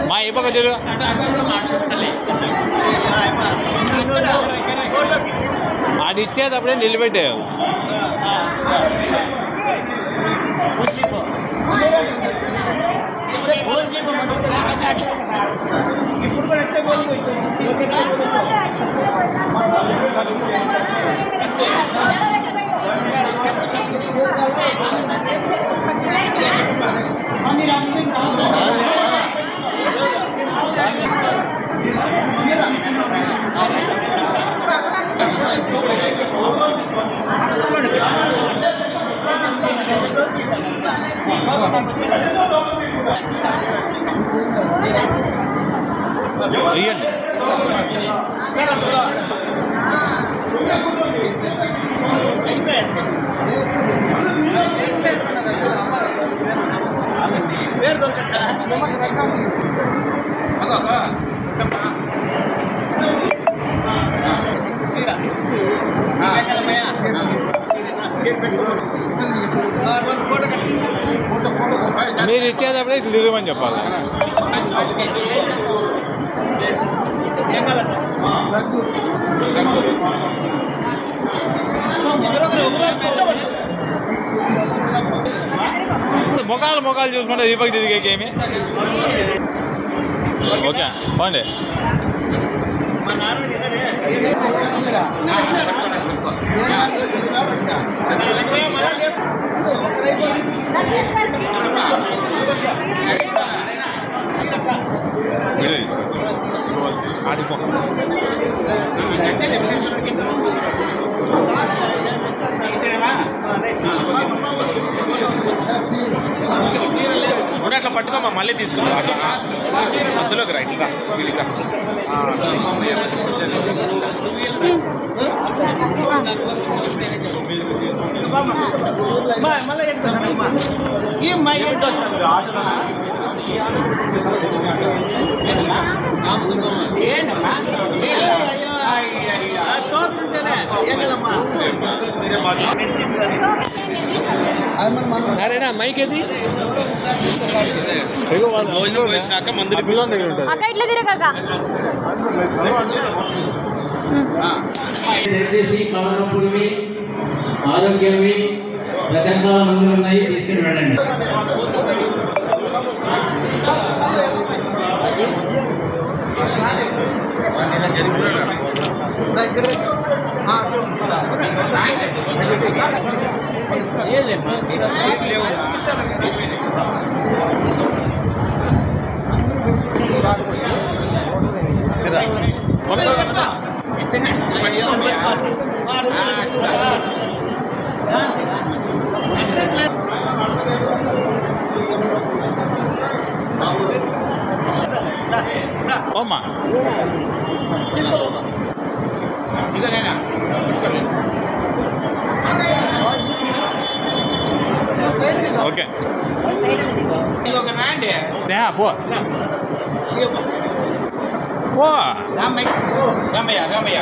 మా ఈ పక్క తిరుగు. అది ఇచ్చేటప్పుడే నిలబెట్టావు. పేరు దొరకచ్చా మీరు ఇచ్చేటప్పుడే ఇట్లా తిరగమని చెప్పాలి. మొఖాలు చూసుకుంటే దీపక్ తిరిగేకేమి. ఓకే పోండి. ఆడిపో అట్లా పట్టుకోమా, మళ్ళీ తీసుకుందాం. అందులోకి రా, ఇట్లా వీళ్ళిగా అరేనా మైక్ ఏది వచ్చినాక మందులు పిల్లల దగ్గర ఉంటుంది. దయచేసి కవనప్పుడువి ఆరోగ్యవి రకరకాల మందులు ఉన్నాయి, తీసుకుని వెళ్ళండి. పోమ్మా ఓకే పో పో రామయ్య రామయ్య ఓకే రామయ్య